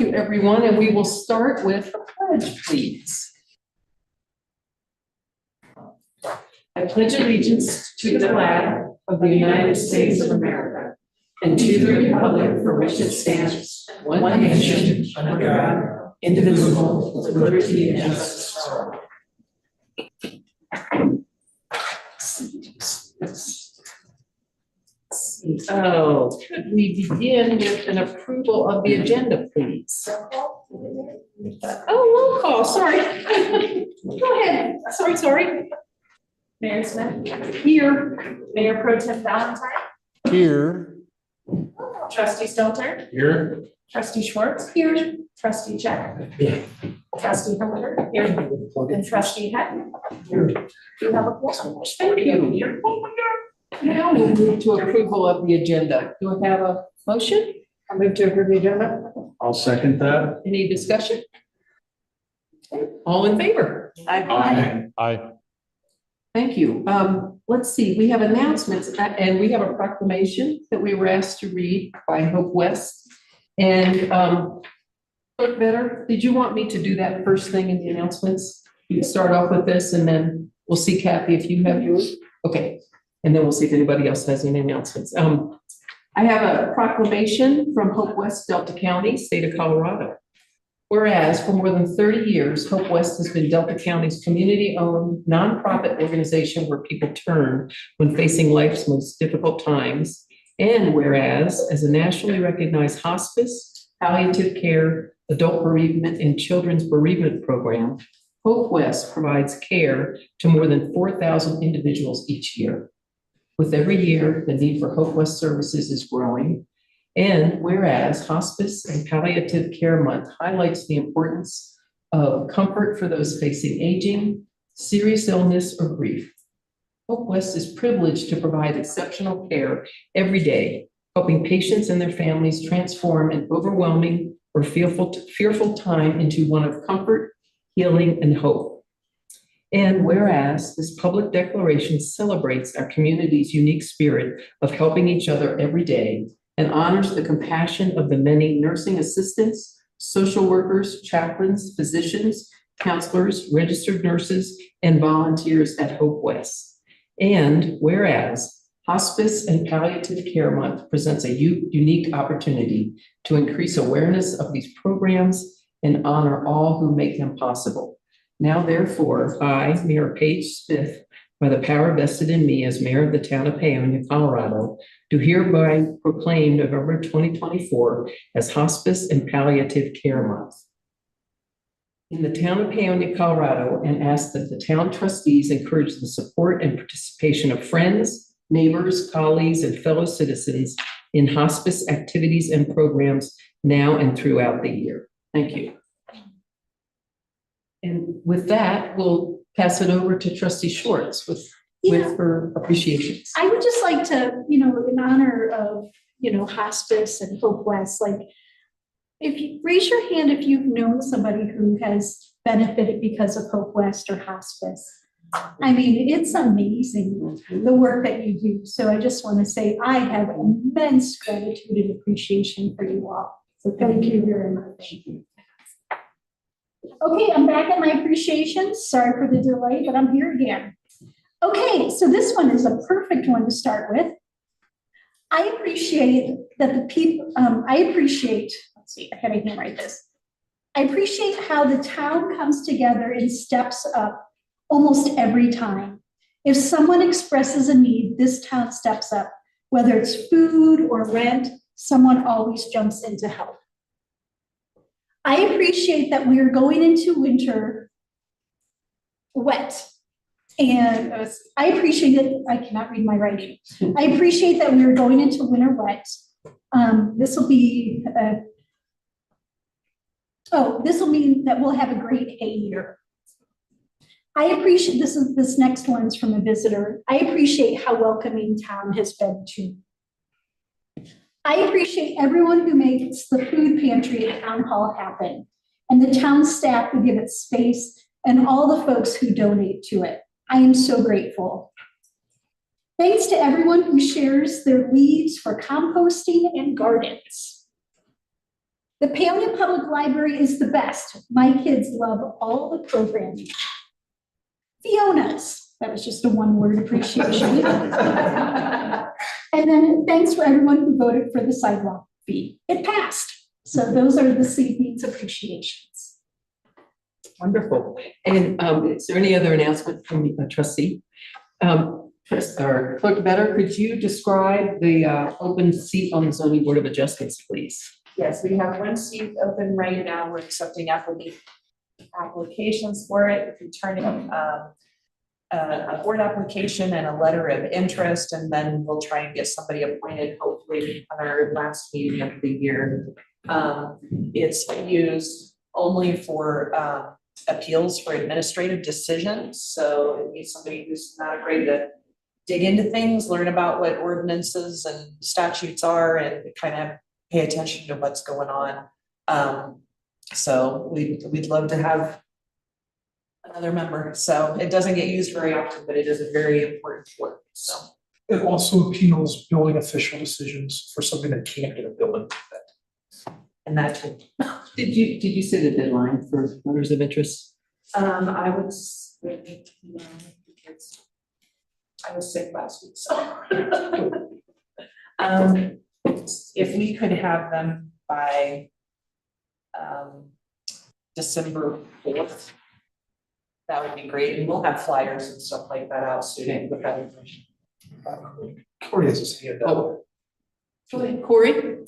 you, everyone, and we will start with a pledge, please. I pledge allegiance to the flag of the United States of America and to the republic for which it stands, one nation, under God, indivisible, with liberty and justice for all. Oh, could we begin with an approval of the agenda, please? Oh, roll call, sorry. Go ahead. Sorry. Mayor Smith. Here. Mayor Pro Tem Valentine. Here. Trustee Stelter. Here. Trustee Schwartz. Here. Trustee Check. Yeah. Trustee Humber. Here. And Trustee Hatton. Here. Do you have a question? Thank you. Now we'll move to approval of the agenda. Do I have a motion? I move to approve the agenda. I'll second that. Any discussion? All in favor? Aye. Thank you. Let's see, we have announcements and we have a proclamation that we were asked to read by Hope West. And Clerk Vetter, did you want me to do that first thing in the announcements? You can start off with this and then we'll see, Kathy, if you have yours. Okay. And then we'll see if anybody else has any announcements. I have a proclamation from Hope West, Delta County, state of Colorado. Whereas for more than 30 years, Hope West has been Delta County's community-owned nonprofit organization where people turn when facing life's most difficult times. And whereas, as a nationally recognized hospice, palliative care, adult bereavement, and children's bereavement program, Hope West provides care to more than 4,000 individuals each year. With every year, the need for Hope West services is growing. And whereas Hospice and Palliative Care Month highlights the importance of comfort for those facing aging, serious illness, or grief, Hope West is privileged to provide exceptional care every day, helping patients and their families transform an overwhelming or fearful time into one of comfort, healing, and hope. And whereas this public declaration celebrates our community's unique spirit of helping each other every day and honors the compassion of the many nursing assistants, social workers, chaplains, physicians, counselors, registered nurses, and volunteers at Hope West. And whereas Hospice and Palliative Care Month presents a unique opportunity to increase awareness of these programs and honor all who make them possible. Now, therefore, I, Mayor Paige Smith, by the power vested in me as mayor of the town of Paonia, Colorado, do hereby proclaim November 2024 as Hospice and Palliative Care Month in the town of Paonia, Colorado, and ask that the town trustees encourage the support and participation of friends, neighbors, colleagues, and fellow citizens in hospice activities and programs now and throughout the year. Thank you. And with that, we'll pass it over to Trustee Schwartz with her appreciations. I would just like to, in honor of, hospice and Hope West, if you raise your hand if you've known somebody who has benefited because of Hope West or hospice. I mean, it's amazing the work that you do. So I just want to say I have immense gratitude and appreciation for you all. So thank you very much. Okay, I'm back at my appreciation. Sorry for the delay, but I'm here again. Okay, so this one is a perfect one to start with. I appreciate that the people, let's see, I gotta handwrite this. I appreciate how the town comes together and steps up almost every time. If someone expresses a need, this town steps up. Whether it's food or rent, someone always jumps in to help. I appreciate that we are going into winter wet. And I appreciate it. I cannot read my writing. I appreciate that we are going into winter wet. This will mean that we'll have a great hay year. I appreciate, this next one's from a visitor. I appreciate how welcoming town has been to. I appreciate everyone who makes the food pantry at Town Hall happen, and the town staff who give it space, and all the folks who donate to it. I am so grateful. Thanks to everyone who shares their leaves for composting and gardens. The Paonia Public Library is the best. My kids love all the programming. Fiona's, that was just a one-word appreciation. And then thanks for everyone who voted for the sidewalk fee. It passed. So those are this evening's appreciations. Wonderful. And is there any other announcement from the trustee? Or Clerk Better, could you describe the open seat on the zoning board of adjustments, please? Yes, we have one seat open right now. We're accepting applications for it. If you turn in a board application and a letter of interest, and then we'll try and get somebody appointed, hopefully on our last meeting of the year. It's used only for appeals for administrative decisions. So it needs somebody who's not afraid to dig into things, learn about what ordinances and statutes are, and kind of pay attention to what's going on. So we'd love to have another member. So it doesn't get used very often, but it is a very important work. So It also appeals building official decisions for something that can't get a building permit. and that too. Did you say the deadline for letters of interest? I was because I was sick last week, so. If we could have them by December 4th, that would be great. And we'll have flyers and stuff like that out soon with that information. Corey has his hand up. Oh, go ahead, Corey.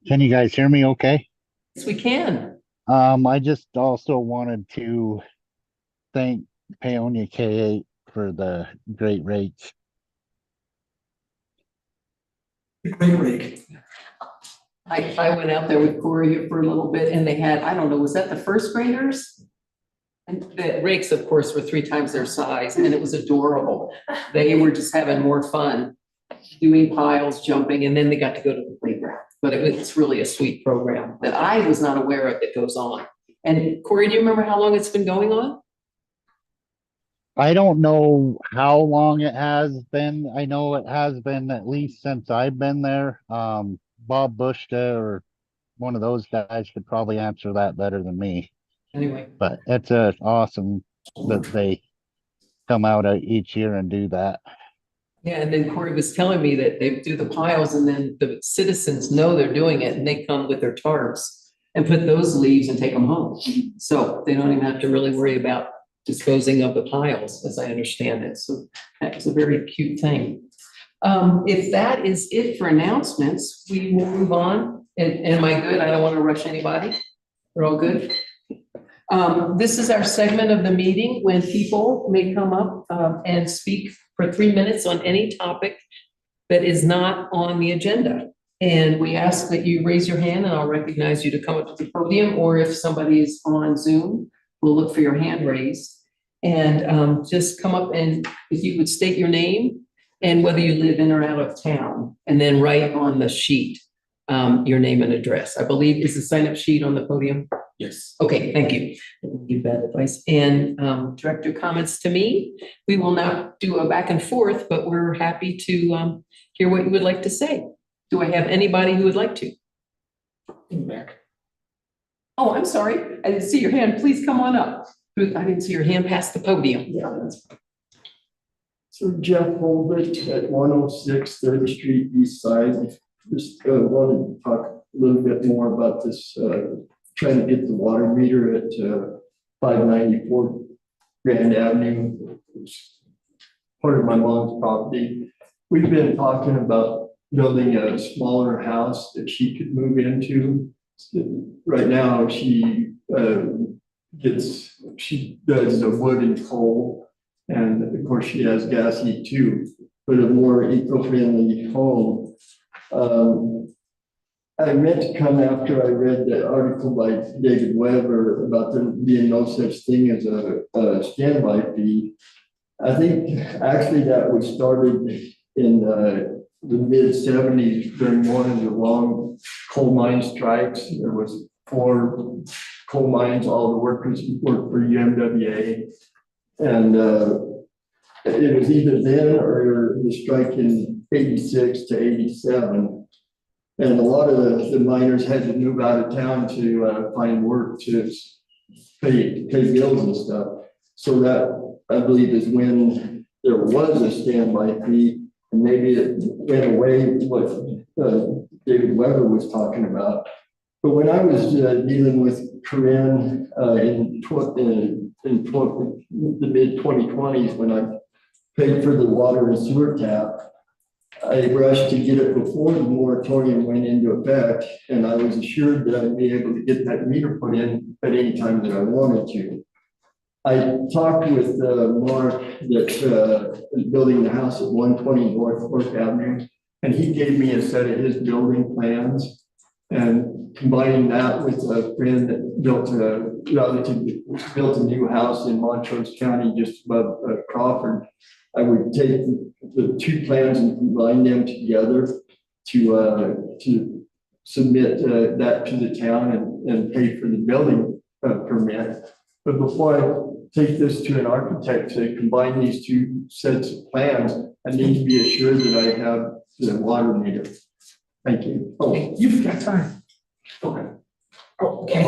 Can you guys hear me okay? Yes, we can. I just also wanted to thank Paonia K8 for the great rates. Great rake. I went out there with Corey for a little bit and they had, I don't know, was that the first graders? And the rakes, of course, were 3 times their size and it was adorable. They were just having more fun doing piles, jumping, and then they got to go to the playground. But it's really a sweet program that I was not aware of that goes on. And Corey, do you remember how long it's been going on? I don't know how long it has been. I know it has been at least since I've been there. Bob Bushta or one of those guys could probably answer that better than me. Anyway, But it's awesome that they come out each year and do that. yeah, and then Corey was telling me that they do the piles and then the citizens know they're doing it and they come with their tarps and put those leaves and take them home. So they don't even have to really worry about disposing of the piles, as I understand it. So that was a very cute thing. If that is it for announcements, we will move on. And am I good? I don't want to rush anybody. We're all good? This is our segment of the meeting when people may come up and speak for 3 minutes on any topic that is not on the agenda. And we ask that you raise your hand and I'll recognize you to come up to the podium, or if somebody is on Zoom, we'll look for your hand raised. And just come up and if you would state your name and whether you live in or out of town, and then write on the sheet your name and address. I believe is the sign-up sheet on the podium. Yes. Okay, thank you. Give that advice and direct your comments to me. We will not do a back and forth, but we're happy to hear what you would like to say. Do I have anybody who would like to? Back. Oh, I'm sorry. I didn't see your hand. Please come on up. I didn't see your hand past the podium. Yeah, that's. So Jeff Holbert at 106 3rd Street East Side. Just wanted to talk a little bit more about this, trying to get the water meter at 594 Grand Avenue. It's part of my mom's property. We've been talking about building a smaller house that she could move into. Right now, she does the wood and coal, and of course she has gas heat too, but a more eco-friendly home. I meant to come after I read the article by David Weber about there being no such thing as a standby fee. I think actually that was started in the mid-70s during one of the long coal mine strikes. There was 4 coal mines, all the workers worked for UMWA. And it was either then or the strike in 86 to 87. And a lot of the miners had to move out of town to find work to pay bills and stuff. So that, I believe, is when there was a standby fee, and maybe it went away, what David Weber was talking about. But when I was dealing with Corinne in the mid-2020s, when I paid for the water and sewer tap, I rushed to get it before the moratorium went into effect, and I was assured that I'd be able to get that meter put in at any time that I wanted to. I talked with Mark that is building the house at 120 North 4th Avenue, and he gave me a set of his building plans. And combining that with a friend that built a new house in Montrose County, just above Crawford, I would take the two plans and combine them together to submit that to the town and pay for the building permit. But before I take this to an architect to combine these two sets of plans, I need to be assured that I have the water meter. Thank you. Oh, you've got time. Okay. Okay.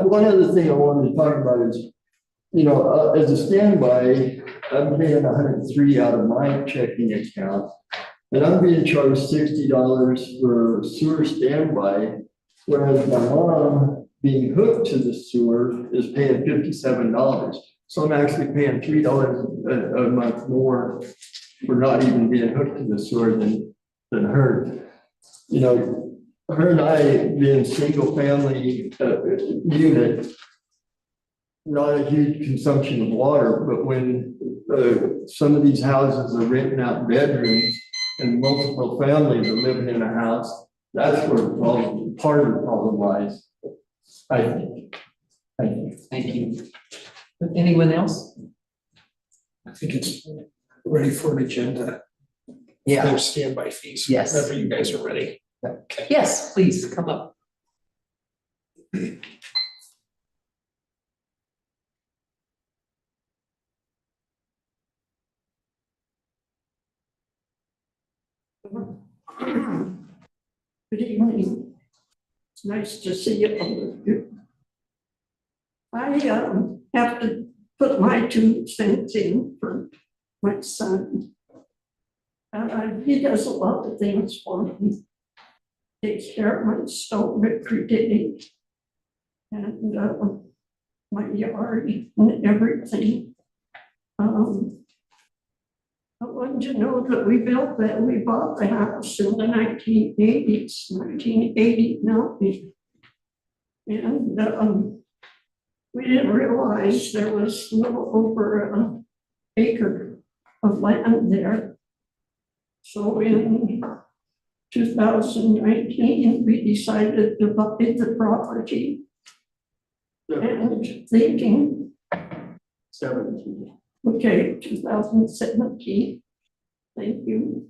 One other thing I wanted to talk about is, as a standby, I'm paying 103 out of my checking account, and I'm being charged $60 for sewer standby, whereas my mom being hooked to the sewer is paying $57. So I'm actually paying $3 a month more for not even being hooked to the sewer than her. Her and I being single family unit, not a huge consumption of water, but when some of these houses are renting out bedrooms and multiple families are living in a house, that's where part of the problem lies. I think. Thank you. Thank you. Anyone else? I think it's ready for an agenda. Yeah. There's standby fees. Yes. Whenever you guys are ready. Okay. Yes, please come up. Good evening. It's nice to see you all of you. I have to put my 2 cents in for my son. He does a lot of things for me. Takes care of my stove every day. And my yard and everything. I wanted to know that we bought the house in the 1980s, 1989. And we didn't realize there was a little over an acre of land there. So in 2019, we decided to buy the property. And thinking, 17. okay, 2017. Thank you.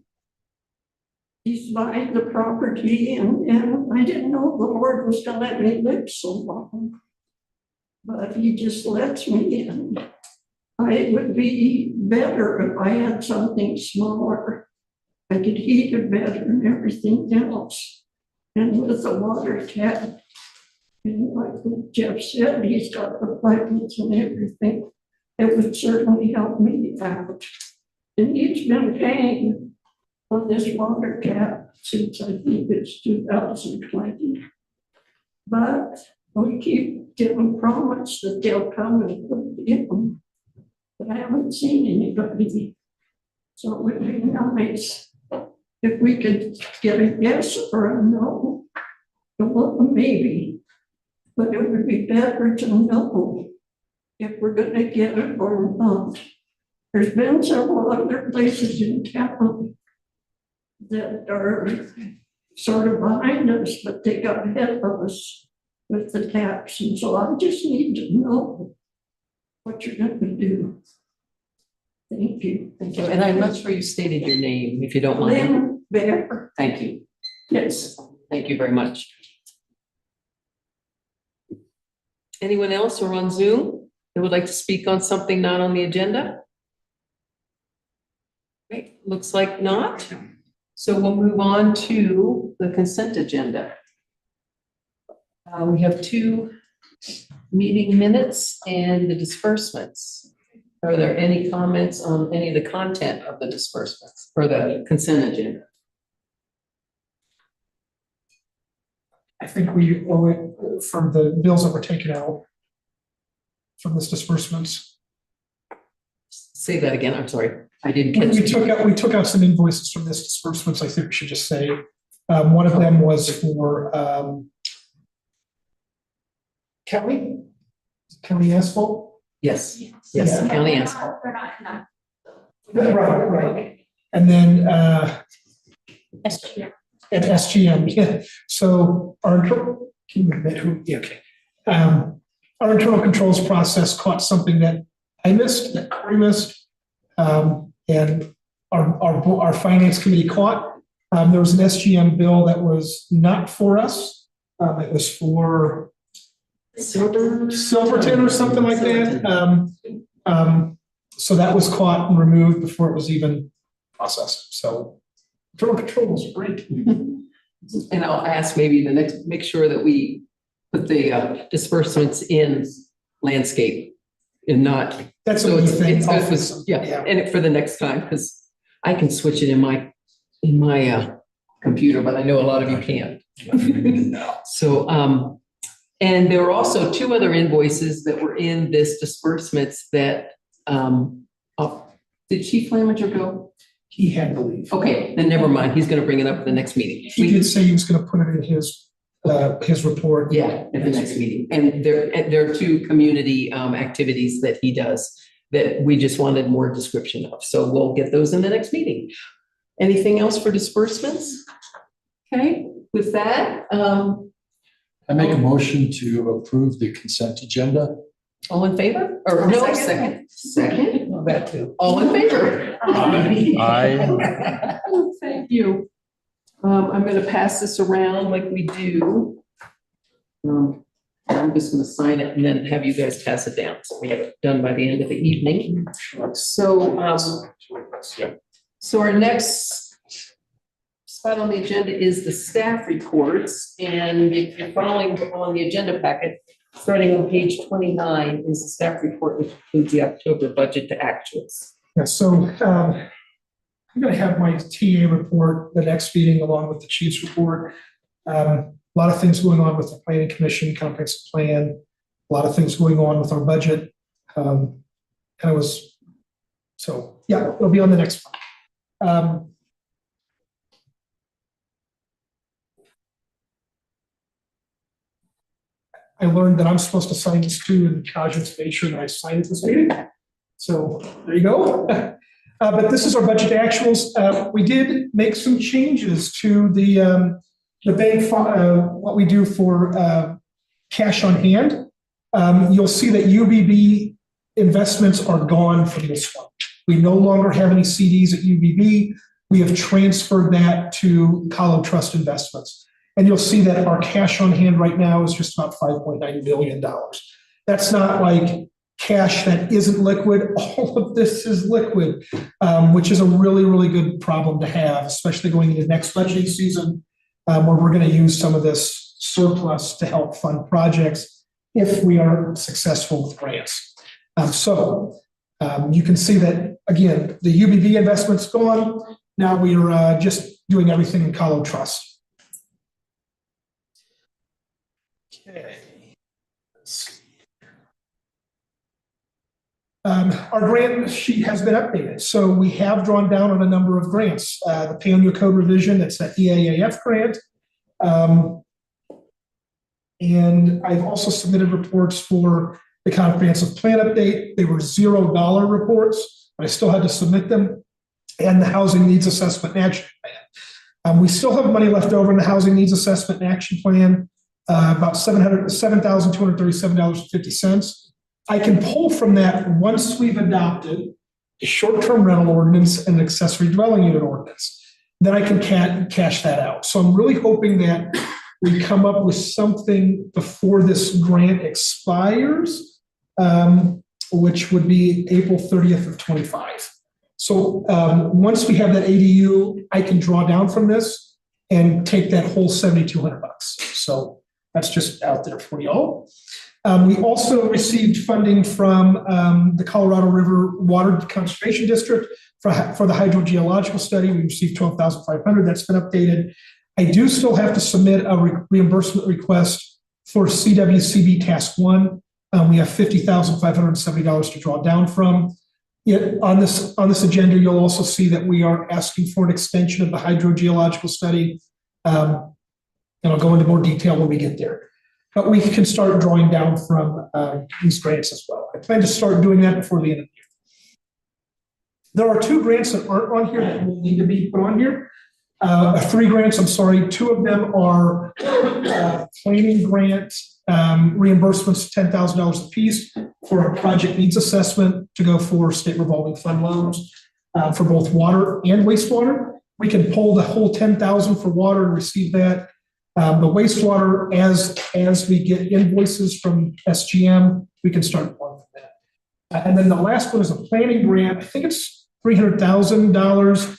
He's buying the property and I didn't know the Lord was gonna let me live so long. But he just lets me in. It would be better if I had something smaller. I could heat it better and everything else. And with the water tap, and like Jeff said, he's got the pipes and everything. It would certainly help me out. And he's been paying on this water tap since I think it's 2020. But we keep getting promised that they'll come and put it in. But I haven't seen anybody. So it would be nice if we could get a yes or a no, or maybe. But it would be better to know if we're going to get it or not. There's been several other places in town that are sort of behind us, but they got ahead of us with the taps. And so I just need to know what you're going to do. Thank you. Thank you. And I'm not sure you stated your name, if you don't mind. Lynn Bear. Thank you. Yes. Thank you very much. Anyone else who are on Zoom that would like to speak on something not on the agenda? Okay, looks like not. So we'll move on to the consent agenda. We have 2 meeting minutes and the disbursements. Are there any comments on any of the content of the disbursements or the consent agenda? I think we owe it from the bills that were taken out from this disbursements. Say that again, I'm sorry, I didn't We catch. we took out some invoices from this disbursements, I think we should just say. One of them was for county asphalt. Yes, yes, Yeah. county asphalt. Right. And then at SGM, yeah. So our internal, can you admit who, yeah, okay. Our internal controls process caught something that I missed, that Corey missed. And our finance committee caught. There was an SGM bill that was not for us. It was for Silverton or something like that. So that was caught and removed before it was even processed. So internal controls are great. And I'll ask maybe the next, make sure that we put the disbursements in landscape and not. That's So what we it's, think. yeah, and for the next time, because I can switch it in my computer, but I know a lot of you can't. So, and there were also 2 other invoices that were in this disbursements that, did Chief Flamager go? He had to leave. Okay, then never mind. He's gonna bring it up at the next meeting. He did say he was gonna put it in his report. Yeah, at the next meeting. And there are 2 community activities that he does that we just wanted more description of. So we'll get those in the next meeting. Anything else for disbursements? Okay, with that, I make a motion to approve the consent agenda. all in favor? Or no, second? Second? That too. All in favor? Aye. Thank you. I'm gonna pass this around like we do. I'm just gonna sign it and then have you guys pass it down. So we have it done by the end of the evening. So our next spot on the agenda is the staff reports. And if you're following on the agenda packet, starting on page 29 is the staff report, which includes the October budget to actuals. Yeah, so I'm gonna have my TA report the next meeting along with the chief's report. A lot of things going on with the planning commission, comprehensive plan, a lot of things going on with our budget. So yeah, it'll be on the next one. I learned that I'm supposed to sign this too, and Kaj's made sure that I signed this meeting. So there you go. But this is our budget actuals. We did make some changes to the bank, what we do for cash on hand. You'll see that UBB investments are gone from this one. We no longer have any CDs at UBB. We have transferred that to Collo Trust Investments. And you'll see that our cash on hand right now is just about $5.9 billion. That's not like cash that isn't liquid. All of this is liquid, which is a really, really good problem to have, especially going into next budgeting season, where we're going to use some of this surplus to help fund projects if we are successful with grants. You can see that, again, the UBB investment's gone. Now we are just doing everything in Collo Trust. Okay. Our grant sheet has been updated. So we have drawn down on a number of grants. The Paonia Code Revision, that's that EAAF grant. And I've also submitted reports for the comprehensive plan update. They were $0 reports, but I still had to submit them. And the housing needs assessment and action plan. We still have money left over in the housing needs assessment and action plan, about $7,237.50. I can pull from that once we've adopted a short-term rental ordinance and an accessory dwelling unit ordinance. Then I can cash that out. So I'm really hoping that we come up with something before this grant expires, which would be April 30th of 25. So once we have that ADU, I can draw down from this and take that whole $7,200. So that's just out there for y'all. We also received funding from the Colorado River Water Conservation District for the hydrogeological study. We received $12,500. That's been updated. I do still have to submit a reimbursement request for CWCB Task 1. We have $50,570 to draw down from. On this agenda, you'll also see that we are asking for an extension of the hydrogeological study. And I'll go into more detail when we get there. But we can start drawing down from these grants as well. I plan to start doing that before the end of the year. There are 2 grants that aren't on here that will need to be put on here. 3 grants, I'm sorry. 2 of them are planning grant reimbursements, $10,000 a piece for a project needs assessment to go for state revolving fund loans for both water and wastewater. We can pull the whole $10,000 for water and receive that. The wastewater, as we get invoices from SGM, we can start pulling from that. And then the last one is a planning grant. I think it's $300,000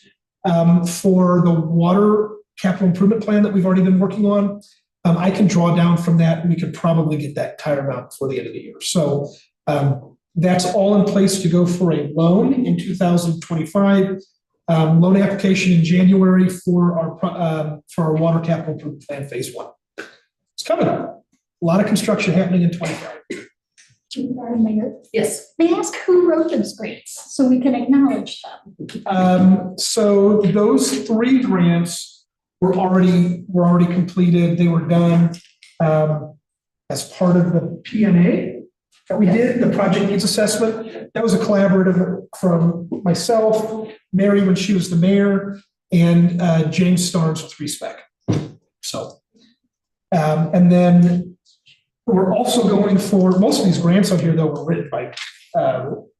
for the water capital improvement plan that we've already been working on. I can draw down from that, and we could probably get that entire amount before the end of the year. So that's all in place to go for a loan in 2025. Loan application in January for our water capital improvement plan phase 1. It's coming up. A lot of construction happening in 25. Mayor, Yes. may I ask who wrote those grants so we can acknowledge them? So those 3 grants were already completed. They were done as part of the PNA that we did, the project needs assessment. That was a collaborative from myself, Mary when she was the mayor, and James Starnes with Respec. So, and then we're also going for, most of these grants on here though were written by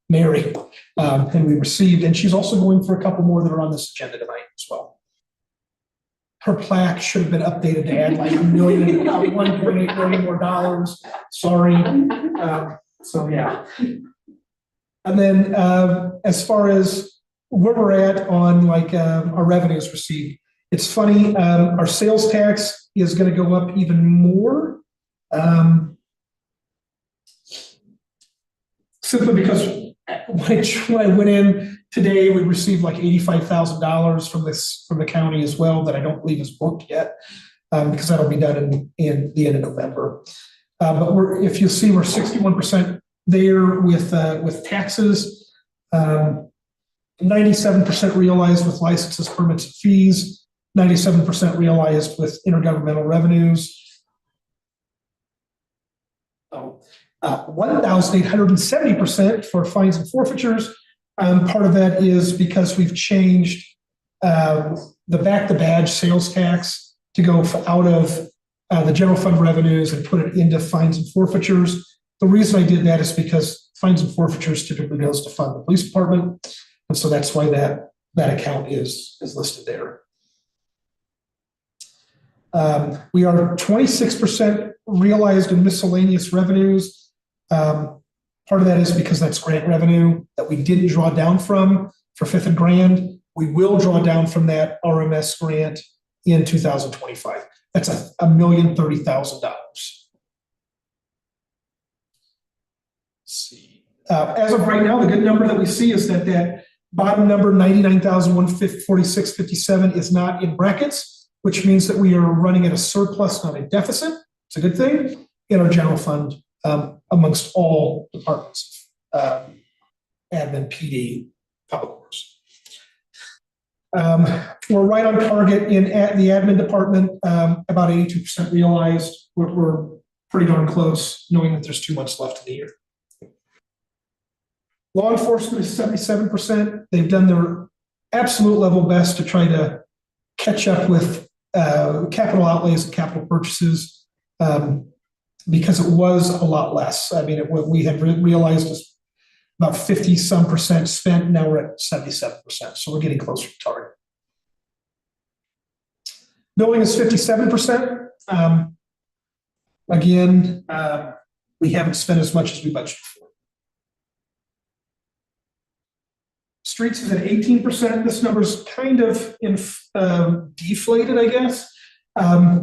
Mary, and we received, and she's also going for a couple more that are on this agenda tonight as well. Her plaque should have been updated to add like $1.8 million more dollars. Sorry. So yeah. And then as far as where we're at on like our revenues received, it's funny. Our sales tax is going to go up even more. Simply because when I went in today, we received like $85,000 from the county as well that I don't believe is booked yet, because that'll be done in the end of November. But if you see, we're 61% there with taxes, 97% realized with licenses, permits, and fees, 97% realized with intergovernmental revenues. 1,870% for fines and forfeitures. Part of that is because we've changed the back-to-badge sales tax to go out of the general fund revenues and put it into fines and forfeitures. The reason I did that is because fines and forfeitures typically goes to fund the police department. And so that's why that account is listed there. We are 26% realized in miscellaneous revenues. Part of that is because that's grant revenue that we didn't draw down from for Fifth and Grand. We will draw down from that RMS grant in 2025. That's $1,030,000. See, as of right now, the good number that we see is that bottom number, 99,146.57, is not in brackets, which means that we are running at a surplus, not a deficit. It's a good thing in our general fund amongst all departments, admin, PD, public works. We're right on target in the admin department, about 82% realized. We're pretty darn close, knowing that there's 2 months left in the year. Law enforcement is 77%. They've done their absolute level best to try to catch up with capital outlays and capital purchases, because it was a lot less. I mean, what we had realized is about 50-some% spent. Now we're at 77%. So we're getting closer to target. Building is 57%. Again, we haven't spent as much as we budgeted for. Streets is at 18%. This number's kind of deflated, I guess,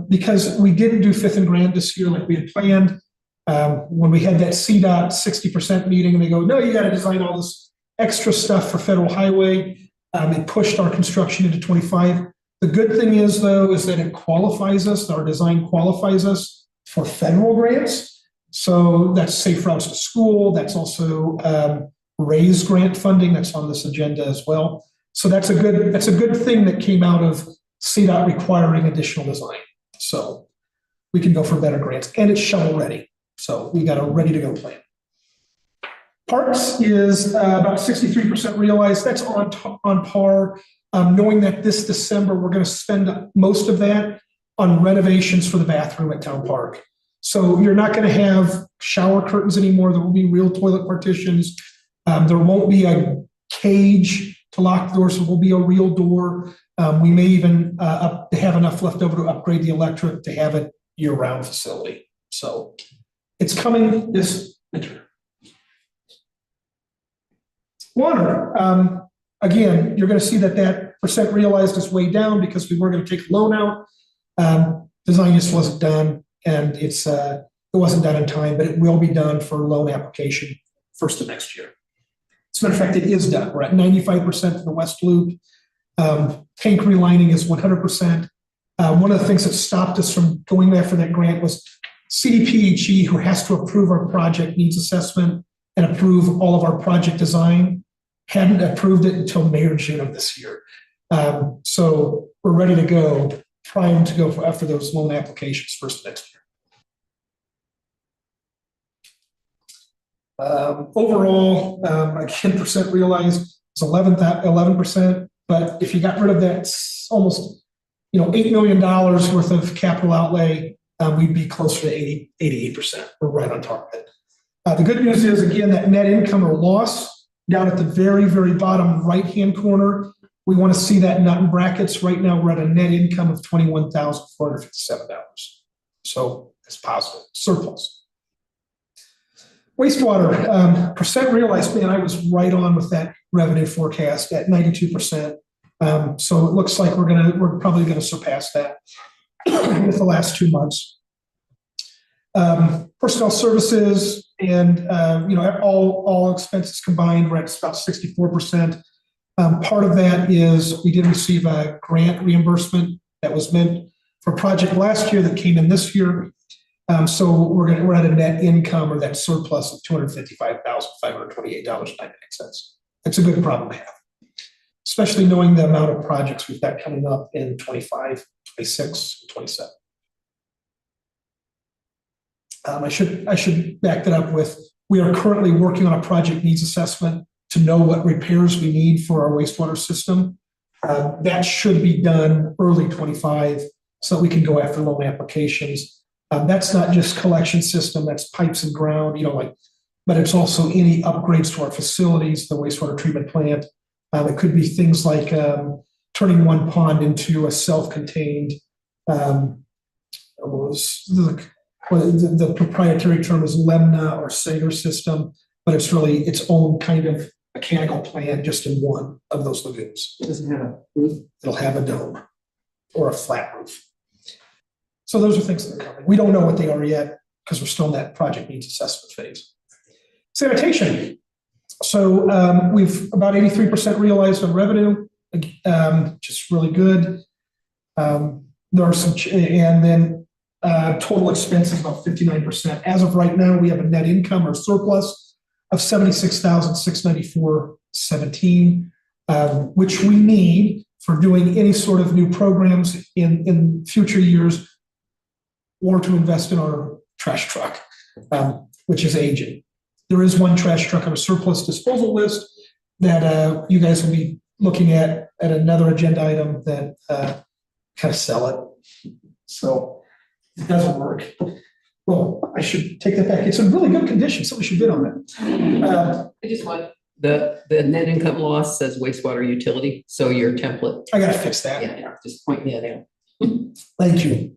because we didn't do Fifth and Grand this year like we had planned. When we had that CDOT 60% meeting, and they go, no, you got to design all this extra stuff for federal highway. It pushed our construction into 25. The good thing is, though, is that it qualifies us, our design qualifies us for federal grants. So that's Safe Routes to School. That's also RAISE grant funding that's on this agenda as well. So that's a good thing that came out of CDOT requiring additional design. So we can go for better grants, and it's shovel ready. So we got a ready to go plan. Parks is about 63% realized. That's on par. Knowing that this December, we're going to spend most of that on renovations for the bathroom at Town Park. So you're not going to have shower curtains anymore. There will be real toilet partitions. There won't be a cage to lock the doors. There will be a real door. We may even have enough left over to upgrade the electric to have it year-round facility. So it's coming this winter. Water. Again, you're going to see that percent realized is way down because we were going to take a loan out. Design just wasn't done, and it wasn't done in time, but it will be done for loan application first of next year. As a matter of fact, it is done. We're at 95% for the West Loop. Tank relining is 100%. One of the things that stopped us from going after that grant was CDPHE, who has to approve our project needs assessment and approve all of our project design, hadn't approved it until May or June of this year. So we're ready to go, trying to go after those loan applications first next year. Overall, again, percent realized is 11%. But if you got rid of that almost $8 million worth of capital outlay, we'd be closer to 88%. We're right on target. The good news is, again, that net income or loss down at the very, very bottom right-hand corner, we want to see that nut in brackets. Right now, we're at a net income of $21,457. So it's positive, surplus. Wastewater, percent realized, man, I was right on with that revenue forecast at 92%. So it looks like we're probably gonna surpass that with the last 2 months. Personnel services and all expenses combined, we're at about 64%. Part of that is we did receive a grant reimbursement that was meant for a project last year that came in this year. So we're at a net income or that surplus of $255,528.99. That's a good problem to have, especially knowing the amount of projects we've got coming up in 25, 26, 27. I should back that up with, we are currently working on a project needs assessment to know what repairs we need for our wastewater system. That should be done early 25 so that we can go after loan applications. That's not just collection system, that's pipes and ground, but it's also any upgrades to our facilities, the wastewater treatment plant. It could be things like turning one pond into a self-contained, the proprietary term is Lemna or Sager system, but it's really its own kind of mechanical plant just in one of those lagoons. It doesn't have a roof. It'll have a dome or a flat roof. So those are things that are coming. We don't know what they are yet because we're still in that project needs assessment phase. Sanitation. So we've about 83% realized on revenue, just really good. There are some, and then total expenses about 59%. As of right now, we have a net income or surplus of $76,694.17, which we need for doing any sort of new programs in future years, or to invest in our trash truck, which is aging. There is one trash truck on a surplus disposal list that you guys will be looking at another agenda item that kind of sell it. So it doesn't work. Well, I should take that back. It's in really good condition, so we should bid on that. I just want the net income loss says wastewater utility, so your template. I gotta fix that. Yeah, just point me at it. Thank you.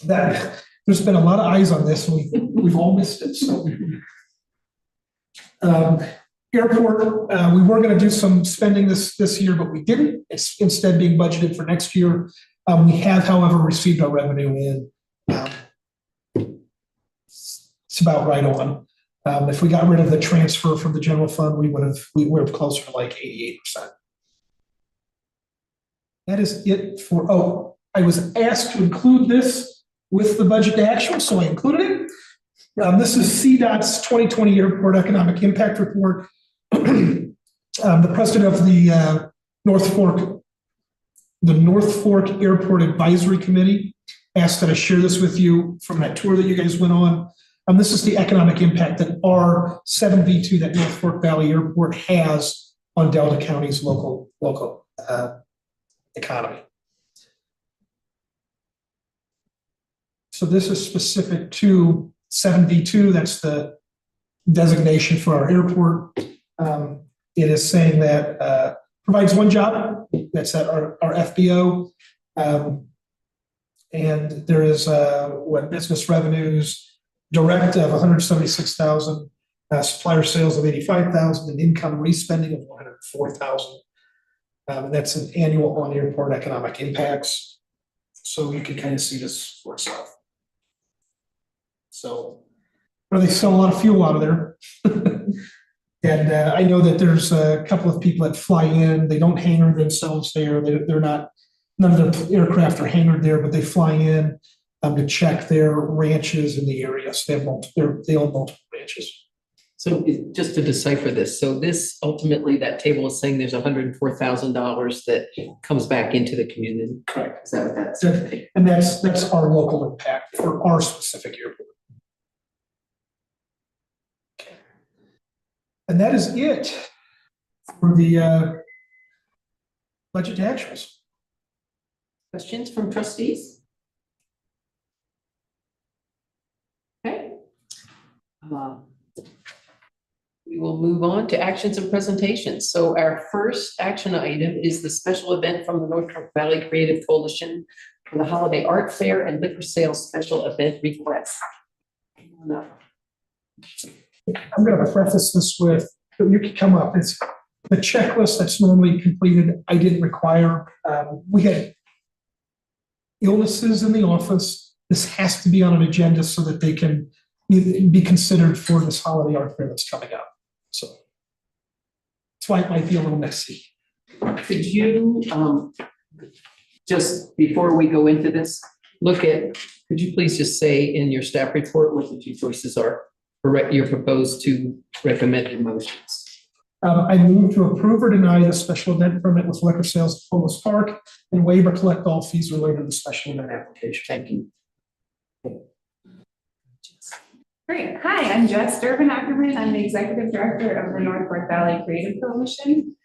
There's been a lot of eyes on this, and we've all missed it. So, airport, we were gonna do some spending this year, but we didn't. It's instead being budgeted for next year. We have, however, received our revenue in. It's about right on. If we got rid of the transfer from the general fund, we would have closer to like 88%. That is it for, oh, I was asked to include this with the budget to actual, so I included it. This is CDOT's 2020 Airport Economic Impact Report. The president of the North Fork Airport Advisory Committee asked that I share this with you from that tour that you guys went on. This is the economic impact that our 7V2, that North Fork Valley Airport, has on Delta County's local economy. So this is specific to 7V2. That's the designation for our airport. It is saying that provides one job. That's at our FBO. And there is business revenues, direct of 176,000, supplier sales of 85,000, and income respending of 104,000. And that's an annual on airport economic impacts. So you can kind of see this for itself. So, they sell a lot of fuel out of there. And I know that there's a couple of people that fly in. They don't hangar themselves there. They're not. None of their aircraft are hangared there, but they fly in to check their ranches in the area. So they own multiple ranches. So just to decipher this, so this ultimately, that table is saying there's $104,000 that comes back into the community. Correct. Is that what that's? And that's our local impact for our specific airport. Okay. And that is it for the budget to actuals. Questions from trustees? Okay. We will move on to actions and presentations. So our first action item is the special event from the North Fork Valley Creative Coalition for the Holiday Art Fair and Liquor Sales Special Event Request. I'm going to preface this with, you can come up, it's the checklist that's normally completed. I didn't require, we had illnesses in the office. This has to be on an agenda so that they can be considered for this holiday art fair that's coming up. So that's why it might be a little messy. Could you, just before we go into this, could you please just say in your staff report what the two choices are for your proposed two recommended motions? I move to approve or deny the special event permit with liquor sales at Homeless Park and waive or collect all fees related to the special event application. Thank you. Great. Hi, I'm Jess Durbin Ackerman. I'm the Executive Director of the North Fork Valley Creative Coalition.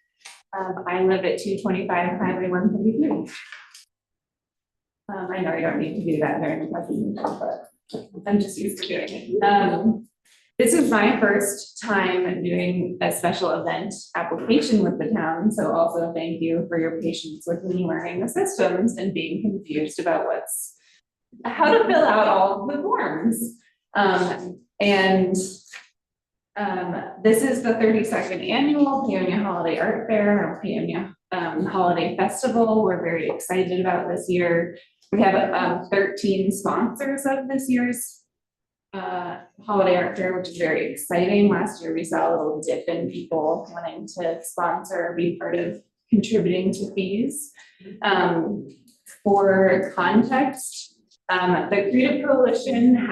I live at 225 Highway 133. I know you don't need to do that during the presentation, but I'm just used to doing it. This is my first time doing a special event application with the town, so also thank you for your patience with me learning the systems and being confused about how to fill out all the forms. This is the 32nd annual Paonia Holiday Art Fair or Paonia Holiday Festival. We're very excited about this year. We have 13 sponsors of this year's holiday art fair, which is very exciting. Last year we saw a little dip in people wanting to sponsor or be part of contributing to fees. For context, the Creative Coalition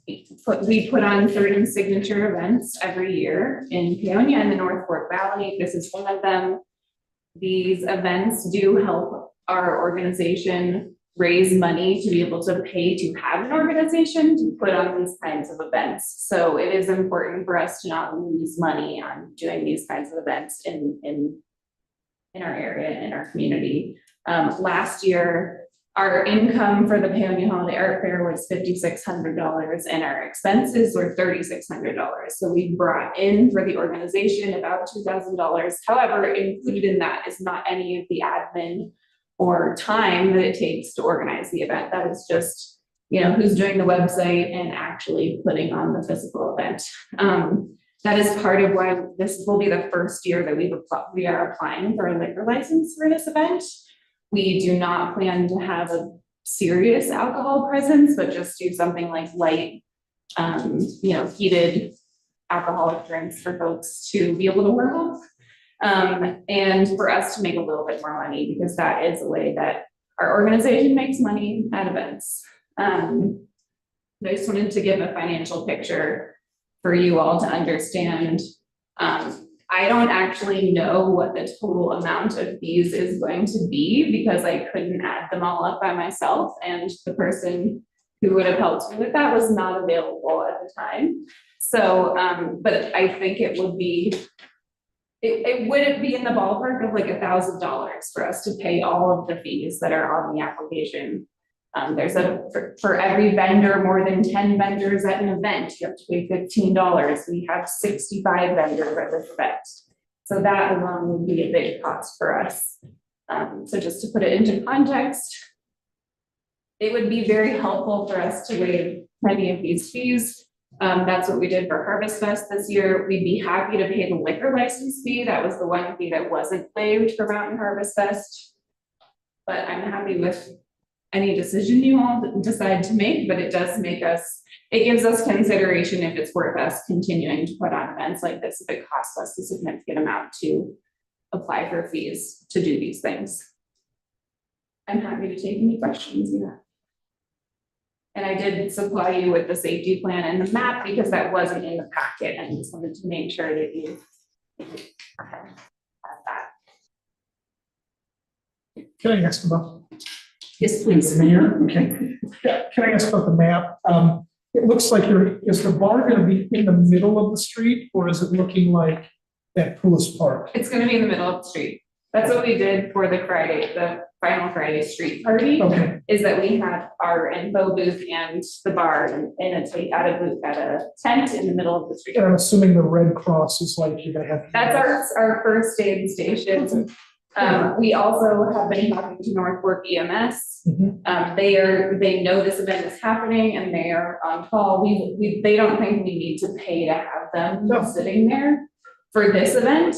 we put on certain signature events every year in Paonia and the North Fork Valley. This is one of them. These events do help our organization raise money to be able to pay to have an organization to put on these kinds of events. So it is important for us to not lose money on doing these kinds of events in our area and in our community. Last year, our income for the Paonia Holiday Art Fair was $5,600 and our expenses were $3,600. So we brought in for the organization about $2,000. However, included in that is not any of the admin or time that it takes to organize the event. That is just, who's doing the website and actually putting on the physical event. that is part of why this will be the first year that we are applying for a liquor license for this event. We do not plan to have a serious alcohol presence, but just do something like light, heated alcoholic drinks for folks to be able to work off. And for us to make a little bit more money, because that is a way that our organization makes money at events. I just wanted to give a financial picture for you all to understand. I don't actually know what the total amount of fees is going to be because I couldn't add them all up by myself, and the person who would have helped me with that was not available at the time. So, but I think it would be, it wouldn't be in the ballpark of like $1,000 for us to pay all of the fees that are on the application. There's for every vendor, more than 10 vendors at an event, you have to pay $15. We have 65 vendors at this event. So that alone would be a big cost for us. So just to put it into context, it would be very helpful for us to waive many of these fees. That's what we did for Harvest Fest this year. We'd be happy to pay the liquor license fee. That was the one fee that wasn't waived for Mountain Harvest Fest. But I'm happy with any decision you all decide to make, but it does make us, it gives us consideration if it's worth us continuing to put on events like this, if it costs us a significant amount to apply for fees to do these things. I'm happy to take any questions you have. And I did supply you with the safety plan and the map because that wasn't in the packet, and just wanted to make sure that you have that. Can I ask about? Yes, please. Mayor, okay. Yeah, can I ask about the map? It looks like is the bar gonna be in the middle of the street, or is it looking like at Poulos Park? It's gonna be in the middle of the street. That's what we did for the final Friday street party, Okay, is that we had our info booth and the bar in a tent in the middle of the street. and I'm assuming the Red Cross is like you're gonna have. That's our first aid station. We also have been talking to North Fork EMS. Mhm. They know this event is happening and they are on call. They don't think we need to pay to have them No. sitting there for this event.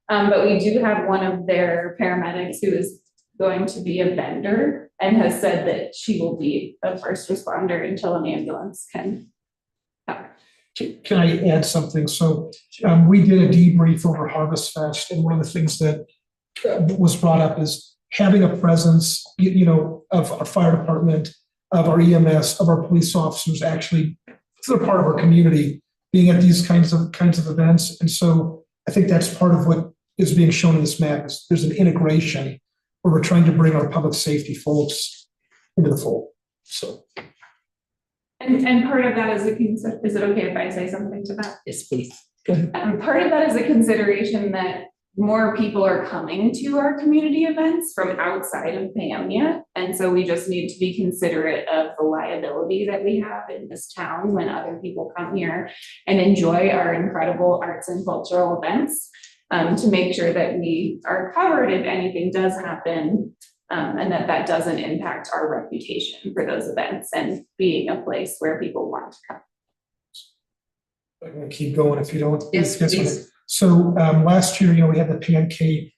But we do have one of their paramedics who is going to be a vendor and has said that she will be a first responder until an ambulance can come. Can I add something? So we did a debrief over Harvest Fest, and one of the things that was brought up is having a presence, of our fire department, of our EMS, of our police officers, actually, they're part of our community, being at these kinds of events. And so I think that's part of what is being shown in this map is there's an integration where we're trying to bring our public safety folks into the fold. So. And part of that is is it okay if I say something to that? Yes, please. Part of that is a consideration that more people are coming to our community events from outside of Paonia. And so we just need to be considerate of the liability that we have in this town when other people come here and enjoy our incredible arts and cultural events, to make sure that we are covered if anything does happen, and that doesn't impact our reputation for those events and being a place where people want to come. I'm gonna keep going if you don't. Yes, Guess what? please. So last year, we had the pancake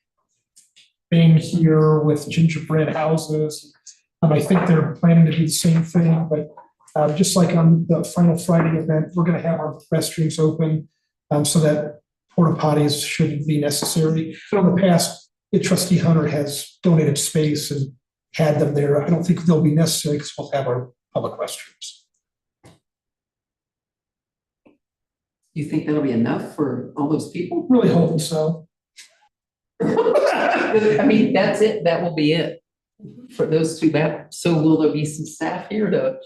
thing here with gingerbread houses. I think they're planning to do the same thing, but just like on the final Friday event, we're gonna have our restrooms open so that porta potties shouldn't be necessary. But in the past, Trustee Hunter has donated space and had them there. I don't think they'll be necessary because we'll have our public restrooms. You think that'll be enough for all those people? Really hoping so. I mean, that's it. That will be it for those two bathrooms. So will there be some staff here to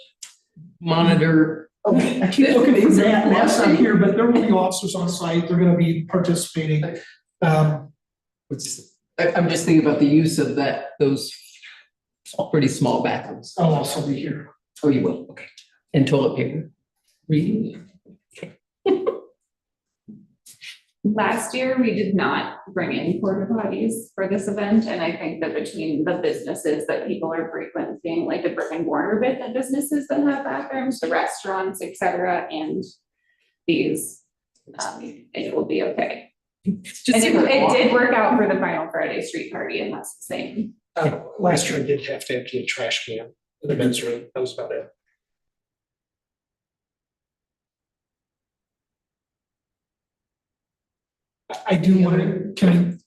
monitor? Okay, I keep looking for that last time here, but there will be officers on site. They're gonna be participating. I'm just thinking about the use of those pretty small bathrooms. I'll also be here. Oh, you will, okay. And toilet paper. Really? Last year, we did not bring in porta potties for this event, and I think that between the businesses that people are frequenting, like the brick and mortar bit that businesses that have bathrooms, the restaurants, et cetera, and these, And it will be okay. Just And seemed like a it lot. did work out for the final Friday street party, and that's the same. Last year I did have to empty a trash can in the men's room. That was about it. I do want to,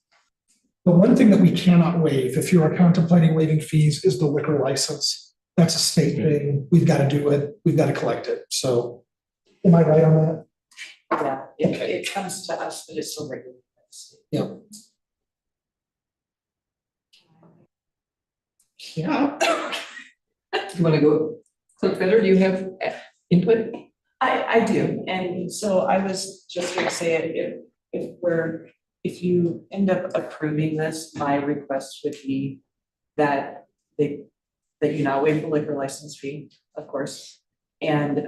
the one thing that we cannot waive, if you are contemplating waiving fees, is the liquor license. That's a state thing. We've got to do it. We've got to collect it. So am I right on that? Yeah, Okay. it comes to us, but it's still regulated. Yeah. Yeah. You want to go, Clerk Feder, do you have input? I do, and so I was just gonna say, if you end up approving this, my request would be that that you not waive the liquor license fee, of course, and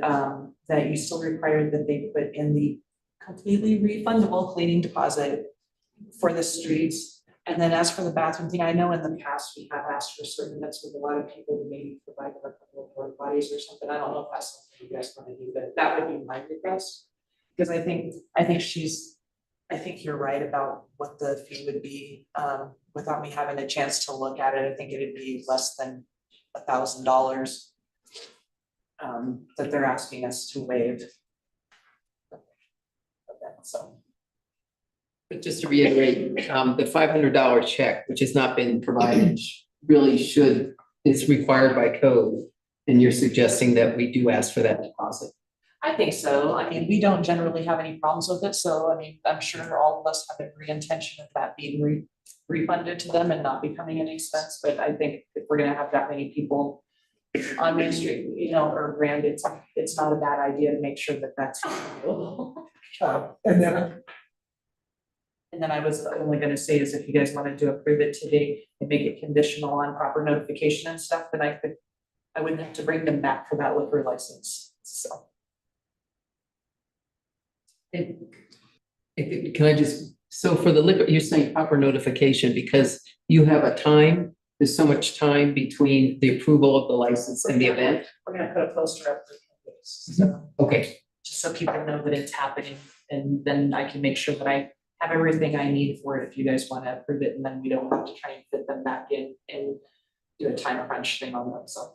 that you still require that they put in the completely refundable cleaning deposit for the streets. And then as for the bathroom thing, I know in the past we have asked for certain events with a lot of people to maybe provide a couple of porta potties or something. I don't know if that's something you guys want to do, but that would be my request. Because I think you're right about what the fee would be, without me having a chance to look at it. I think it'd be less than $1,000 that they're asking us to waive. So. But just to reiterate, the $500 check, which has not been provided, really it's required by code. And you're suggesting that we do ask for that deposit. I think so. I mean, we don't generally have any problems with it, so I mean, I'm sure all of us have every intention of that being refunded to them and not becoming an expense, but I think if we're gonna have that many people on Main Street, you know, or Grand, it's not a bad idea to make sure that that's. And then I was only gonna say is if you guys wanted to approve it today and make it conditional on proper notification and stuff, then I wouldn't have to bring them back for that liquor license, so. Can I just, so for the liquor, you're saying proper notification because you have a time, there's so much time between the approval of the license and the event? We're gonna put a poster up. So, Okay, just so people know that it's happening, and then I can make sure that I have everything I need for it if you guys want to approve it, and then we don't have to try and fit them back in and do a time crunch thing on them, so.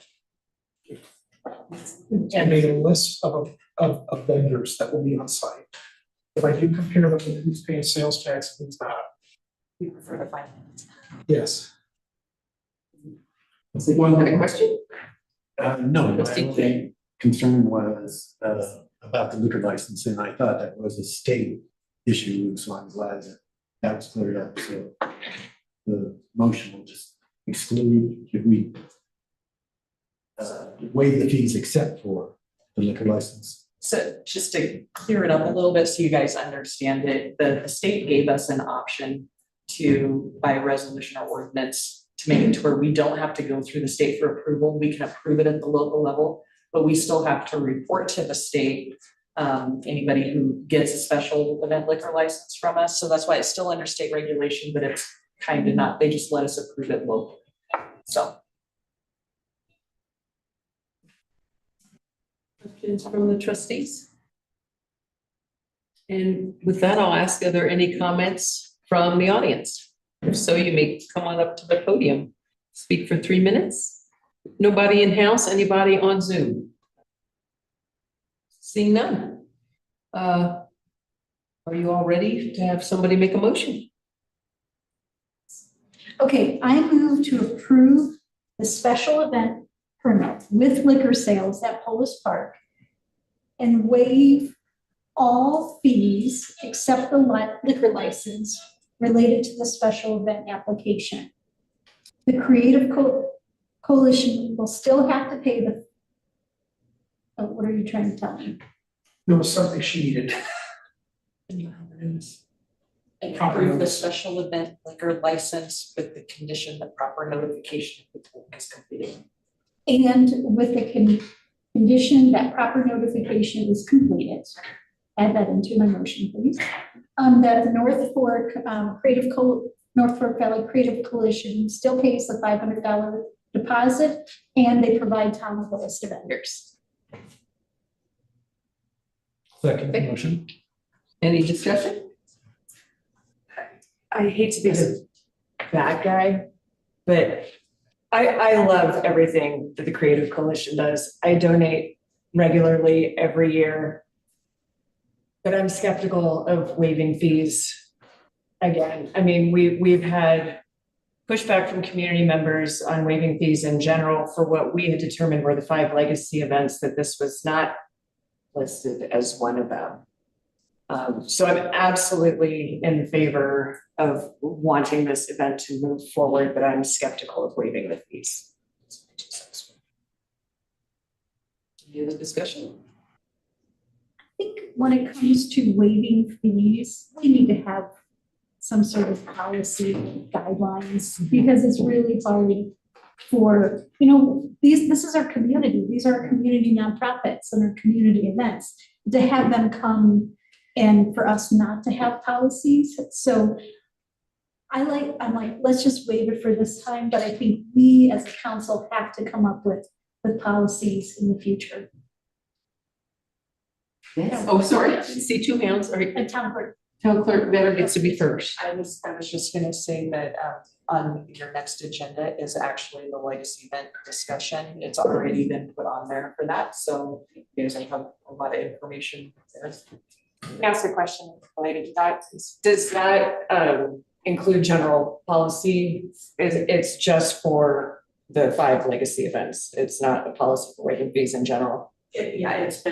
And make a list of vendors that will be on site. If I do compare them with who's paying sales tax and who's not. We prefer to find. Yes. so one had a question? No, my Trustee only concern was about the liquor license, and I thought that was a state issue, so I'm glad that was cleared up, so the motion will just exclude, if we waive the fees except for the liquor license. So just to clear it up a little bit so you guys understand it, the state gave us an option to, by resolution or ordinance, to make it to where we don't have to go through the state for approval. We can approve it at the local level, but we still have to report to the state anybody who gets a special event liquor license from us. So that's why it's still under state regulation, but it's kind of not, they just let us approve it locally. So. Questions from the trustees? And with that, I'll ask, are there any comments from the audience? If so, you may come on up to the podium, speak for 3 minutes. Nobody in-house, anybody on Zoom? Seeing none. Are you all ready to have somebody make a motion? Okay, I move to approve the special event permit with liquor sales at Polis Park and waive all fees except the liquor license related to the special event application. The Creative Coalition will still have to pay the, oh, what are you trying to tell me? There was something she needed. And approve the special event liquor license with the condition that proper notification is completed. And with the condition that proper notification is completed. Add that into my motion, please. That the North Fork Valley Creative Coalition still pays the $500 deposit, and they provide Tom with a list of vendors. Second motion. Any discussion? I hate to be the bad guy, but I love everything that the Creative Coalition does. I donate regularly every year. But I'm skeptical of waiving fees. Again, I mean, we've had pushback from community members on waiving fees in general for what we had determined were the 5 legacy events, that this was not listed as one of them. So I'm absolutely in favor of wanting this event to move forward, but I'm skeptical of waiving the fees. Any other discussion? I think when it comes to waiving fees, we need to have some sort of policy guidelines, because it's really hard for, this is our community. These are our community nonprofits and our community events, to have them come and for us not to have policies. So I'm like, let's just waive it for this time, but I think we as a council have to come up with policies in the future. Yes. Oh, sorry, I see 2 hands. All right. And town clerk. Town clerk better gets to be first. I was just gonna say that on your next agenda is actually the legacy event discussion. It's already been put on there for that, so you guys have a lot of information there. Ask a question related to that. Does that include general policy? It's just for the 5 legacy events. It's not a policy for waiving fees in general. Yeah, it's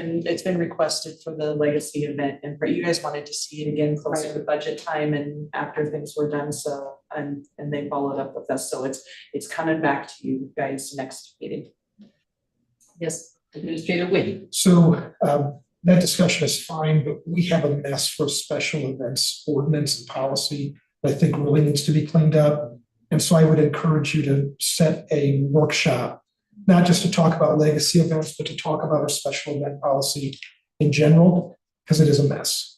been requested for the legacy event, and you guys wanted to see it again closer to budget time and after things were done, so and they followed up with us, so it's coming back to you guys next meeting. Yes, Administrator Wynn. So that discussion is fine, but we have a mess for special events ordinance and policy that I think really needs to be cleaned up. And so I would encourage you to set a workshop, not just to talk about legacy events, but to talk about our special event policy in general, because it is a mess.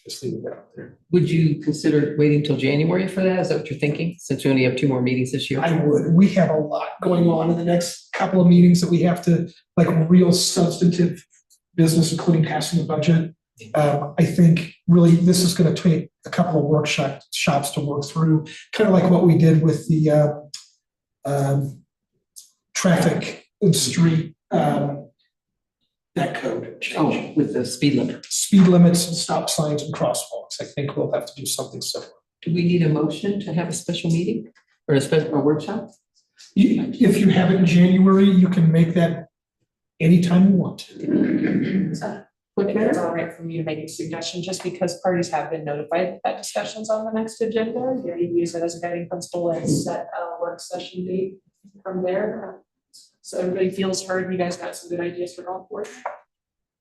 Just leave it out there. Would you consider waiting till January for that? Is that what you're thinking? Since we only have 2 more meetings this year? I would. We have a lot going on in the next couple of meetings that we have to, like, real substantive business, including passing the budget. I think really this is going to take a couple of workshops to work through, kind of like what we did with the traffic and street that code change. Oh, with the speed limit. Speed limits and stop signs and crosswalks. I think we'll have to do something similar. Do we need a motion to have a special meeting or a workshop? If you have it in January, you can make that anytime you want to. I think it's all right for me to make a suggestion, just because parties have been notified that discussion's on the next agenda. You use it as a guiding principle and set a work session date from there. So everybody feels heard. You guys got some good ideas for going forward.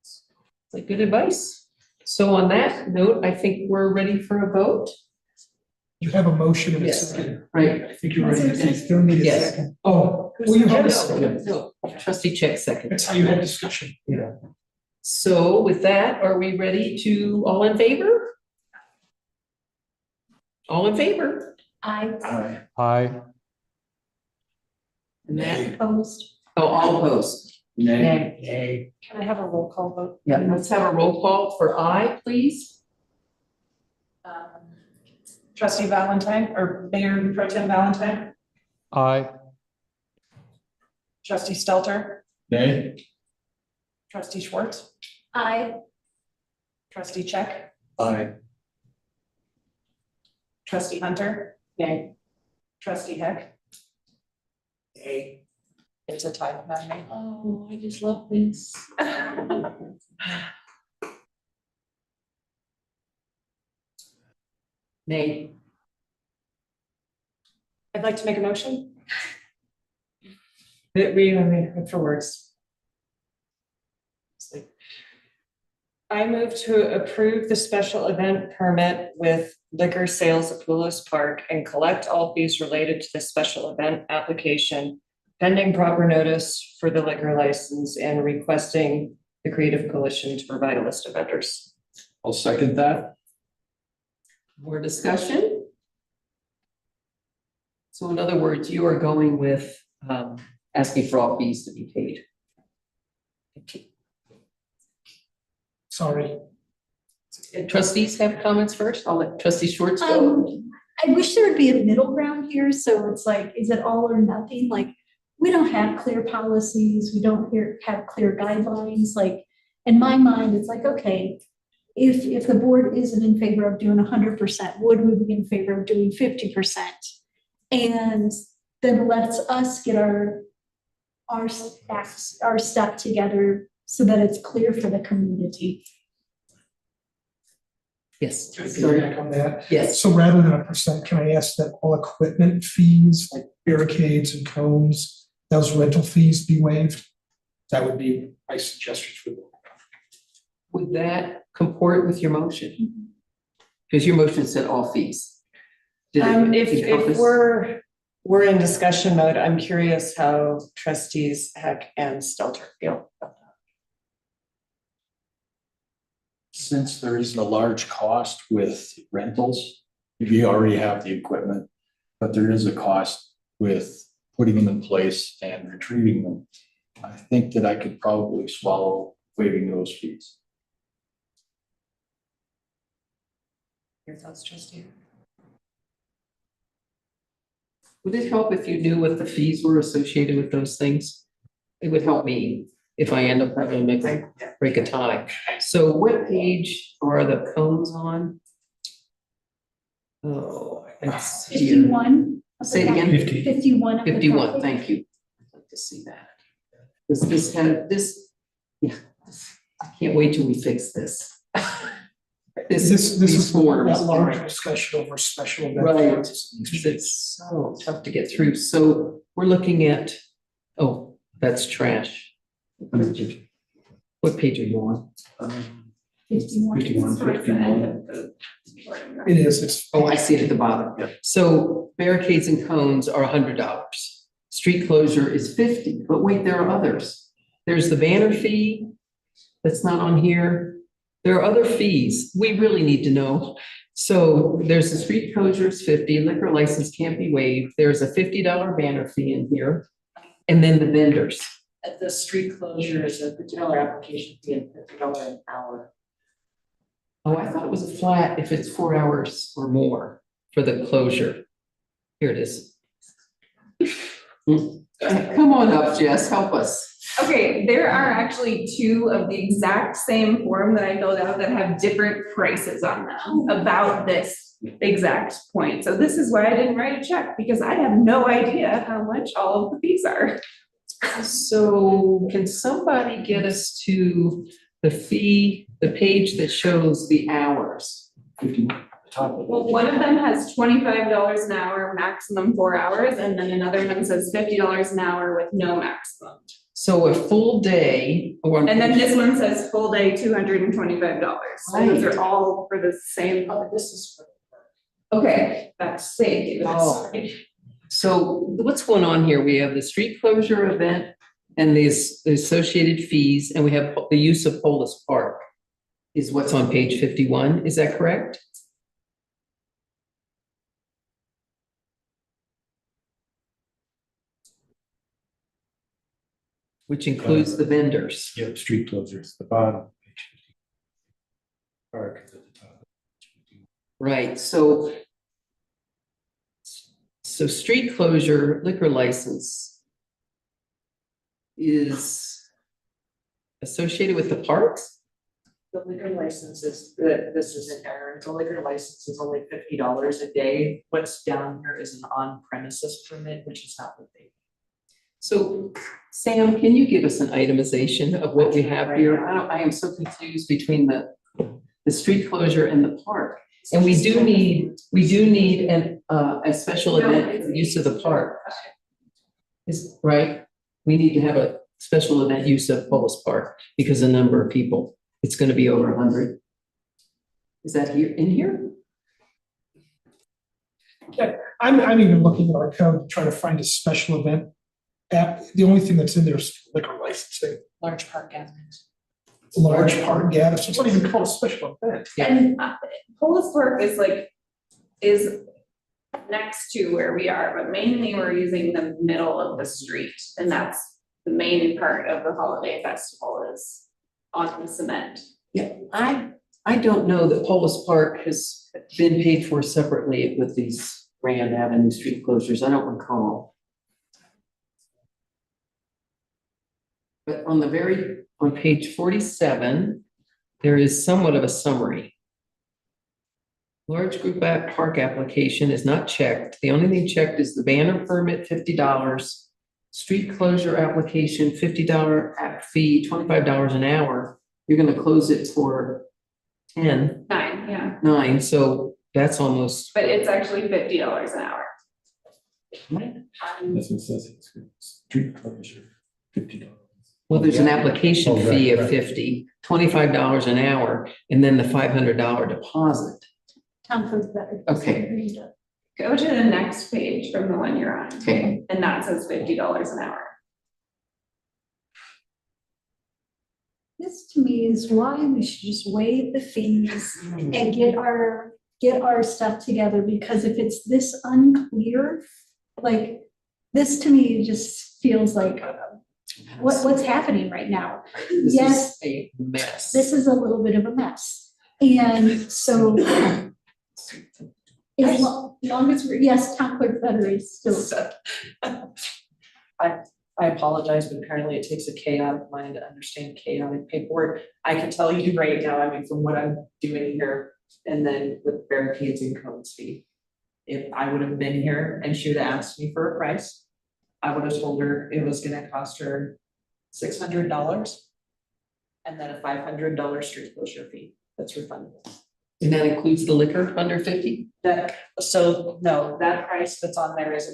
It's like good advice. So on that note, I think we're ready for a vote. You have a motion and a Yes. second. Right. I think you're ready. Is there a second? Still need a Yes. second. Oh, well, you have a No, second. no, Trustee Check second. That's how you had discussion. Yeah. So with that, are we ready to, all in favor? All in favor? I Hi. And that, opposed. oh, all opposed. Nay. Can I have a roll call vote? Yeah, let's have a roll call for aye, please. Trustee Valentine or Mayor Pro Tem Valentine, Aye. Trustee Stelter, Nay. Trustee Schwartz, I Trustee Check, Aye. Trustee Hunter. Yay. Trustee Heck. Nay. It's a tie, not me. Oh, I just love this. Nay. I'd like to make a motion. That for words. I move to approve the special event permit with liquor sales at Poulos Park and collect all fees related to the special event application pending proper notice for the liquor license and requesting the Creative Coalition to provide a list of vendors. I'll second that. More discussion? So in other words, you are going with asking for all fees to be paid. Sorry. Trustees have comments first. I'll let trustee Schwartz go. I wish there would be a middle ground here, so it's like, is it all or nothing? Like, we don't have clear policies, we don't have clear guidelines, like, in my mind, it's like, okay, if the board isn't in favor of doing 100%, would we be in favor of doing 50%? And then let's us get our stuff together so that it's clear for the community. Yes. Can I piggyback on that? Yes. So rather than a percent, can I ask that all equipment fees, like barricades and cones, those rental fees be waived? That would be my suggestion for the board. Would that comport with your motion? Because your motion said all fees. Did it If encompass- we're in discussion mode, I'm curious how trustees Heck and Stelter feel about that. Since there isn't a large cost with rentals, if you already have the equipment, but there is a cost with putting them in place and retrieving them, I think that I could probably swallow waiving those fees. Your thoughts, trustee? Would it help if you knew what the fees were associated with those things? It would help me if I end up having to make a break a tie. So what page are the cones on? Oh, it's here. 51. Say it again. 50. 51. of the 51, packet. thank you. I'd like to see that. Does this have this? Yeah, I can't wait till we fix this. This is these forms. that large discussion over special event. Right, funds. because it's so tough to get through. So we're looking at, oh, that's trash. What page are you on? 51. 51. It is, it's. Oh, I see it at the bottom. Yeah. So barricades and cones are $100. Street closure is 50, but wait, there are others. There's the banner fee that's not on here. There are other fees we really need to know. So there's the street closure is 50, liquor license can't be waived. There's a $50 banner fee in here. And then the vendors. The street closure is a $50 application fee and $50 an hour. Oh, I thought it was a flat if it's 4 hours or more for the closure. Here it is. Come on up, Jess, help us. Okay, there are actually two of the exact same form that I filled out that have different prices on them about this exact point. So this is why I didn't write a check, because I have no idea how much all of the fees are. So can somebody get us to the fee, the page that shows the hours? Well, one of them has $25 an hour, maximum 4 hours, and then another one says $50 an hour with no maximum. So a full day, or. And then this one says full day, $225. So those are all for the same. Oh, this is for. Okay, that's safe. Oh. So what's going on here? We have the street closure event and the associated fees, and we have the use of Polis Park is what's on page 51. Is that correct? Which includes the vendors. Yep, street closures, the bottom. Page 50. Park is at the top. Right, so street closure liquor license is associated with the parks? The liquor license is, this is an error, the liquor license is only $50 a day. What's down here is an on-premises permit, which is not what they. So Sam, can you give us an itemization of what we have here? I am so confused between the street closure and the park. And we do need a special event for the use of the park. Is, right? We need to have a special event use of Polis Park because the number of people, it's gonna be over 100. Is that here, in here? I'm even looking at our code, trying to find a special event app. The only thing that's in there is liquor licensing, Large park gatherings. large part gather, so it's not even called a special event. Yeah. And Polis Park is next to where we are, but mainly we're using the middle of the street. And that's the main part of the holiday festival is on the cement. Yeah, I I don't know that Polis Park has been paid for separately with these Grand Avenue street closures. I don't recall. But on page 47, there is somewhat of a summary. Large group park application is not checked. The only thing checked is the banner permit, $50. Street closure application, $50 app fee, $25 an hour. You're gonna close it for 10, 9, yeah, 9, so that's almost. but it's actually $50 an hour. That's what it says, it's street closure, $50. Well, there's an application Oh, right, fee of right. 50, $25 an hour, and then the $500 deposit. Town clerk's better. Okay. Go to the next page from the one you're on. Okay. And that says $50 an hour. This to me is why we should just waive the fees and get our stuff together, because if it's this unclear, like, this to me just feels like, what's happening right now? This Yes. is a mess. This is a little bit of a mess. And so as long as we're, yes, town clerk better is still. I apologize, but apparently it takes a chaotic mind to understand chaotic paperwork. I can tell you right now, I mean, from what I'm doing here, and then with barricades and cones fee. If I would have been here and she would have asked me for a price, I would have told her it was gonna cost her $600. And then a $500 street closure fee that's refundable. And that includes the liquor under 50? So no, that price that's on there is,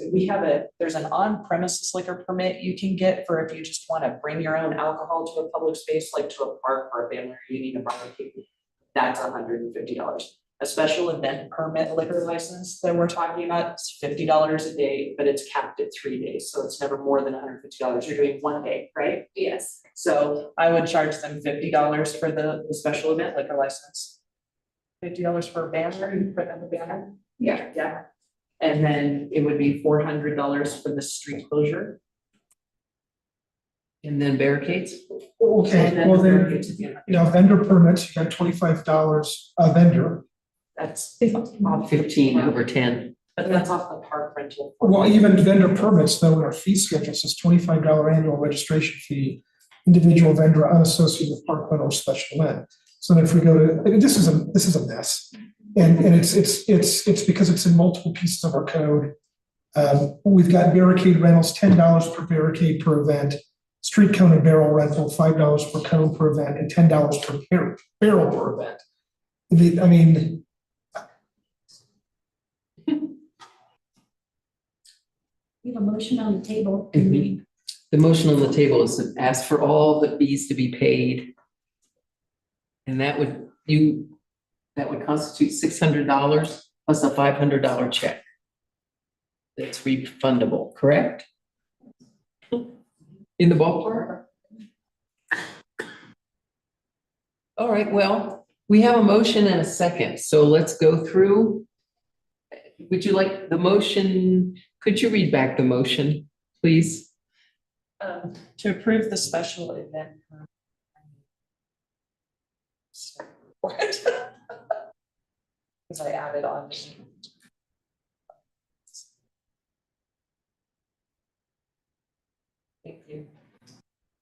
there's an on-premises liquor permit you can get for if you just want to bring your own alcohol to a public space, like to a park or a family reunion, a barbecue. That's $150. A special event permit liquor license that we're talking about is $50 a day, but it's capped at 3 days, so it's never more than $150. You're doing 1 day, right? Yes. So I would charge them $50 for the special event liquor license. $50 for a banner, you print on the banner? Yeah. Yeah. And then it would be $400 for the street closure. And then barricades? Okay, And then well the then, barricades at the end. you know, vendor permits, you got $25 a vendor. That's, 15 over 10. but that's off the park rental. Well, even vendor permits, though, in our fee schedule says $25 annual registration fee, individual vendor unassociated with park rental or special event. So then if we go to, I mean, this is a mess. And it's because it's in multiple pieces of our code. We've got barricade rentals, $10 per barricade per event, street cone and barrel rental, $5 per cone per event, and $10 per barrel per event. I mean, We have a motion on the table. The motion on the table is to ask for all the fees to be paid. And that would constitute $600 plus a $500 check. That's refundable, correct? In the ballpark? All right, well, we have a motion and a second, so let's go through. Would you like the motion? Could you read back the motion, please? To approve the special event. What? Because I added on. Thank you.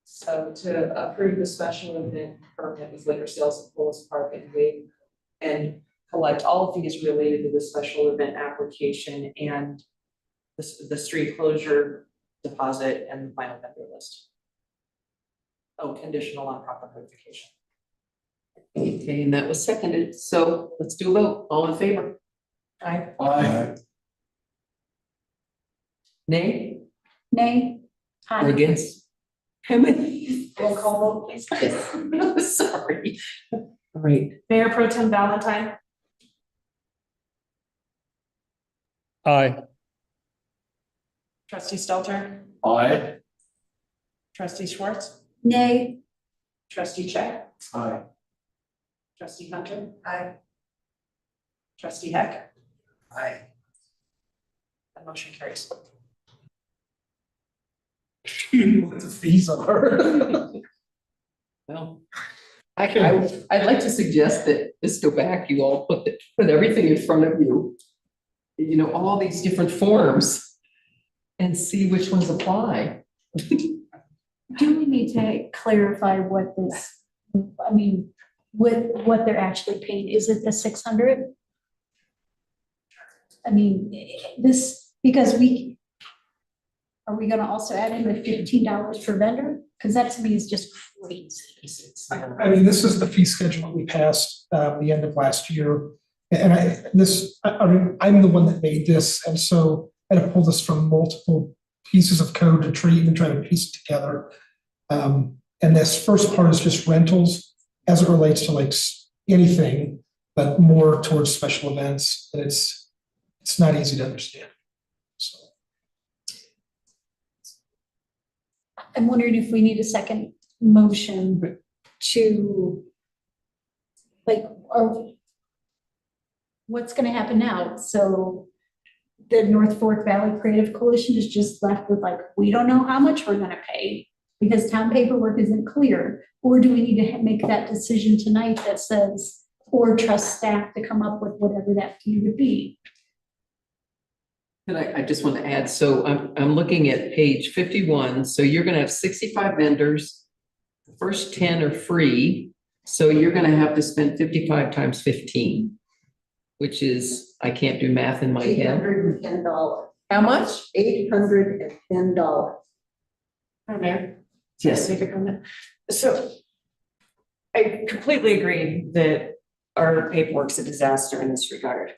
So to approve the special event permit with liquor sales at Polis Park and collect all fees related to the special event application and the street closure deposit and the final vendor list. Oh, conditional on proper notification. Okay, and that was seconded, so let's do a vote. All in favor? Aye. Aye. Nay Nay. or Aye. against? How many? Roll call vote, please. Yes. Sorry. All right, Mayor Pro Tem Valentine, Aye. Trustee Stelter, Aye. Trustee Schwartz, Nay. Trustee Check, Aye. Trustee Hunter. Aye. Trustee Heck. Aye. The motion carries. the fees are. well, I'd like to suggest that this go back, you all put everything in front of you. You know, all these different forms and see which ones apply. Do we need to clarify what this, I mean, with what they're actually paying? Is it the 600? I mean, this, because are we gonna also add in the $15 per vendor? Because that to me is just crazy. I mean, this is the fee schedule that we passed the end of last year. And I'm the one that made this, and so I had to pull this from multiple pieces of code to try to piece it together. And this first part is just rentals as it relates to like anything, but more towards special events. And it's not easy to understand. So I'm wondering if we need a second motion to, like, or what's gonna happen now? So the North Fork Valley Creative Coalition is just left with like, we don't know how much we're gonna pay because town paperwork isn't clear. Or do we need to make that decision tonight that says, or trust staff to come up with whatever that fee would be? And I just want to add, so I'm looking at page 51. So you're going to have 65 vendors. The first 10 are free. So you're going to have to spend 55 times 15, which is, I can't do math in my head. $810. How much? $810. Mayor? Yes. Make a comment. So I completely agree that our paperwork's a disaster in this regard.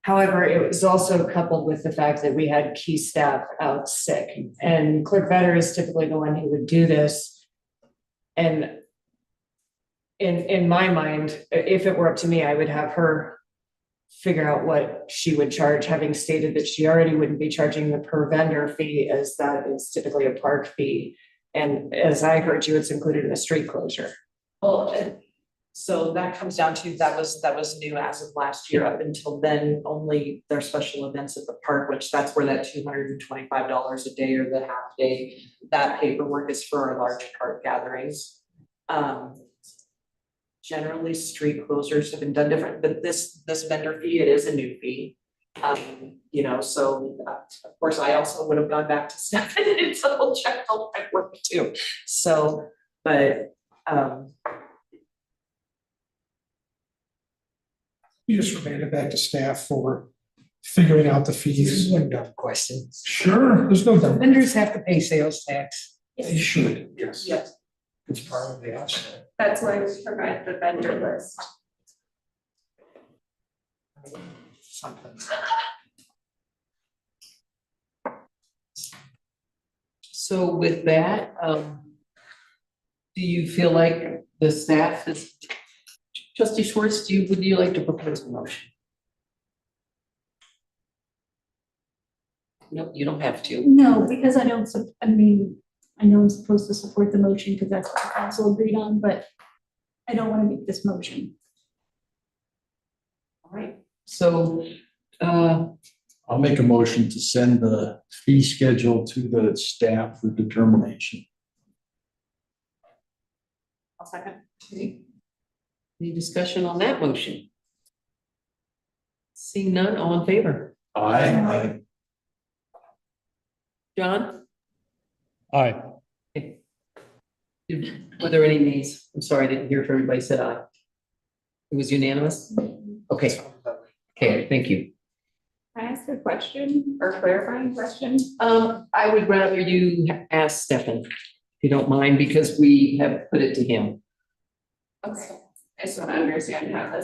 However, it was also coupled with the fact that we had key staff out sick, and Clerk Vetter is typically the one who would do this. And in my mind, if it were up to me, I would have her figure out what she would charge, having stated that she already wouldn't be charging the per vendor fee, as that is typically a park fee. And as I heard you, it's included in a street closure. Well, so that comes down to, that was new as of last year. Up until then, only their special events at the park, which that's where that $225 a day or the half day, that paperwork is for our large park gatherings. Generally, street closures have been done different, but this vendor fee, it is a new fee. You know, so of course, I also would have gone back to Stephanie and double check all my work too. So, but you just remand it back to staff for figuring out the fees. One dumb question. Sure, there's no doubt. Vendors have to pay sales tax. They should, yes. yes, It's part of the offset. That's why we provide the vendor list. Something. So with that, do you feel like the staff is, Trustee Schwartz, would you like to propose a motion? No, you don't have to. No, because I know I'm supposed to support the motion because that's what the council agreed on, but I don't want to make this motion. All right, so, I'll make a motion to send the fee schedule to the staff for determination. I'll second. any discussion on that motion? Seeing none, all in favor? Aye. John? Aye. Were there any nays? I'm sorry, I didn't hear if everybody said aye. It was unanimous? Okay. Okay, thank you. Can I ask a question or clarifying question? I would rather you ask Stefan, if you don't mind, because we have put it to him. Okay, I just want to understand how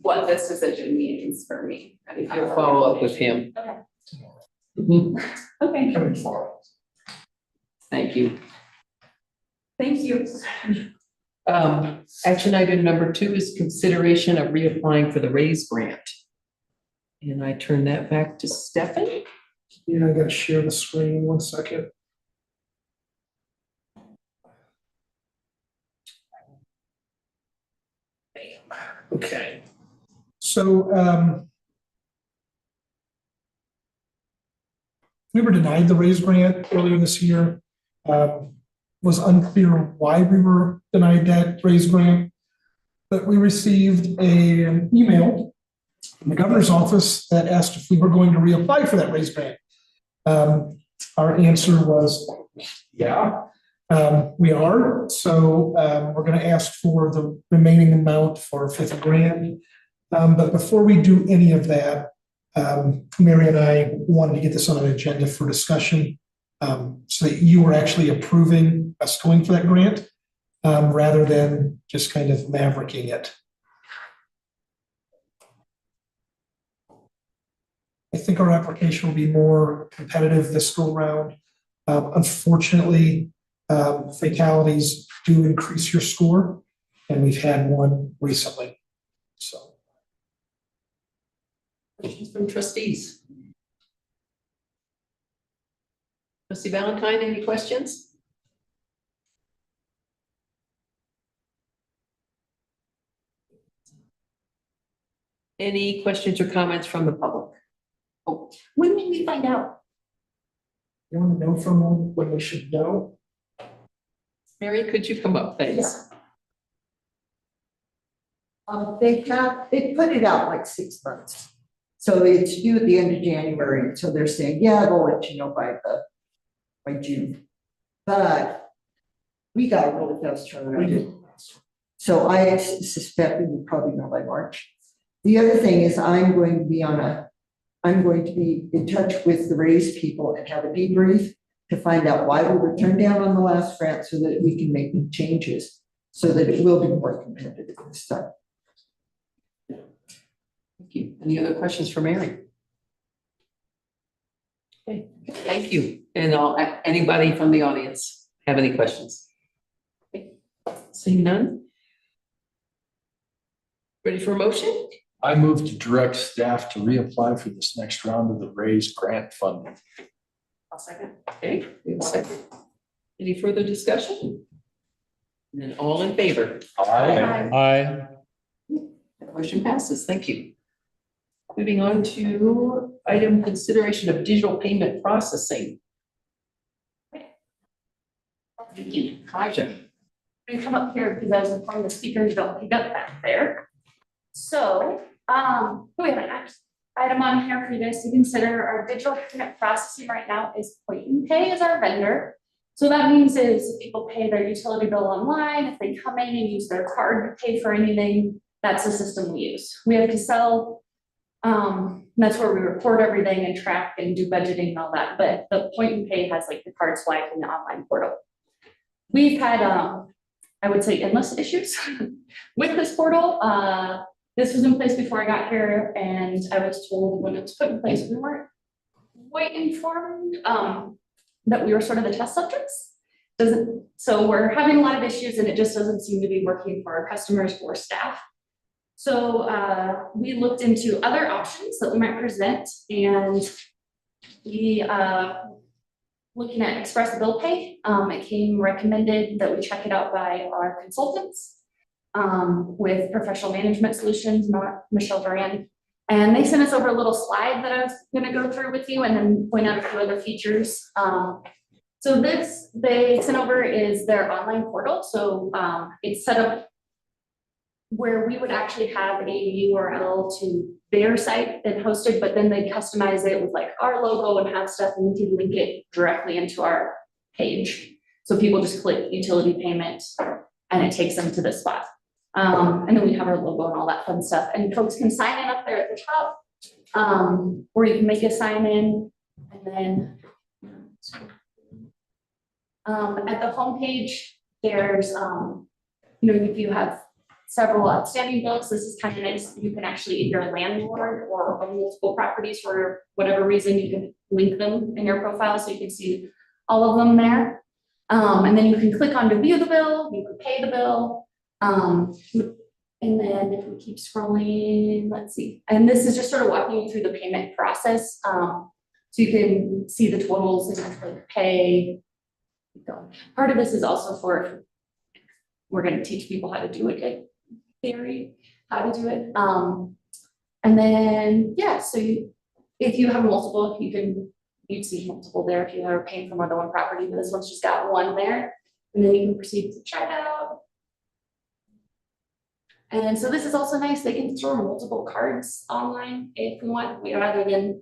what this decision means for me. I'll follow up with him. Okay. Mhm. Okay, Coming forward. Thank you. thank you. Action item number 2 is consideration of reapplying for the RAISE grant. And I turn that back to Stefan. Yeah, I gotta share the screen, 1 second. Okay. So, we were denied the RAISE grant earlier this year. was unclear why we were denied that raise grant. But we received an email from the governor's office that asked if we were going to reapply for that raise grant. Our answer was, yeah, we are. So we're going to ask for the remaining amount for a fifth grant. But before we do any of that, Mary and I wanted to get this on an agenda for discussion, so that you were actually approving us going for that grant, rather than just kind of mavericking it. I think our application will be more competitive this go round. Unfortunately, fatalities do increase your score, and we've had one recently. So. Questions from trustees? Trustee Valentine, any questions? Any questions or comments from the public? Oh, When will we find out? You want to know from them when we should know? Mary, could you come up, thanks? They put it out like 6 months. So it's due at the end of January. So they're saying, yeah, they'll let you know by June. But we got a really fast turnaround. So I suspect we will probably know by March. The other thing is I'm going to be in touch with the raise people and have a debrief to find out why we were turned down on the last grant so that we can make the changes so that it will be more competitive this time. Thank you. Any other questions for Mary? Okay, thank you. And anybody from the audience have any questions? Okay. Seeing none? Ready for a motion? I move to direct staff to reapply for this next round of the raise grant funding. I'll second. Okay, we have a second. Any further discussion? And then all in favor? Aye. That motion passes. Thank you. Moving on to item consideration of digital payment processing. Thank you. Kaja. I'm gonna come up here because I was informed the speakers don't pick up back there. So, we have an item on here for you guys to consider. Our digital payment processing right now is Point and Pay as our vendor. So that means is people pay their utility bill online. If they come in and use their card to pay for anything, that's the system we use. We have to sell, that's where we record everything and track and do budgeting and all that. But the Point and Pay has like the card swipe and the online portal. We've had, I would say, endless issues with this portal. This was in place before I got here, and I was told when it was put in place, we weren't quite informed that we were sort of the test subjects. So we're having a lot of issues, and it just doesn't seem to be working for our customers or staff. So we looked into other options that we might present, and we looking at Express Bill Pay. It came recommended that we check it out by our consultants with Professional Management Solutions, Michelle Duran. And they sent us over a little slide that I was going to go through with you and then point out a few other features. So this they sent over is their online portal. So it's set up where we would actually have a URL to their site and hosted, but then they customize it with like our logo and have stuff, and we can link it directly into our page. So people just click utility payment and it takes them to this spot. And then we have our logo and all that fun stuff. And folks can sign in up there at the top, or you can make a sign in, and then at the homepage, there's if you have several outstanding bills, this is kind of nice. You can actually, if you're a landlord or own multiple properties for whatever reason, you can link them in your profile so you can see all of them there. And then you can click on to view the bill, you can pay the bill. And then if we keep scrolling, let's see. And this is just sort of walking you through the payment process. So you can see the totals and click pay. Part of this is also for, we're going to teach people how to do it in theory, how to do it. And then, yeah, so if you have multiple, you'd see multiple there if you are paying for more than one property, but this one's just got one there. And then you can proceed to checkout. And so this is also nice, they can store multiple cards online if we want, rather than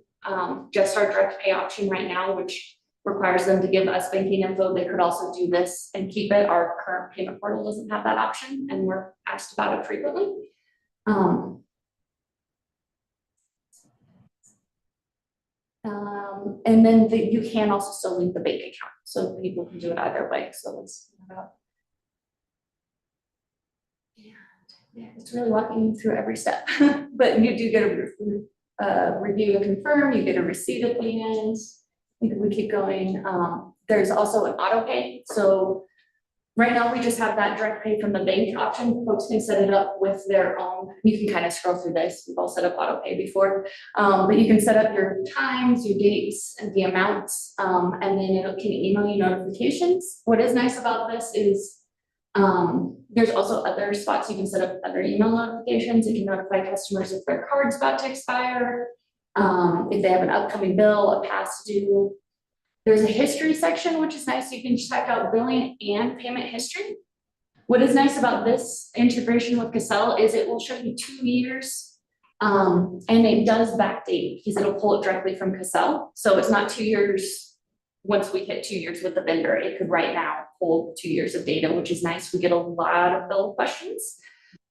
just our direct pay option right now, which requires them to give us banking info. They could also do this and keep it. Our current payment portal doesn't have that option, and we're asked about it frequently. And then you can also still link the bank account, so people can do it either way. So let's yeah, it's really walking you through every step, but you do get a review and confirm, you get a receipt at the end. We keep going. There's also an auto pay. So right now we just have that direct pay from the bank option. Folks can set it up with their own. You can kind of scroll through this. We've all set up auto pay before, but you can set up your times, your dates, and the amounts, and then it can email you notifications. What is nice about this is there's also other spots you can set up other email notifications. It can notify customers if their card's about to expire, if they have an upcoming bill, a past due. There's a history section, which is nice. You can check out billing and payment history. What is nice about this integration with Cassell is it will show you 2 years, and it does backdate because it'll pull it directly from Cassell. So it's not 2 years. Once we hit 2 years with the vendor, it could right now hold 2 years of data, which is nice. We get a lot of bill questions.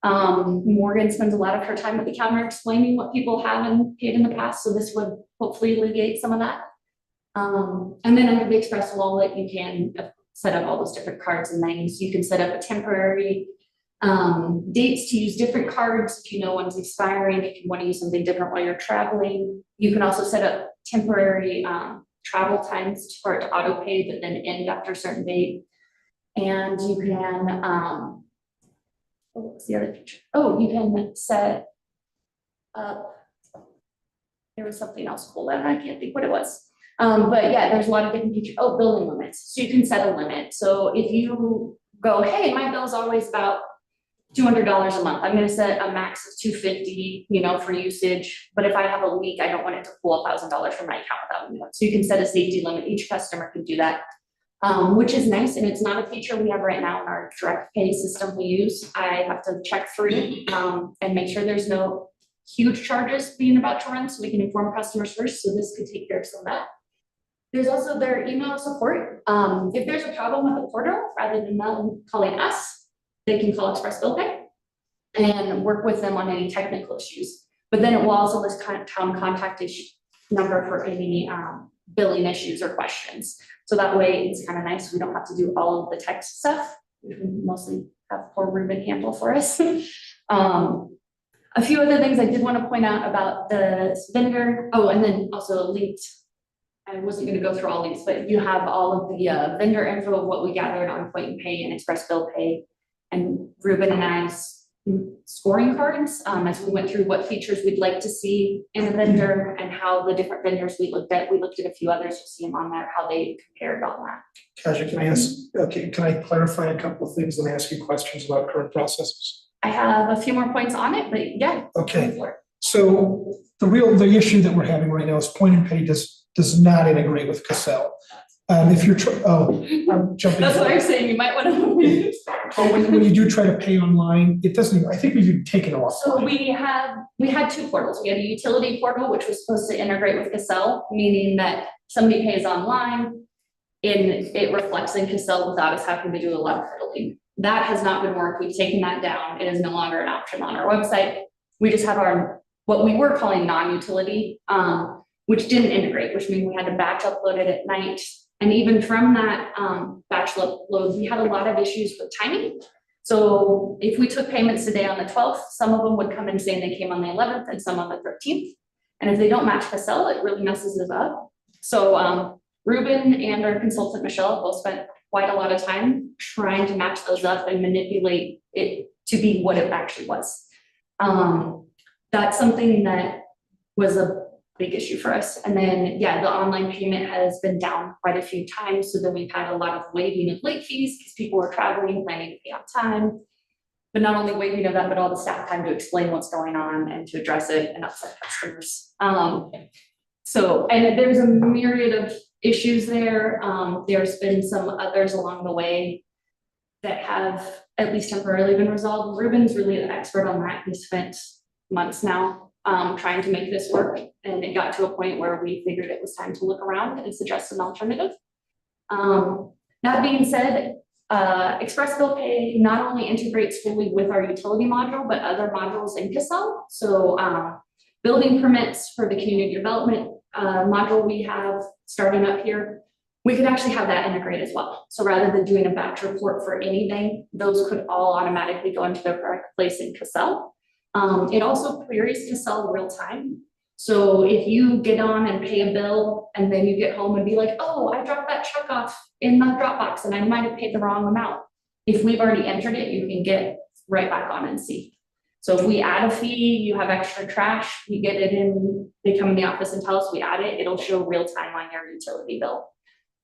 Morgan spends a lot of her time at the counter explaining what people have and paid in the past. So this would hopefully alleviate some of that. And then under the Express wallet, you can set up all those different cards and names. You can set up a temporary dates to use different cards. If you know one's expiring, if you want to use something different while you're traveling. You can also set up temporary travel times for it to auto pay, but then end after a certain date. And you can, what's the other feature? Oh, you can set up, there was something else cool that I can't think what it was. But yeah, there's a lot of different features. Oh, billing limits. So you can set a limit. So if you go, hey, my bill's always about $200 a month. I'm going to set a max of $250, for usage. But if I have a leak, I don't want it to pull $1,000 from my account without me. So you can set a safety limit. Each customer can do that, which is nice. And it's not a feature we have right now in our direct pay system we use. I have to check through and make sure there's no huge charges being about to run, so we can inform customers first. So this could take care of some of that. There's also their email support. If there's a problem with the portal, rather than them calling us, they can call Express Bill Pay and work with them on any technical issues. But then it will also list town contact number for any billing issues or questions. So that way it's kind of nice. We don't have to do all of the text stuff. We can mostly have poor Ruben handle for us. A few other things I did want to point out about the vendor. Oh, and then also linked. I wasn't going to go through all these, but you have all of the vendor info of what we gathered on Point and Pay and Express Bill Pay, and Ruben and I's scoring cards as we went through what features we'd like to see in a vendor and how the different vendors we looked at. We looked at a few others. You'll see them on there, how they compared on that. Kasia, can I clarify a couple of things and ask you questions about current processes? I have a few more points on it, but yeah. Okay. So the issue that we're having right now is Point and Pay does not integrate with Cassell. If you're, I'm jumping. That's what I'm saying, you might want to. But when you do try to pay online, it doesn't, I think we've taken off. So we had two portals. We had a utility portal, which was supposed to integrate with Cassell, meaning that somebody pays online and it reflects in Cassell without us having to do a lot of fiddling. That has not been worked. We've taken that down. It is no longer an option on our website. We just have our, what we were calling non-utility, which didn't integrate, which means we had to batch upload it at night. And even from that batch upload, we had a lot of issues with timing. So if we took payments today on the 12th, some of them would come in saying they came on the 11th and some on the 13th. And if they don't match Cassell, it really messes us up. So Ruben and our consultant, Michelle, both spent quite a lot of time trying to match those up and manipulate it to be what it actually was. That's something that was a big issue for us. And then, yeah, the online payment has been down quite a few times. So then we've had a lot of waiving of late fees because people were traveling, planning to pay on time. But not only waiving of that, but all the staff time to explain what's going on and to address it and upset customers. So, and there's a myriad of issues there. There's been some others along the way. that have at least temporarily been resolved. Ruben's really the expert on that. He spent months now trying to make this work, and it got to a point where we figured it was time to look around and suggest an alternative. That being said, Express Bill Pay not only integrates fully with our utility module, but other modules in Cassell. So building permits for the community development module we have starting up here, we could actually have that integrate as well. So rather than doing a batch report for anything, those could all automatically go into their correct place in Cassell. It also queries Cassell real time. So if you get on and pay a bill and then you get home and be like, oh, I dropped that check off in my Dropbox and I might have paid the wrong amount. If we've already entered it, you can get right back on and see. So if we add a fee, you have extra trash, you get it in, they come in the office and tell us we add it, it'll show real time on your utility bill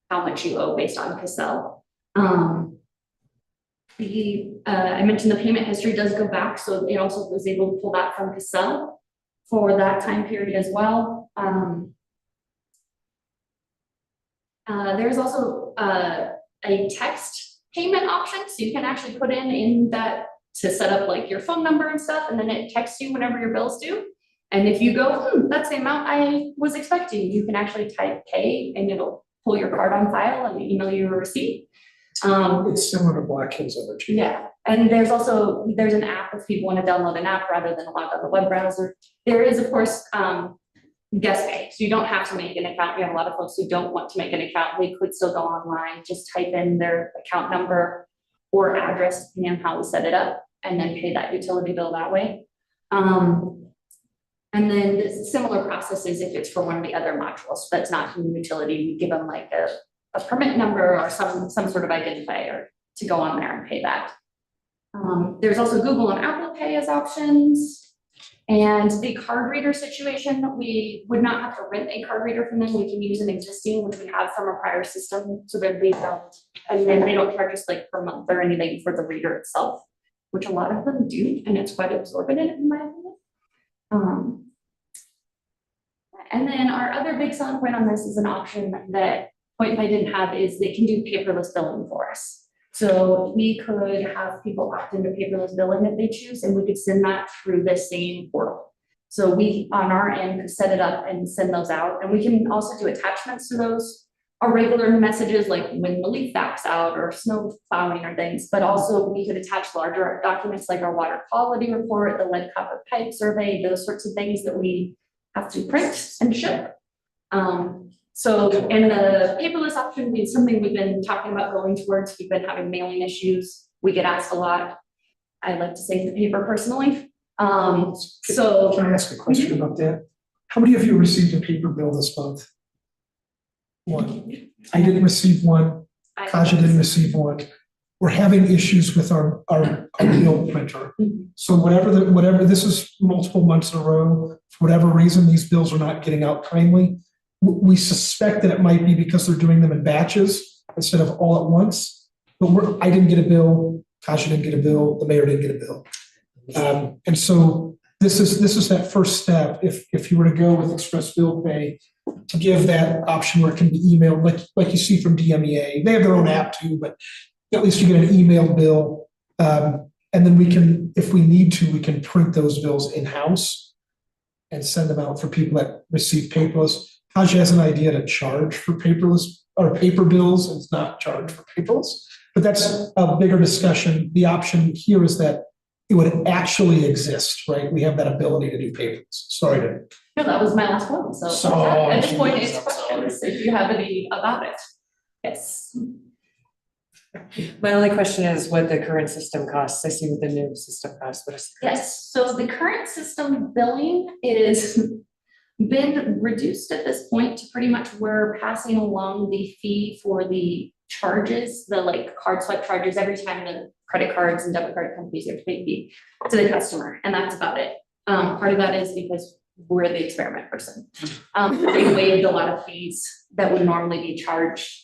how much you owe based on Cassell. I mentioned the payment history does go back, so it also was able to pull that from Cassell for that time period as well. There's also a text payment option, so you can actually put in that to set up like your phone number and stuff, and then it texts you whenever your bill's due. And if you go, that's the amount I was expecting, you can actually type pay and it'll pull your card on file and email you a receipt. It's similar to Black Hills Energy. Yeah, and there's an app if people want to download an app rather than log on the web browser. There is, of course, guest pay, so you don't have to make an account. We have a lot of folks who don't want to make an account. They could still go online, just type in their account number or address, depending on how we set it up, and then pay that utility bill that way. And then the similar processes if it's for one of the other modules that's not from the utility, we give them like a permit number or some sort of identifier to go on there and pay that. There's also Google and Apple Pay as options. And the card reader situation, we would not have to rent a card reader from them. We can use an existing, which we have from a prior system. So they're based out, and then they don't charge us like per month or anything for the reader itself, which a lot of them do, and it's quite absorbent in my opinion. And then our other big selling point on this is an option that Point Pay didn't have is they can do paperless billing for us. So we could have people opt into paperless billing if they choose, and we could send that through the same portal. So we, on our end, could set it up and send those out. And we can also do attachments to those, or regular messages like when the leaf backs out or snow plowing or things, but also we could attach larger documents like our water quality report, the lead copper pipe survey, those sorts of things that we have to print and ship. So, and the paperless option is something we've been talking about going towards. We've been having mailing issues. We get asked a lot. I like to save the paper personally. So. Can I ask a question about that? How many of you received a paper bill this month? One. I didn't receive one. Kaja didn't receive one. We're having issues with our bill printer. So whatever, this is multiple months in a row, for whatever reason, these bills are not getting out timely. We suspect that it might be because they're doing them in batches instead of all at once. But I didn't get a bill, Kasia didn't get a bill, the mayor didn't get a bill. And so this is that first step. If you were to go with Express Bill Pay, to give that option where it can be emailed, like you see from DMEA. They have their own app too, but at least you get an emailed bill. And then we can, if we need to, we can print those bills in-house and send them out for people that receive paperless. Kaja has an idea to charge for paperless or paper bills and not charge for paperless, but that's a bigger discussion. The option here is that it would actually exist, right? We have that ability to do paperless. Sorry to. No, that was my last one. So at this point, it's questions if you have any about it. Yes. My only question is what the current system costs. I see what the new system costs. What is the current? Yes, so the current system billing is been reduced at this point to pretty much we're passing along the fee for the charges, the like card swipe charges every time the credit cards and debit card companies have to pay fee to the customer, and that's about it. Part of that is because we're the experiment person. They waived a lot of fees that would normally be charged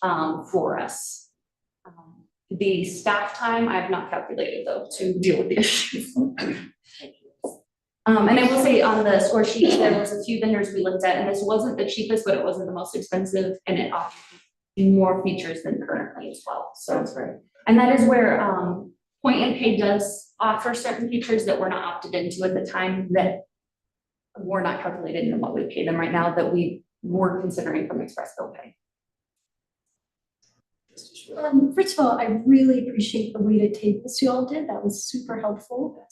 for us. The staff time I've not calculated though to deal with the issues. And I will say on the score sheet, there was a few vendors we looked at, and this wasn't the cheapest, but it wasn't the most expensive, and it offered more features than currently as well. So it's great. And that is where, Point and Pay does offer certain features that we're not opted into at the time that were not calculated in what we pay them right now that we were considering from Express Bill Pay. First of all, I really appreciate the weighted tables you all did. That was super helpful.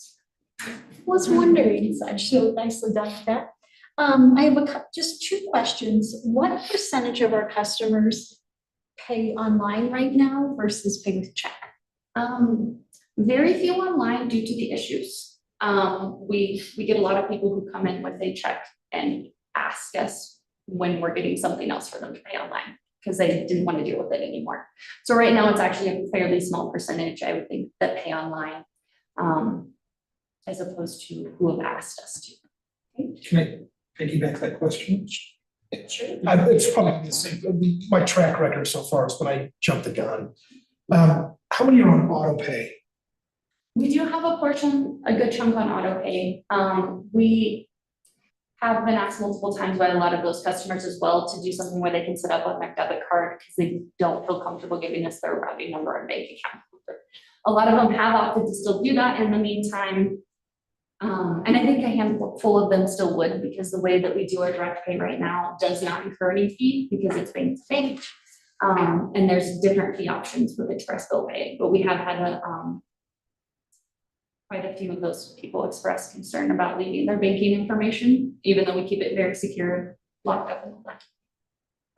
Was wondering, so actually nicely done with that. I have just two questions. What percentage of our customers pay online right now versus pay with check? Very few online due to the issues. We get a lot of people who come in with a check and ask us when we're getting something else for them to pay online because they didn't want to deal with it anymore. So right now it's actually a fairly small percentage, I would think, that pay online, as opposed to who have asked us to. Can I piggyback that question? Sure. It's probably the same, my track record so far is when I jumped the gun. How many are on auto pay? We do have a portion, a good chunk on auto pay. We have been asked multiple times by a lot of those customers as well to do something where they can set up on their debit card because they don't feel comfortable giving us their routing number and bank account. A lot of them have opted to still do that in the meantime. And I think a handful of them still would because the way that we do our direct pay right now does not incur any fee because it's bank to bank. And there's different fee options with Express Bill Pay, but we have had quite a few of those people express concern about leaving their banking information, even though we keep it very secure, locked up and all that.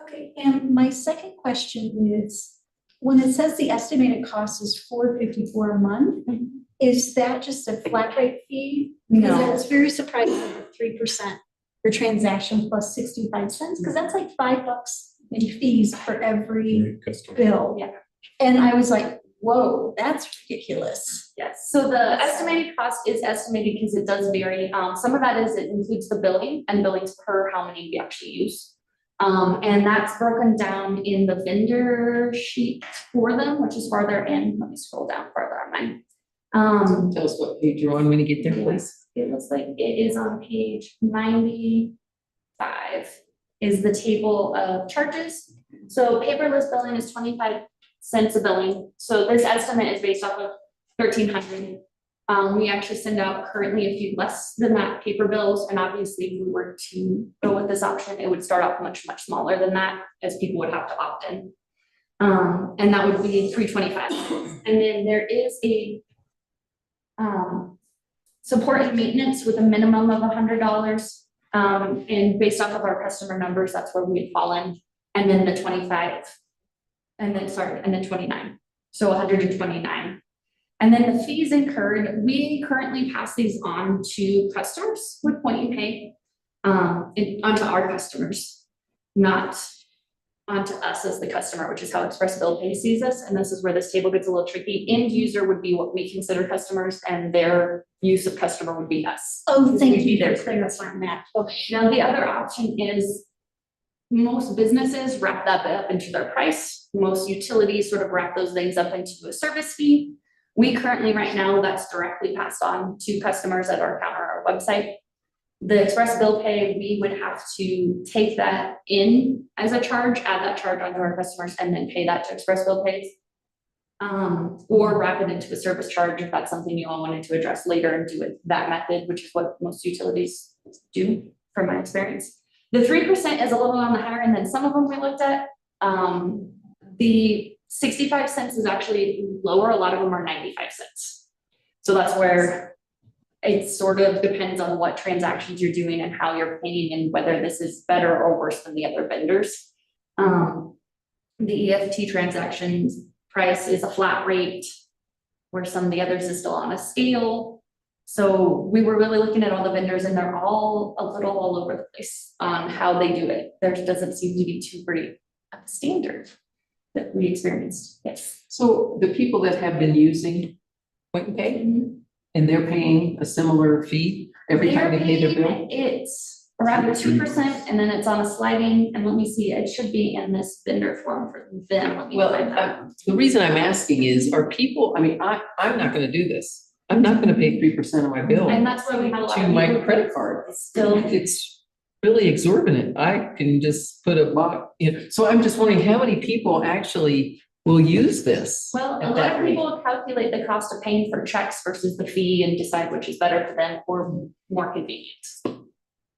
Okay, and my second question is, when it says the estimated cost is $454 a month, is that just a flat rate fee? Because No. that's very surprising at 3% for transaction plus 65 cents, because that's like $5 in fees for every bill. Yeah. And I was like, whoa, that's ridiculous. Yes, so the estimated cost is estimated because it does vary. Some of that is, it includes the billing and billings per how many we actually use. And that's broken down in the vendor sheet for them, which is farther in. Let me scroll down farther on mine. Tell us what page you're on when you get there, please. It looks like it is on page 95 is the table of charges. So paperless billing is 25 cents a billing. So this estimate is based off of 1,300. We actually send out currently a few less than that paper bills. And obviously if we were to go with this option, it would start off much, much smaller than that as people would have to opt in. And that would be 325. And then there is a support and maintenance with a minimum of $100. And based off of our customer numbers, that's where we'd fallen. And then the 25, and then 29. So 129. And then the fees incurred, we currently pass these on to customers with Point and Pay, onto our customers, not onto us as the customer, which is how Express Bill Pay sees us. And this is where this table gets a little tricky. End user would be what we consider customers, and their use of customer would be us. Oh, thank We'd be you their for clarifying that. Okay. Now, the other option is most businesses wrap that up into their price. Most utilities sort of wrap those things up into a service fee. We currently, right now, that's directly passed on to customers at our counter, our website. The Express Bill Pay, we would have to take that in as a charge, add that charge onto our customers, and then pay that to Express Bill Pay. Or wrap it into a service charge if that's something you all wanted to address later and do it that method, which is what most utilities do, from my experience. The 3% is a little on the higher end than some of them we looked at. The 65 cents is actually lower. A lot of them are 95 cents. So that's where it sort of depends on what transactions you're doing and how you're paying and whether this is better or worse than the other vendors. The EFT transactions price is a flat rate, where some of the others is still on a scale. So we were really looking at all the vendors, and they're all a little all over the place on how they do it. There doesn't seem to be too great of a standard that we experienced. Yes. So the people that have been using Point and Pay, and they're paying a similar fee every time they pay their bill? It's around 2%, and then it's on a sliding, and let me see, it should be in this vendor form for them. Let me Well, find that. the reason I'm asking is, are people, I mean, I'm not gonna do this. I'm not gonna pay 3% of my bill And that's why we have a lot to of my people credit card. still. It's really exorbitant. I can just put a box, so I'm just wondering how many people actually will use this. Well, a at lot that of rate. people calculate the cost of paying for checks versus the fee and decide which is better for them or more convenient.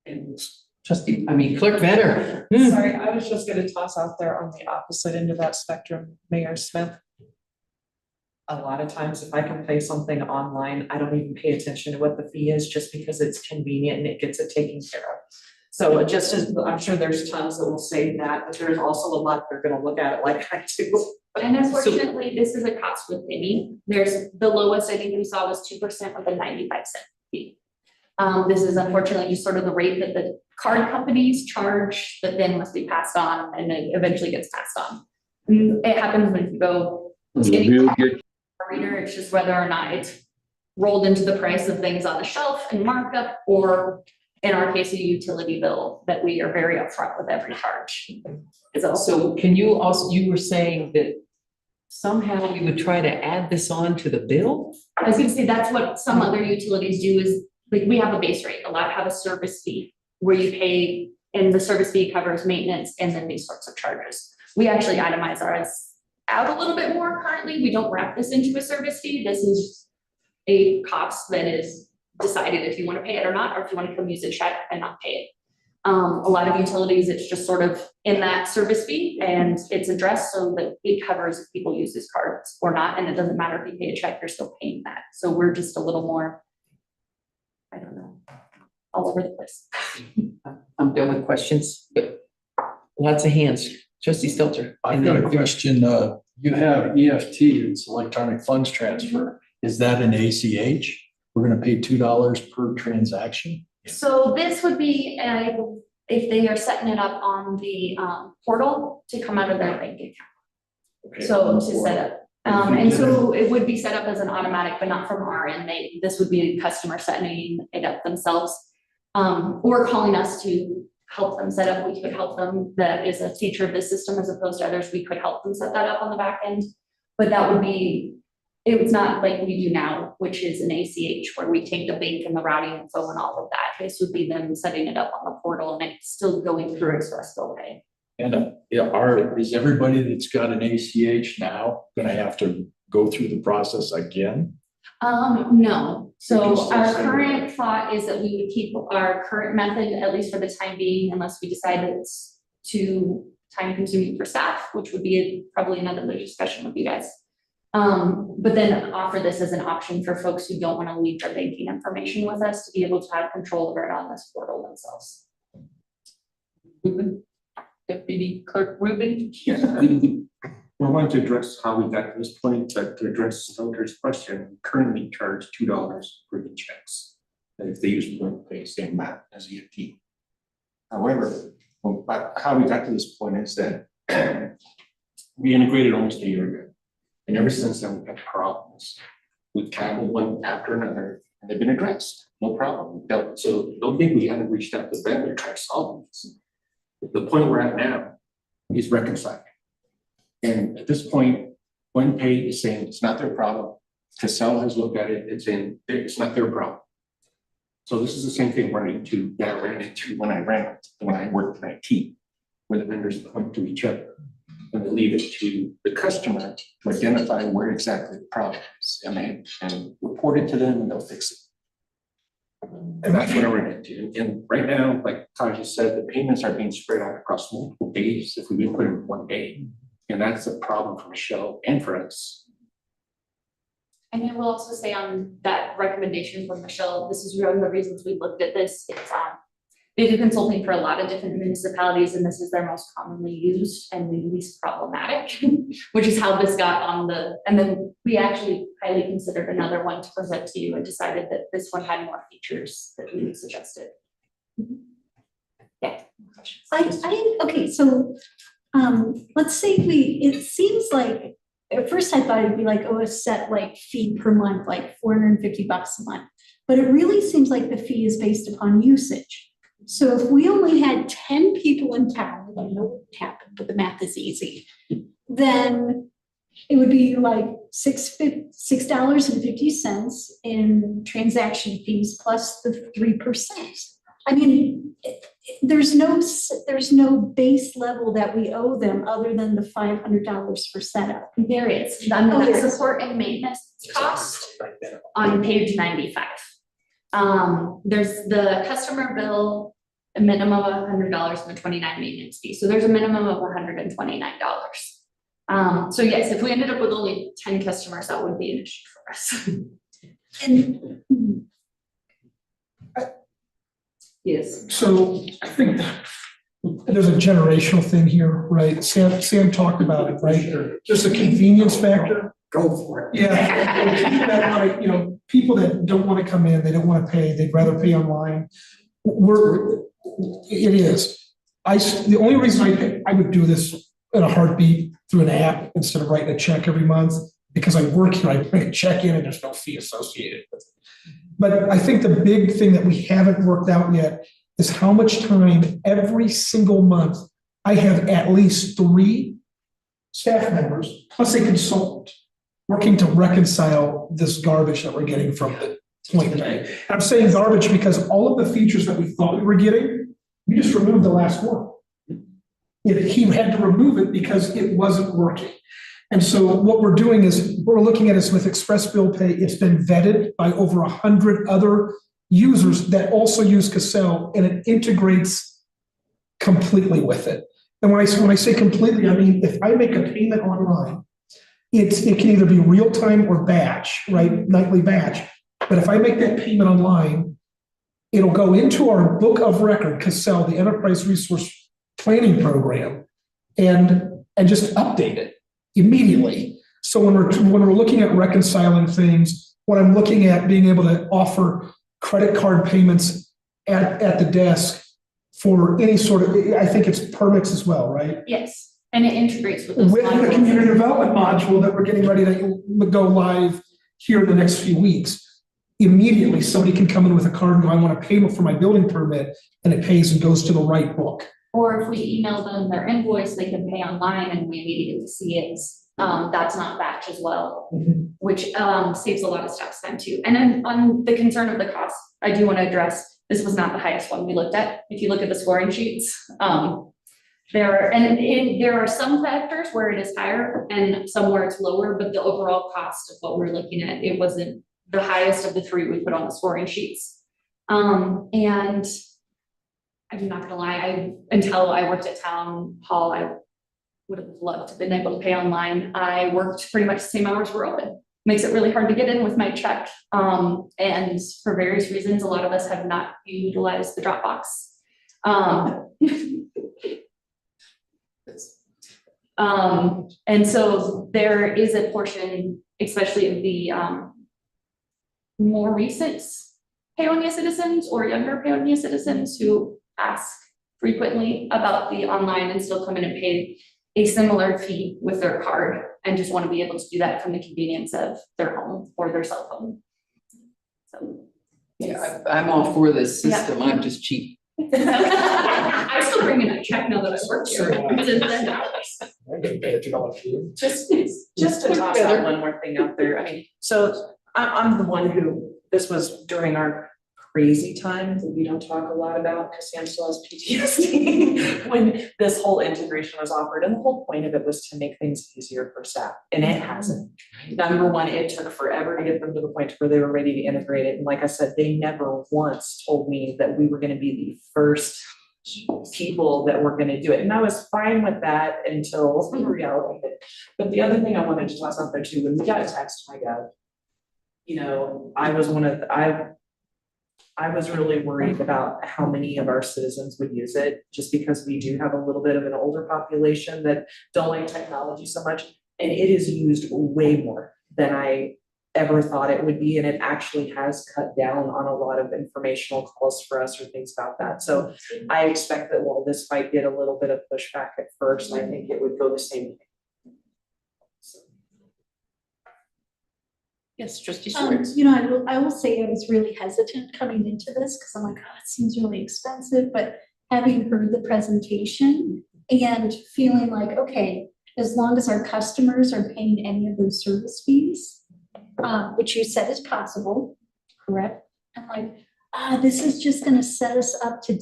And Clerk Vetter. Hmm. Sorry, I was just gonna toss out there on the opposite end of that spectrum, Mayor Smith. A lot of times if I can pay something online, I don't even pay attention to what the fee is just because it's convenient and it gets it taken care of. So just as, I'm sure there's tons that will say that, but there's also a lot that are gonna look at it like I do. And unfortunately, this is a cost with penny. There's, the lowest I think we saw was 2% with a 95-cent fee. This is unfortunately just sort of the rate that the card companies charge that then must be passed on and it eventually gets passed on. It happens when you go to any reader, it's just whether or not it's rolled into the price of things on the shelf and markup, or in our case, a utility bill that we are very upfront with every charge. Is also, So can you also, you were saying that somehow we would try to add this on to the bill? I was gonna say, that's what some other utilities do is, like, we have a base rate, a lot have a service fee where you pay, and the service fee covers maintenance and then these sorts of charges. We actually itemize ours out a little bit more currently. We don't wrap this into a service fee. This is a cost that is decided if you want to pay it or not, or if you want to come use a check and not pay it. A lot of utilities, it's just sort of in that service fee and it's addressed so that it covers if people use these cards or not. And it doesn't matter if you pay a check, you're still paying that. So we're just a little more, I don't know, all over the place. I'm done with questions. Lots of hands. Trustee Stelter. I've got a question. You have EFT, it's electronic funds transfer. Is that an ACH? We're gonna pay $2 per transaction? So this would be, if they are setting it up on the portal to come out of their bank account. Okay. So to set up, and so it would be set up as an automatic, but not from our end. This would be a customer setting it up themselves. Or calling us to help them set up. We could help them. That is a feature of this system as opposed to others. We could help them set that up on the back end. But that would be, it's not like we do now, which is an ACH where we take the bank and the routing info and all of that. This would be them setting it up on the portal and it's still going through Express Bill Pay. And is everybody that's got an ACH now gonna have to go through the process again? No. So You can still our send it. current thought is that we would keep our current method, at least for the time being, unless we decide that it's too time consuming for staff, which would be probably another discussion with you guys. But then offer this as an option for folks who don't want to leave their banking information with us to be able to have control over it on this portal themselves. Ruben, Deputy Clerk Ruben. I wanted to address how we got to this point, but to address Stelter's question, we currently charge $2 for the checks. And if they use point pay, same amount as EFT. However, how we got to this point is that we integrated almost a year ago. And ever since then, we've had problems. We've tackled one after another, and they've been addressed, no problem. So don't think we haven't reached out to the vendor to try to solve this. The point we're at now is reconciling. And at this point, one pay is saying it's not their problem. Cassell has looked at it, it's saying it's not their problem. So this is the same thing that I ran into when I worked in IT, where the vendors point to each other and they leave it to the customer to identify where exactly the problem is and report it to them and they'll fix it. And that's what I ran into. And right now, like Taja said, the payments are being spread out across multiple days if we put it in one day. And that's a problem for Michelle and for us. And I will also say on that recommendation from Michelle, this is one of the reasons we looked at this. It's they do consulting for a lot of different municipalities and this is their most commonly used and the least problematic, which is how this got on the, and then we actually highly considered another one to present to you and decided that this one had more features that we suggested. Yeah. Okay, so let's say it seems like, at first I thought it'd be like, oh, a set like fee per month, like $450 a month. But it really seems like the fee is based upon usage. So if we only had 10 people in town, I don't know what would happen, but the math is easy, then it would be like $6.50 in transaction fees plus the 3%. I mean, there's no base level that we owe them other than the $500 for setup. There is, Oh, there is. support and maintenance cost on page 95. There's the customer bill, a minimum of $100 and a 29 maintenance fee. So there's a minimum of $129. So yes, if we ended up with only 10 customers, that would be an issue for us. And Yes. So I think there's a generational thing here, right? Sam talked about it, right? There's a convenience factor. Go for it. Yeah. And people that wanna, you know, people that don't want to come in, they don't want to pay, they'd rather pay online. It is. The only reason I would do this in a heartbeat through an app instead of writing a check every month, because I work here, I bring a check in and there's no fee associated with it. But I think the big thing that we haven't worked out yet is how much time every single month I have at least 3 staff members, plus a consultant, working to reconcile this garbage that we're getting from the point today. I'm saying garbage because all of the features that we thought we were getting, we just removed the last one. He had to remove it because it wasn't working. And so what we're doing is we're looking at is with Express Bill Pay, it's been vetted by over 100 other users that also use Cassell, and it integrates completely with it. And when I say completely, I mean, if I make a payment online, it can either be real time or batch, right? Nightly batch. But if I make that payment online, it'll go into our book of record, Cassell, the Enterprise Resource Planning Program, and just update it immediately. So when we're looking at reconciling things, when I'm looking at being able to offer credit card payments at the desk for any sort of, I think it's permits as well, right? Yes, and it integrates with those With the modules. community development module that we're getting ready to go live here in the next few weeks. Immediately, somebody can come in with a card and go, I want a payment for my building permit, and it pays and goes to the right book. Or if we email them their invoice, they can pay online and we immediately see it. That's not batch as well, which saves a lot of staff time too. And then on the concern of the cost, I do want to address, this was not the highest one we looked at. If you look at the scoring sheets, there are some factors where it is higher and some where it's lower, but the overall cost of what we're looking at, it wasn't the highest of the 3 we put on the scoring sheets. And I'm not gonna lie, until I worked at Town Hall, I would have loved to have been able to pay online. I worked pretty much the same hours we're open. Makes it really hard to get in with my check. And for various reasons, a lot of us have not utilized the Dropbox. And so there is a portion, especially of the more recent Paonia citizens or younger Paonia citizens who ask frequently about the online and still come in and pay a similar fee with their card and just want to be able to do that from the convenience of their home or their cell phone. So. Yeah, I'm all for this system. Yeah. I'm just cheap. I'm still bringing a check now that I work here. Just to toss out one more thing out there, I mean, so I'm the one who, this was during our crazy time that we don't talk a lot about because Sam still has PTSD when this whole integration was offered. And the whole point of it was to make things easier for staff, and it hasn't. Number one, it took forever to get them to the point where they were ready to integrate it. And like I said, they never once told me that we were going to be the first people that were going to do it. And I was fine with that until reality hit. But the other thing I wanted to toss out there too, when we got a text, my God, you know, I was really worried about how many of our citizens would use it, just because we do have a little bit of an older population that don't like technology so much. And it is used way more than I ever thought it would be. And it actually has cut down on a lot of informational calls for us or things about that. So I expect that while this might get a little bit of pushback at first, I think it would go the same way. Yes, trustee Stewart. You know, I will say I was really hesitant coming into this because I'm like, oh, it seems really expensive, but having heard the presentation and feeling like, okay, as long as our customers are paying any of those service fees, which you said is possible, correct? I'm like, This is just gonna set us up to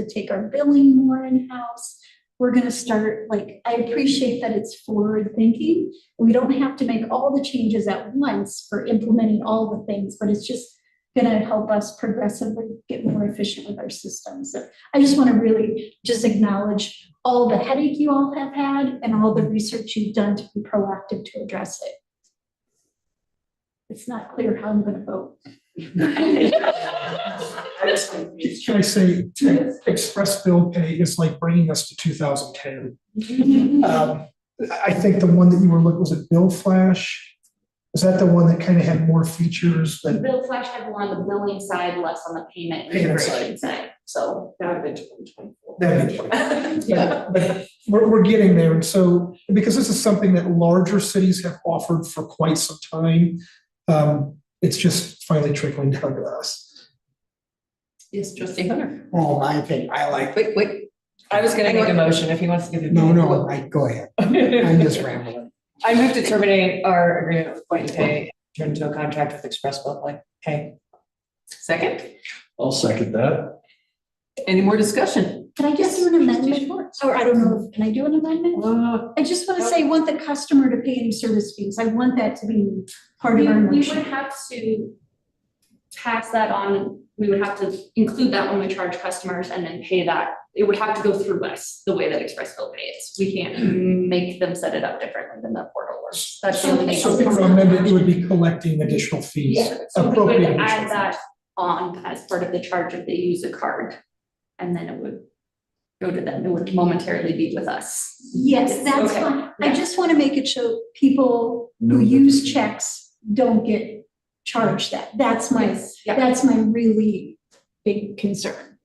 take our billing more in-house. We're gonna start, like, I appreciate that it's forward thinking. We don't have to make all the changes at once for implementing all the things, but it's just gonna help us progressively get more efficient with our systems. So I just wanna really just acknowledge all the headache you all have had and all the research you've done to be proactive to address it. It's not clear how I'm gonna vote. Can I say, express bill pay is like bringing us to 2010. I think the one that you were looking, was it Bill Flash? Is that the one that kind of had more features than? Bill Flash had more on the billing side, less on the payment Payment integration side, so. That would have been 2024. But we're getting there, and so, because this is something that larger cities have offered for quite some time, it's just finally trickling down to us. Yes, trustee Hunter. Oh, my thing, I like, Wait. I was gonna make a motion if he wants to give it. no, go ahead. I'm just rambling. I move to terminate our agreement with Point and Pay, turn into a contract with Express Bill Pay. Second, I'll second that. any more discussion? Can I just do an amendment? Or I don't know, can I do an amendment? I just want to say, I want the customer to pay any service fees. I want that to be part of our We motion. would have to pass that on, we would have to include that when we charge customers and then pay that. It would have to go through us, the way that Express Bill Pay is. We can't make them set it up differently than the portal works. That's the only thing. So for amendment, it would be collecting additional fees. Yeah, so we would appropriate additional add fees. that on as part of the charge if they use a card. And then it would go to them, it would momentarily be with us. Yes, that's Okay. fine. I Yeah. just want to make it so people who use checks don't get charged that. That's my really big concern.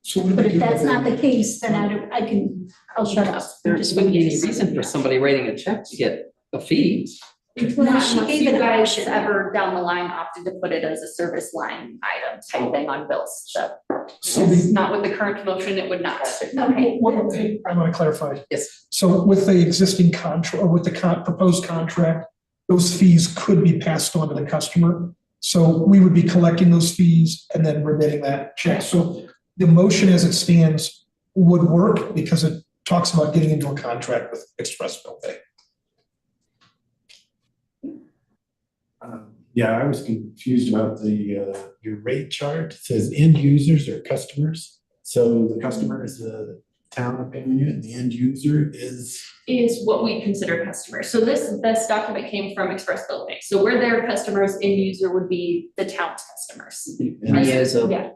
So what do But we if do that's with not it? the case, then I'll shut up. There wouldn't be any reason for somebody writing a check to get a fee. Not She unless gave you it an guys option. ever down the line opted to put it as a service line item type thing on bills, so. So It's the- not with the current promotion, it would not. Okay, I want to clarify. Yes. So with the existing contract, or with the proposed contract, those fees could be passed on to the customer. So we would be collecting those fees and then remitting that check. So the motion as it stands would work because it talks about getting into a contract with Express Bill Pay. Yeah, I was confused about your rate chart. It says end users or customers. So the customer is the town of Paonia and the end user is. Is what we consider customers. So this document came from Express Bill Pay. So we're their customers, end user would be the town's customers. Me as a, Yeah.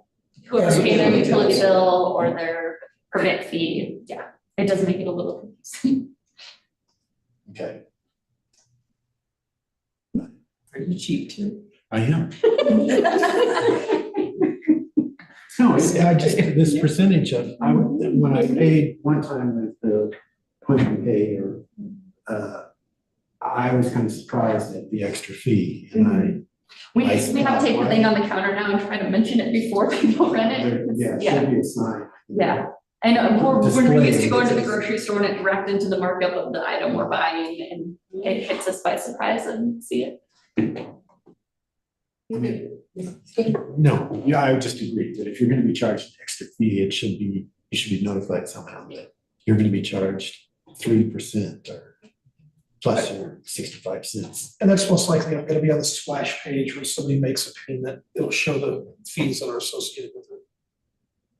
Whoever's paying their utility bill or their permit fee, yeah. It does make it a little confusing. Okay, are you cheap too? I am. No, I just, this percentage of, when I paid one time with the Point and Pay or, I was kind of surprised at the extra fee and We have to take the thing on the counter now and try to mention it before people run it. Yeah, Yeah. should be a sign. Yeah. I know, we're used to going to the Display. grocery store and it wrapped into the markup of the item we're buying and it hits us by surprise and see it. No, yeah, I would just agree that if you're gonna be charged an extra fee, you should be notified somehow that you're gonna be charged 3% or plus your 65 cents. And that's most likely going to be on the splash page where somebody makes a payment. It'll show the fees that are associated with it.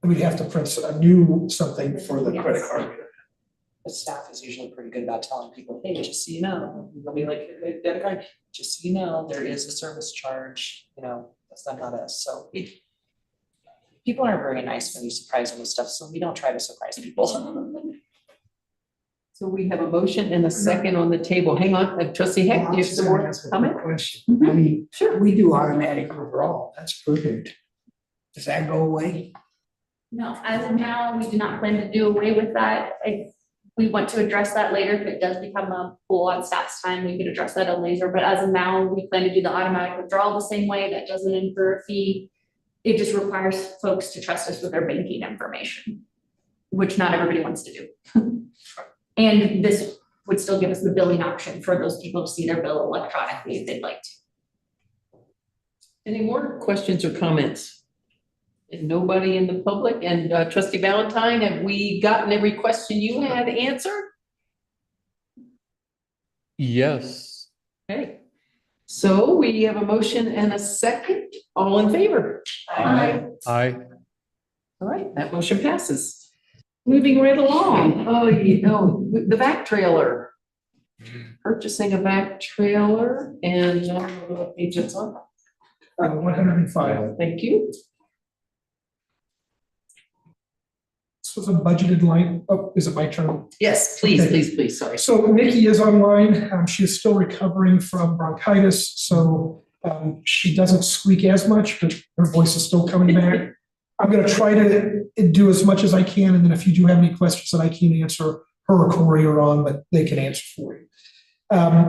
And we'd have to print a new something for the credit card. The staff is usually pretty good about telling people, hey, just so you know, they'll be like, "Hey, debit card, just so you know, there is a service charge, that's not us, so. People aren't very nice when you surprise them with stuff, so we don't try to surprise people. So we have a motion and a second on the table. Hang on, trustee Heck, you have some more comment? Question. Mhm. I mean, Sure. we do automatic withdrawal. That's perfect. Does that go away? No, as of now, we do not plan to do away with that. We want to address that later. If it does become a pool on staff's time, we could address that later. But as of now, we plan to do the automatic withdrawal the same way. That doesn't incur a fee. It just requires folks to trust us with their banking information, which not everybody wants to do. And this would still give us the billing option for those people to see their bill electronically if they'd like to. Any more questions or comments? And nobody in the public, and trustee Valentine, have we gotten every question you had answered? Yes. Okay, so we have a motion and a second, all in favor? Aye. All right, that motion passes. Moving right along, oh, you know, the vac trailer. Purchasing a vac trailer and, what page it's on? 105. Thank you. This was a budgeted line. Oh, is it my turn? Yes, please, Okay. please, sorry. So Nikki is online. She is still recovering from bronchitis, so she doesn't squeak as much, but her voice is still coming back. I'm going to try to do as much as I can, and then if you do have any questions that I can't answer, her or Corey are on, but they can answer for you.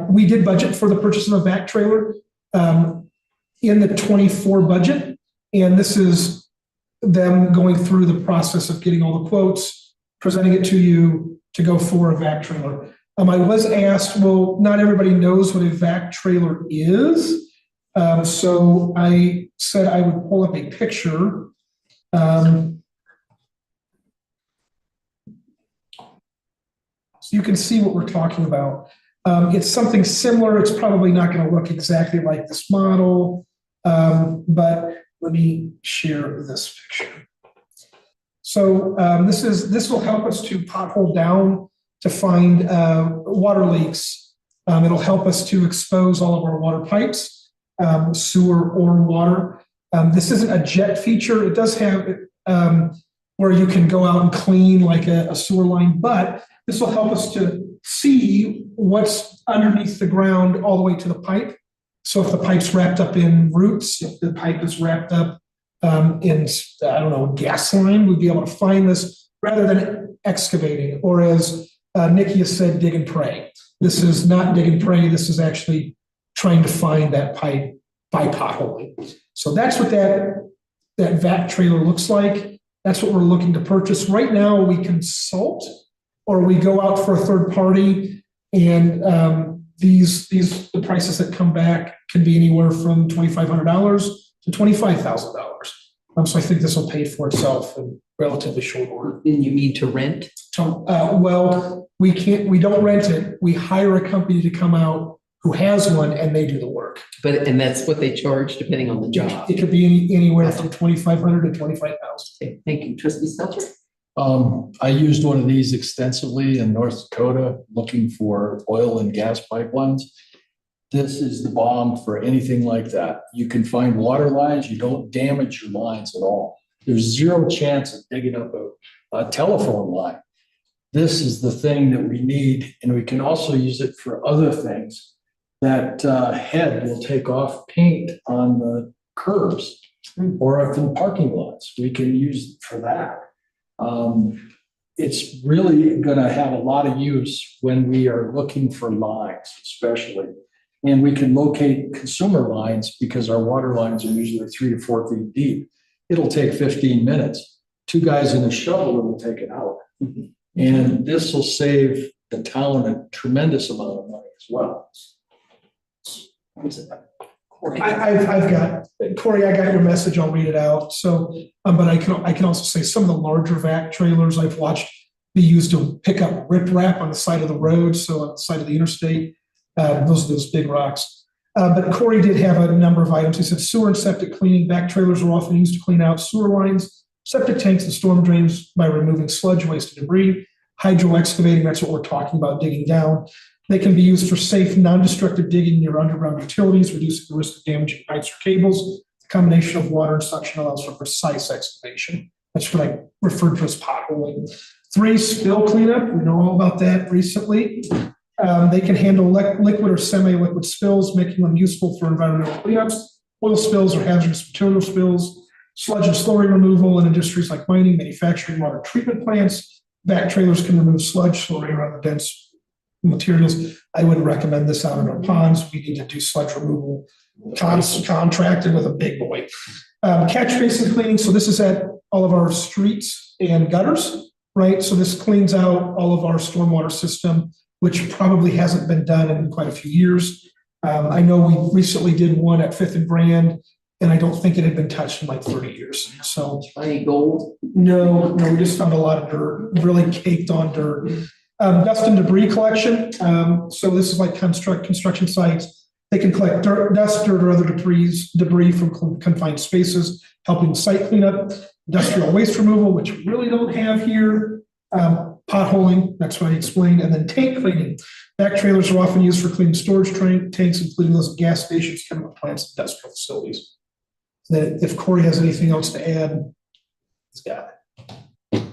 We did budget for the purchase of a vac trailer in the 24 budget, and this is them going through the process of getting all the quotes, presenting it to you to go for a vac trailer. I was asked, well, not everybody knows what a vac trailer is, so I said I would pull up a picture. So you can see what we're talking about. It's something similar. It's probably not going to look exactly like this model, but let me share this picture. So this will help us to pothole down to find water leaks. It'll help us to expose all of our water pipes, sewer or water. This isn't a jet feature. It does have where you can go out and clean like a sewer line, but this will help us to see what's underneath the ground all the way to the pipe. So if the pipe's wrapped up in roots, if the pipe is wrapped up in, I don't know, gas line, we'd be able to find this rather than excavating, or as Nikki has said, dig and pray. This is not dig and pray. This is actually trying to find that pipe by potholing. So that's what that vac trailer looks like. That's what we're looking to purchase. Right now, we consult or we go out for a third party, and the prices that come back can be anywhere from $2,500 to $25,000. So I think this will pay for itself in relatively short order. Then you need to rent? Well, we don't rent it. We hire a company to come out who has one, and they do the work. And that's what they charge depending on the job? It could be anywhere from $2,500 to $25,000. Okay, thank you. Trustee Stelter? I used one of these extensively in North Dakota looking for oil and gas pipelines. This is the bomb for anything like that. You can find water lines, you don't damage your lines at all. There's zero chance of digging up a telephone line. This is the thing that we need, and we can also use it for other things. That head will take off paint on the curbs or if in parking lots. We can use it for that. It's really going to have a lot of use when we are looking for lines, especially. And we can locate consumer lines because our water lines are usually 3 to 4 feet deep. It'll take 15 minutes. 2 guys in a shovel will take it out. And this will save the town a tremendous amount of money as well. Corey? I've got, Corey, I got your message. I'll read it out. So, but I can also say some of the larger vac trailers I've watched be used to pick up riprap on the side of the road. So on the side of the interstate, those big rocks. But Corey did have a number of items. He said sewer and septic cleaning. Vac trailers are often used to clean out sewer lines, septic tanks, and storm drains by removing sludge, waste, and debris. Hydro excavating, that's what we're talking about, digging down. They can be used for safe, non-destructive digging near underground utilities, reducing the risk of damaging pipes or cables. The combination of water and suction allows for precise excavation. That's what I referred to as potholing. 3, spill cleanup. We know all about that recently. They can handle liquid or semi-liquid spills, making them useful for environmental cleanups. Oil spills or hazardous material spills. Sludge and slurry removal in industries like mining, manufacturing, water treatment plants. Vac trailers can remove sludge, slurry, or other dense materials. I wouldn't recommend this out in our ponds. We need to do sludge removal contracted with a big boy. Catch basin cleaning. So this is at all of our streets and gutters, right? So this cleans out all of our stormwater system, which probably hasn't been done in quite a few years. I know we recently did one at 5th and Brand And I don't think it had been touched in like 30 years. So Shiny gold. no, we just found a lot of dirt, really caked on dirt. Dust and debris collection. So this is like construction sites. They can collect dirt, dust, dirt, or other debris from confined spaces, helping site cleanup, industrial waste removal, which we really don't have here. Potholing, that's what I explained, and then tank cleaning. Back trailers are often used for cleaning storage tanks, including those at gas stations, chemical plants, industrial facilities. That if Corey has anything else to add, he's got it.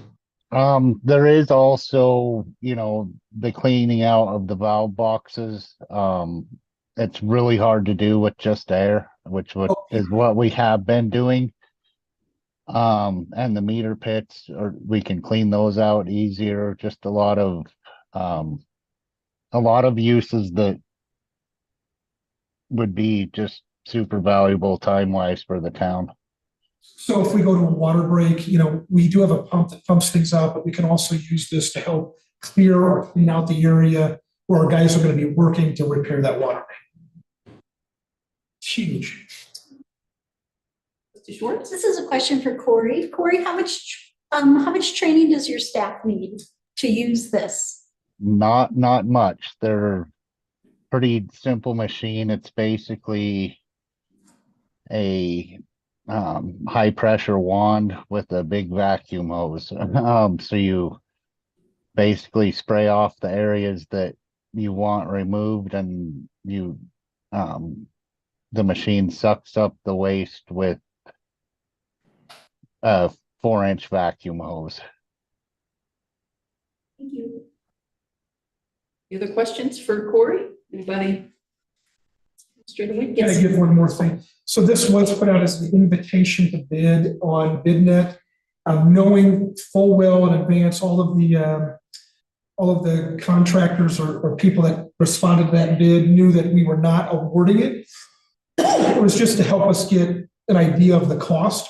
There is also, the cleaning out of the valve boxes. It's really hard to do with just air, is what we have been doing. And the meter pits, or we can clean those out easier. Just a lot of uses that would be just super valuable time-wise for the town. So if we go to a water break, we do have a pump that pumps things out, but we can also use this to help clear or clean out the area where our guys are going to be working to repair that water main. It's huge. Mr. Schwartz? This is a question for Corey. Corey, how much training does your staff need to use this? Not much. They're pretty simple machine. It's basically a high pressure wand with a big vacuum hose. So you basically spray off the areas that you want removed, and the machine sucks up the waste with a 4-inch vacuum hose. Thank you. Any other questions for Corey? Anybody? Straight away? Can I give one more thing? So this was put out as an invitation to bid on BidNet, knowing full well in advance all of the contractors or people that responded to that bid knew that we were not awarding it. It was just to help us get an idea of the cost.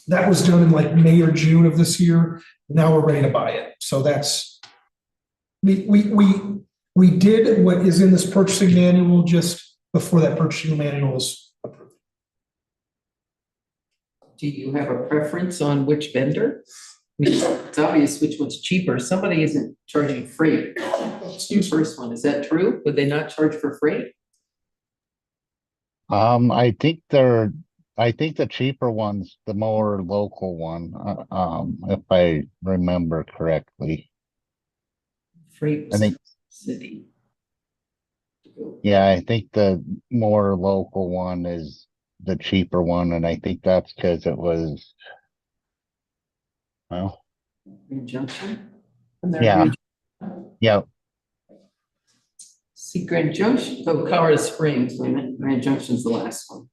That was done in like May or June of this year. Now we're ready to buy it. So that's we did what is in this purchasing manual just before that purchasing manual was approved. Do you have a preference on which vendor? I mean, it's obvious which one's cheaper. Somebody isn't charging freight. Let's do first one. Is that true? Would they not charge for freight? I think the cheaper one's the more local one, if I remember correctly. Freight I think, city. yeah, I think the more local one is the cheaper one, and I think that's because it was, well, Junction? yeah, yeah. See, Grand Junction, Colorado Springs, wait a minute, Grand Junction's the last one.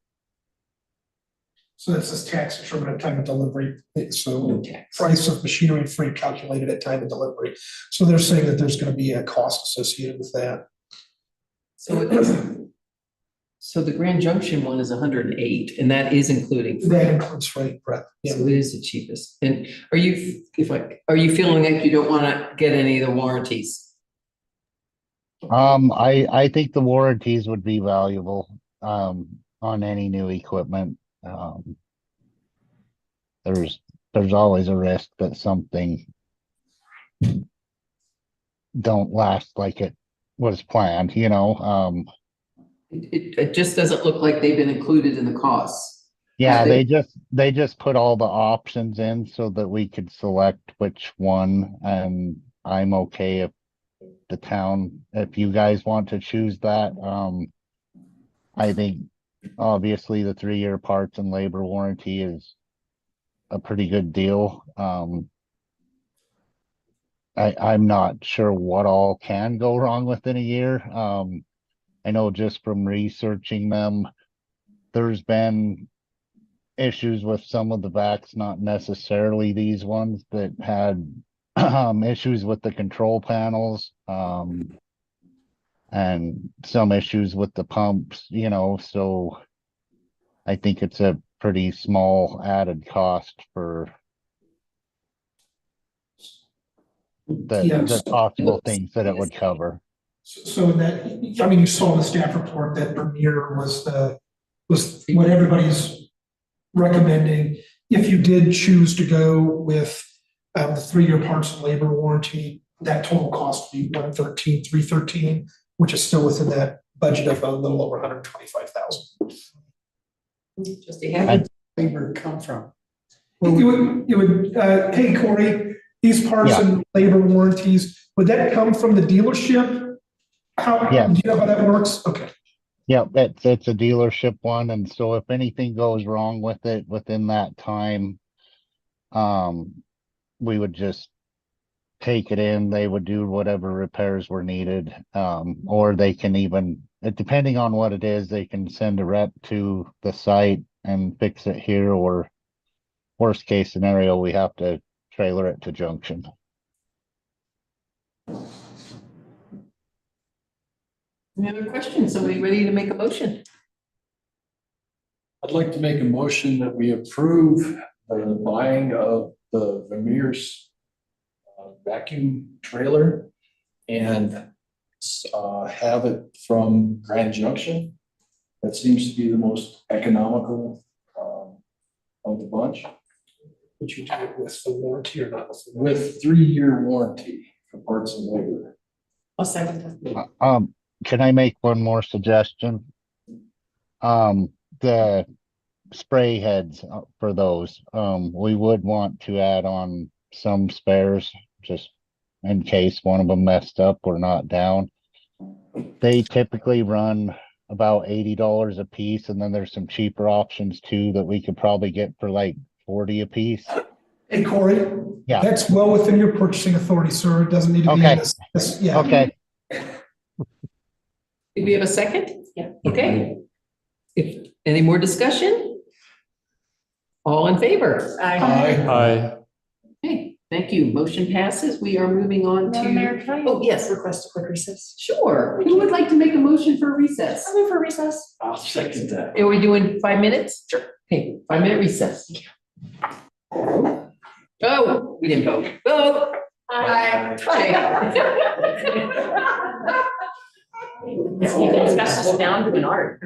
So that's this tax determined at time of delivery. So No tax. price of machinery and freight calculated at time of delivery. So they're saying that there's going to be a cost associated with that. So the Grand Junction one is 108, and that is including That freight. includes freight, correct? Yeah. So it is the cheapest. And are you feeling like you don't want to get any of the warranties? I think the warranties would be valuable, on any new equipment. There's always a risk that something don't last like it was planned, It just doesn't look like they've been included in the costs. Yeah, they just put all the options in so that we could select which one, and I'm okay if you guys want to choose that. I think obviously the 3-year parts and labor warranty is a pretty good deal. I'm not sure what all can go wrong within a year. I know just from researching them, there's been issues with some of the vacs, not necessarily these ones, that had issues with the control panels, and some issues with the pumps, so I think it's a pretty small added cost for the possible things that it would cover. So that, you saw in the staff report that Premier was what everybody's recommending if you did choose to go with the 3-year parts and labor warranty, that total cost would be 113,313, which is still within that budget of a little over 125,000. Trustee Where Hammond? did labor come from? Hey Corey, these parts Yeah. and labor warranties, would that come from the dealership? How, Yeah. do you know how that works? Okay. Yeah, it's a dealership one, and so if anything goes wrong with it within that time, we would just take it in, they would do whatever repairs were needed, or they can even, depending on what it is, they can send a rep to the site and fix it here, or worst case scenario, we have to trailer it to Junction. Any other questions? Somebody ready to make a motion? I'd like to make a motion that we approve the buying of the Vermeer's vacuum trailer and have it from Grand Junction. That seems to be the most economical of the bunch, Would you do it with the warranty or not? with 3-year warranty for parts and labor. I'll second that. Can I make one more suggestion? The spray heads for those, we would want to add on some spares just in case one of them messed up or not down. They typically run about $80 a piece, and then there's some cheaper options too that we could probably get for like 40 a piece. Hey Corey, Yeah. that's well within your purchasing authority, sir. It doesn't need to be in Okay. this, yeah. Okay. Did we have a second? Yeah. Okay. If, any more discussion? All in favor? Aye. Okay, thank you. Motion passes. We are moving on Madam Mayor, to, can I oh, yes, request a quick recess? sure. Who would like to make a motion for recess? I'll move for recess. I'll second that. Are we doing 5 minutes? Sure. Okay, 5-minute recess. Oh, we didn't vote. Vote. Aye. You can discuss this down to an art.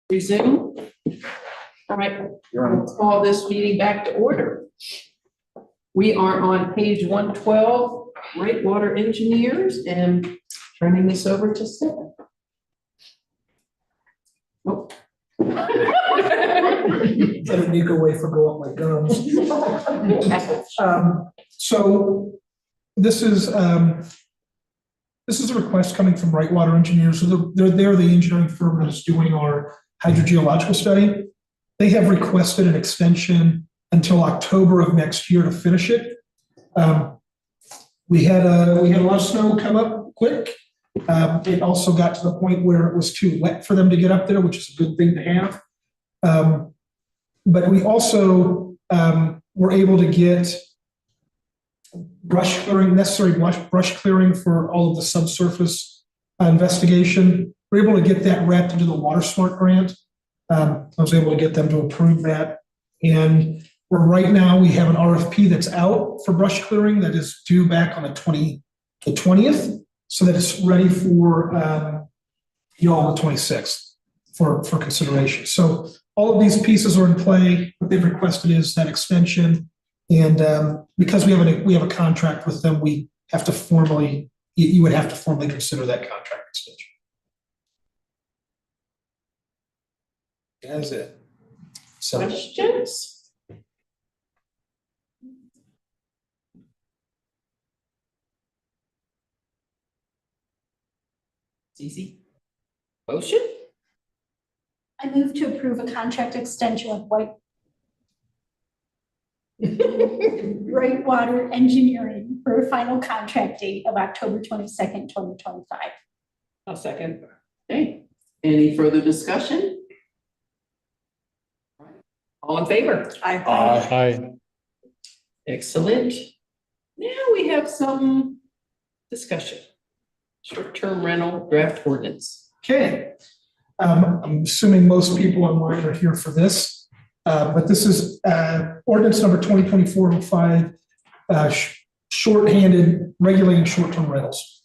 Resume. All right, we'll call this meeting back to order. We are on page 112, Great Water Engineers, and turning this over to Steph. Oh. Let me make a way for go up my gums. So this is a request coming from Bright Water Engineers. So they're the engineering firm that is doing our hydrogeological study. They have requested an extension until October of next year to finish it. We had a lot of snow come up quick. It also got to the point where it was too wet for them to get up there, which is a good thing to have. But we also were able to get brush clearing, necessary brush clearing for all of the subsurface investigation. We're able to get that wrapped into the Water Smart grant. I was able to get them to approve that. And right now we have an RFP that's out for brush clearing that is due back on the 20th, so that it's ready for y'all the 26th for consideration. So all of these pieces are in play. What they've requested is that extension. And because we have a contract with them, we have to formally, you would have to formally consider that contract extension. That's it. So Questions? It's easy. Motion? I move to approve a contract extension with Bright Water Engineering for a final contract date of October 22nd, 2025. I'll second. Okay, any further discussion? All in favor? Aye. Excellent. Now we have some discussion. Short-term rental draft ordinance. okay. I'm assuming most people online are here for this, but this is ordinance number 2024-05, shorthanded regulating short-term rentals.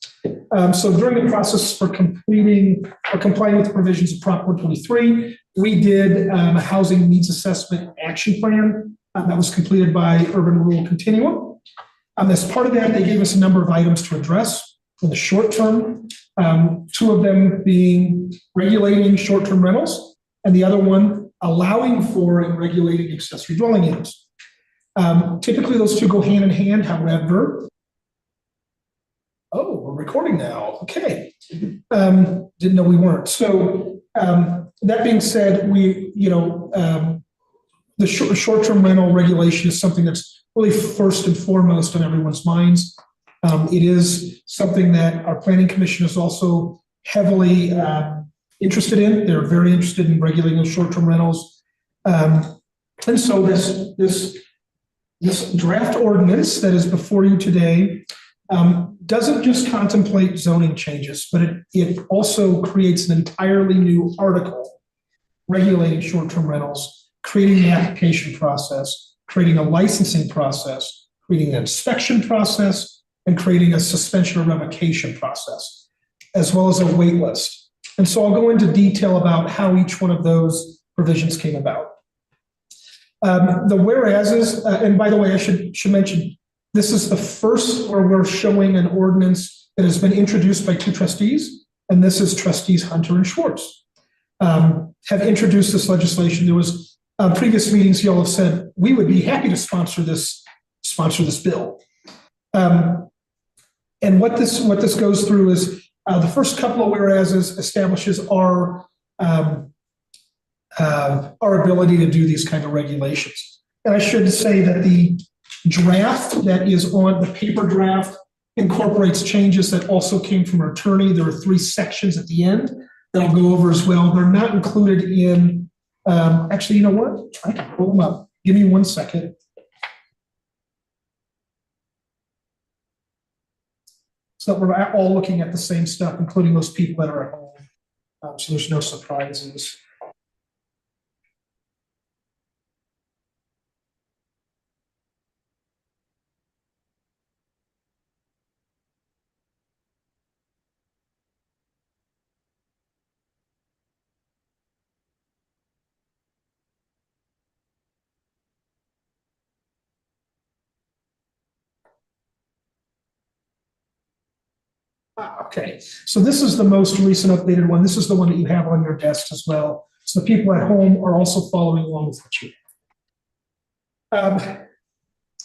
So during the process for completing or complying with the provisions of Prop 123, we did a housing needs assessment action plan that was completed by Urban Rural Continuum. As part of that, they gave us a number of items to address in the short term, two of them being regulating short-term rentals, and the other one allowing for and regulating accessory dwelling units. Typically, those two go hand in hand, however. Oh, we're recording now. Okay. Didn't know we weren't. So that being said, the short-term rental regulation is something that's really first and foremost on everyone's minds. It is something that our planning commission is also heavily interested in. They're very interested in regulating short-term rentals. And so this draft ordinance that is before you today doesn't just contemplate zoning changes, but it also creates an entirely new article regulating short-term rentals, creating the application process, creating a licensing process, creating an inspection process, and creating a suspension or revocation process, as well as a wait list. And so I'll go into detail about how each one of those provisions came about. The whereases, and by the way, I should mention, this is the first where we're showing an ordinance that has been introduced by two trustees, and this is trustees Hunter and Schwartz. Have introduced this legislation. There was previous meetings, y'all have said, we would be happy to sponsor this bill. And what this goes through is the first couple of whereases establishes our ability to do these kind of regulations. And I should say that the draft that is on the paper draft incorporates changes that also came from our attorney. There are 3 sections at the end that I'll go over as well. They're not included in, actually, you know what? I can pull them up. Give me 1 second. So that we're all looking at the same stuff, including those people that are at home. So there's no surprises. Okay, so this is the most recent updated one. This is the one that you have on your desk as well. So the people at home are also following along with what you have.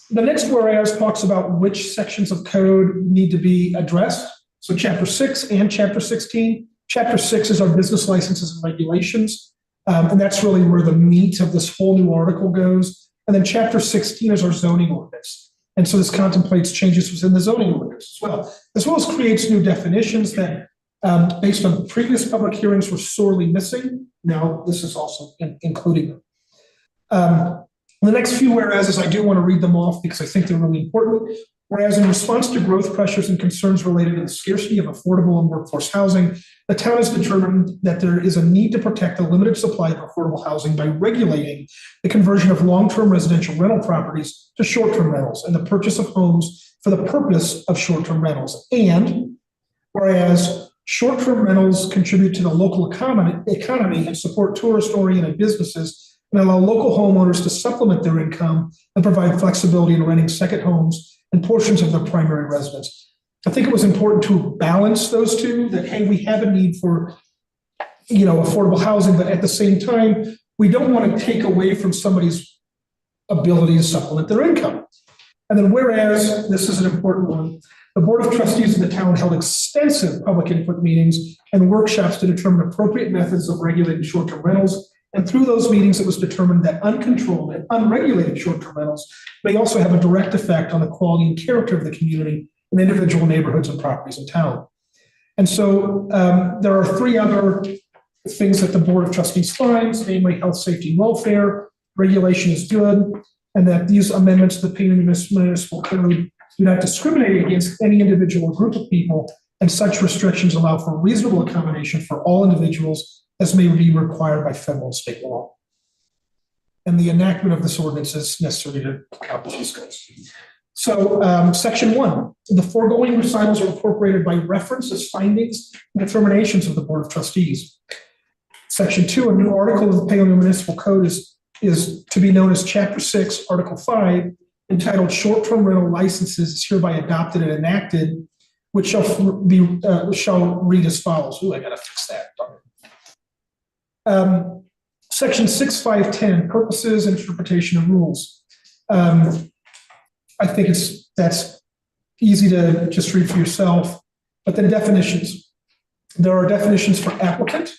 The next whereas talks about which sections of code need to be addressed. So chapter 6 and chapter 16. Chapter 6 is our business licenses and regulations. And that's really where the meat of this whole new article goes. And then chapter 16 is our zoning ordinance. And so this contemplates changes within the zoning ordinance as well as creates new definitions that, based on previous public hearings, were sorely missing. Now, this is also including them. The next few whereases, I do want to read them off because I think they're really important. Whereas in response to growth pressures and concerns related to the scarcity of affordable and workforce housing, the town has determined that there is a need to protect the limited supply of affordable housing by regulating the conversion of long-term residential rental properties to short-term rentals and the purchase of homes for the purpose of short-term rentals. And whereas short-term rentals contribute to the local economy and support tourist-oriented businesses and allow local homeowners to supplement their income and provide flexibility in renting second homes and portions of their primary residence. I think it was important to balance those two, that, hey, we have a need for, affordable housing, but at the same time, we don't want to take away from somebody's ability to supplement their income. And then whereas, this is an important one, the Board of Trustees of the town held extensive public input meetings and workshops to determine appropriate methods of regulating short-term rentals. And through those meetings, it was determined that uncontrolled and unregulated short-term rentals may also have a direct effect on the quality and character of the community and individual neighborhoods and properties in town. And so there are three other things that the Board of Trustees finds, namely health, safety, and welfare, regulation is good, and that these amendments to the Paonia Municipal Code do not discriminate against any individual or group of people, and such restrictions allow for reasonable accommodation for all individuals as may be required by federal and state law. And the enactment of this ordinance is necessary to accomplish these goals. So section 1, the foregoing recitals are incorporated by reference as findings and determinations of the Board of Trustees. Section 2, a new article of the Paonia Municipal Code is to be known as Chapter 6, Article 5, entitled Short-Term Rental Licenses, is hereby adopted and enacted, which shall read as follows. Ooh, I gotta fix that. Section 6.5.10, purposes, interpretation, and rules. I think that's easy to just read for yourself. But then definitions. There are definitions for applicant,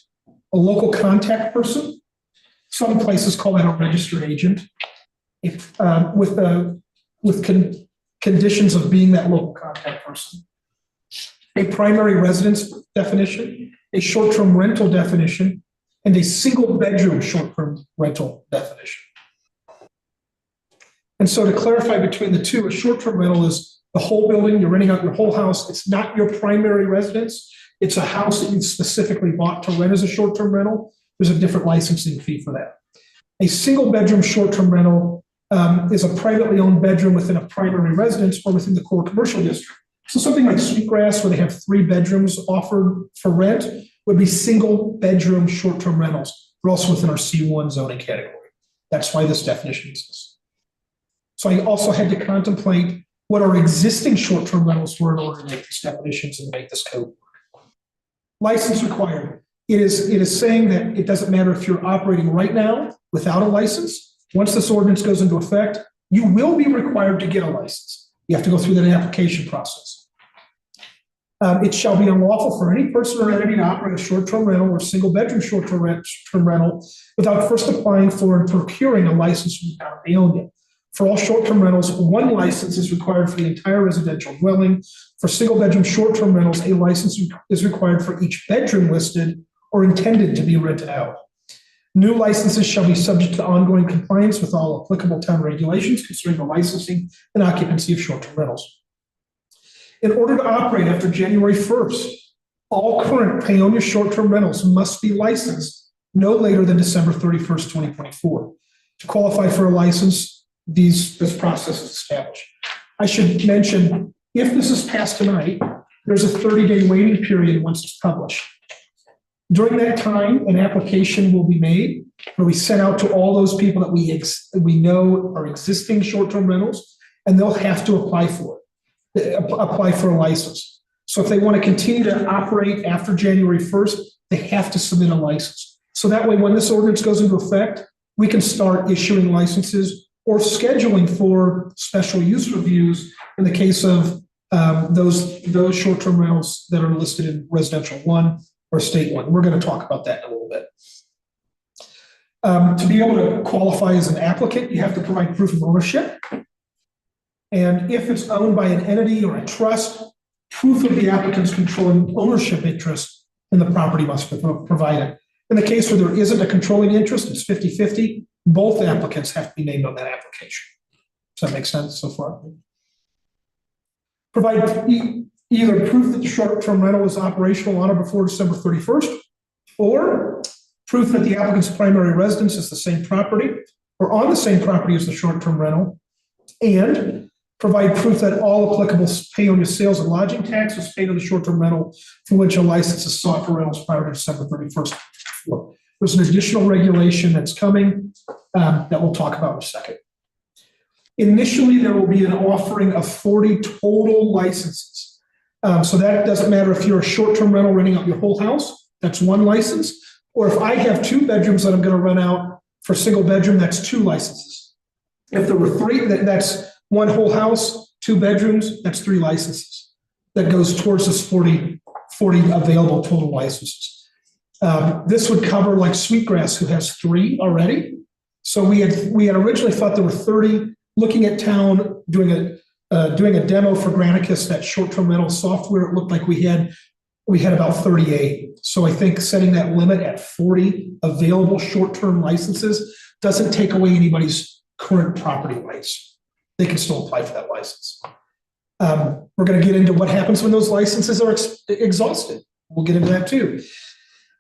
a local contact person. Some places call that a registered agent, with conditions of being that local contact person. A primary residence definition, a short-term rental definition, and a single-bedroom short-term rental definition. And so to clarify between the two, a short-term rental is the whole building, you're renting out your whole house. It's not your primary residence. It's a house that you specifically bought to rent as a short-term rental. There's a different licensing fee for that. A single-bedroom short-term rental is a privately owned bedroom within a primary residence or within the core commercial district. So something like Sweetgrass, where they have 3 bedrooms offered for rent, would be single-bedroom short-term rentals. We're also within our C1 zoning category. That's why this definition exists. So I also had to contemplate what our existing short-term rentals were in order to make these definitions and make this code work. License required. It is saying that it doesn't matter if you're operating right now without a license. Once this ordinance goes into effect, you will be required to get a license. You have to go through that application process. It shall be unlawful for any person or entity to operate a short-term rental or single-bedroom short-term rental without first applying for and procuring a license from the town of Paonia. For all short-term rentals, 1 license is required for the entire residential dwelling. For single-bedroom short-term rentals, a license is required for each bedroom listed or intended to be rented out. New licenses shall be subject to ongoing compliance with all applicable town regulations concerning the licensing and occupancy of short-term rentals. In order to operate after January 1st, all current Paonia short-term rentals must be licensed no later than December 31st, 2024. To qualify for a license, this process is established. I should mention, if this is passed tonight, there's a 30-day waiting period once it's published. During that time, an application will be made where we send out to all those people that we know are existing short-term rentals, and they'll have to apply for it, apply for a license. So So if they want to continue to operate after January 1st, they have to submit a license. So that way, when this ordinance goes into effect, we can start issuing licenses or scheduling for special use reviews in the case of those short-term rentals that are listed in residential 1 or state 1. We're going to talk about that in a little bit. To be able to qualify as an applicant, you have to provide proof of ownership. And if it's owned by an entity or a trust, proof of the applicant's controlling ownership interest in the property must be provided. In the case where there isn't a controlling interest, it's 50-50, both applicants have to be named on that application. Does that make sense so far? Provide either proof that the short-term rental is operational on or before December 31st, or proof that the applicant's primary residence is the same property or on the same property as the short-term rental, and provide proof that all applicable Paonia sales and lodging taxes paid on the short-term rental for which a license is sought for rentals prior to December 31st. There's an additional regulation that's coming that we'll talk about in a second. Initially, there will be an offering of 40 total licenses. So that doesn't matter if you're a short-term rental renting out your whole house, that's 1 license. Or if I have 2 bedrooms that I'm going to rent out for single bedroom, that's 2 licenses. If there were 3, that's 1 whole house, 2 bedrooms, that's 3 licenses. That goes towards this 40 available total licenses. This would cover like Sweetgrass, who has 3 already. So we had originally thought there were 30. Looking at town, doing a demo for Granicus, that short-term rental software, it looked like we had about 38. So I think setting that limit at 40 available short-term licenses doesn't take away anybody's current property rights. They can still apply for that license. We're going to get into what happens when those licenses are exhausted. We'll get into that too.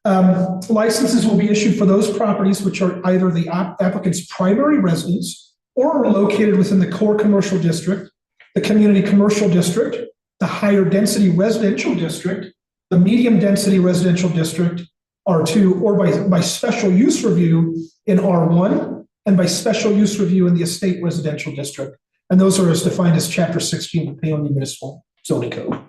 Licenses will be issued for those properties which are either the applicant's primary residence or are located within the core commercial district, the community commercial district, the higher density residential district, the medium density residential district, R2, or by special use review in R1, and by special use review in the estate residential district. And those are as defined as Chapter 16 of the Paonia Municipal Zoning Code.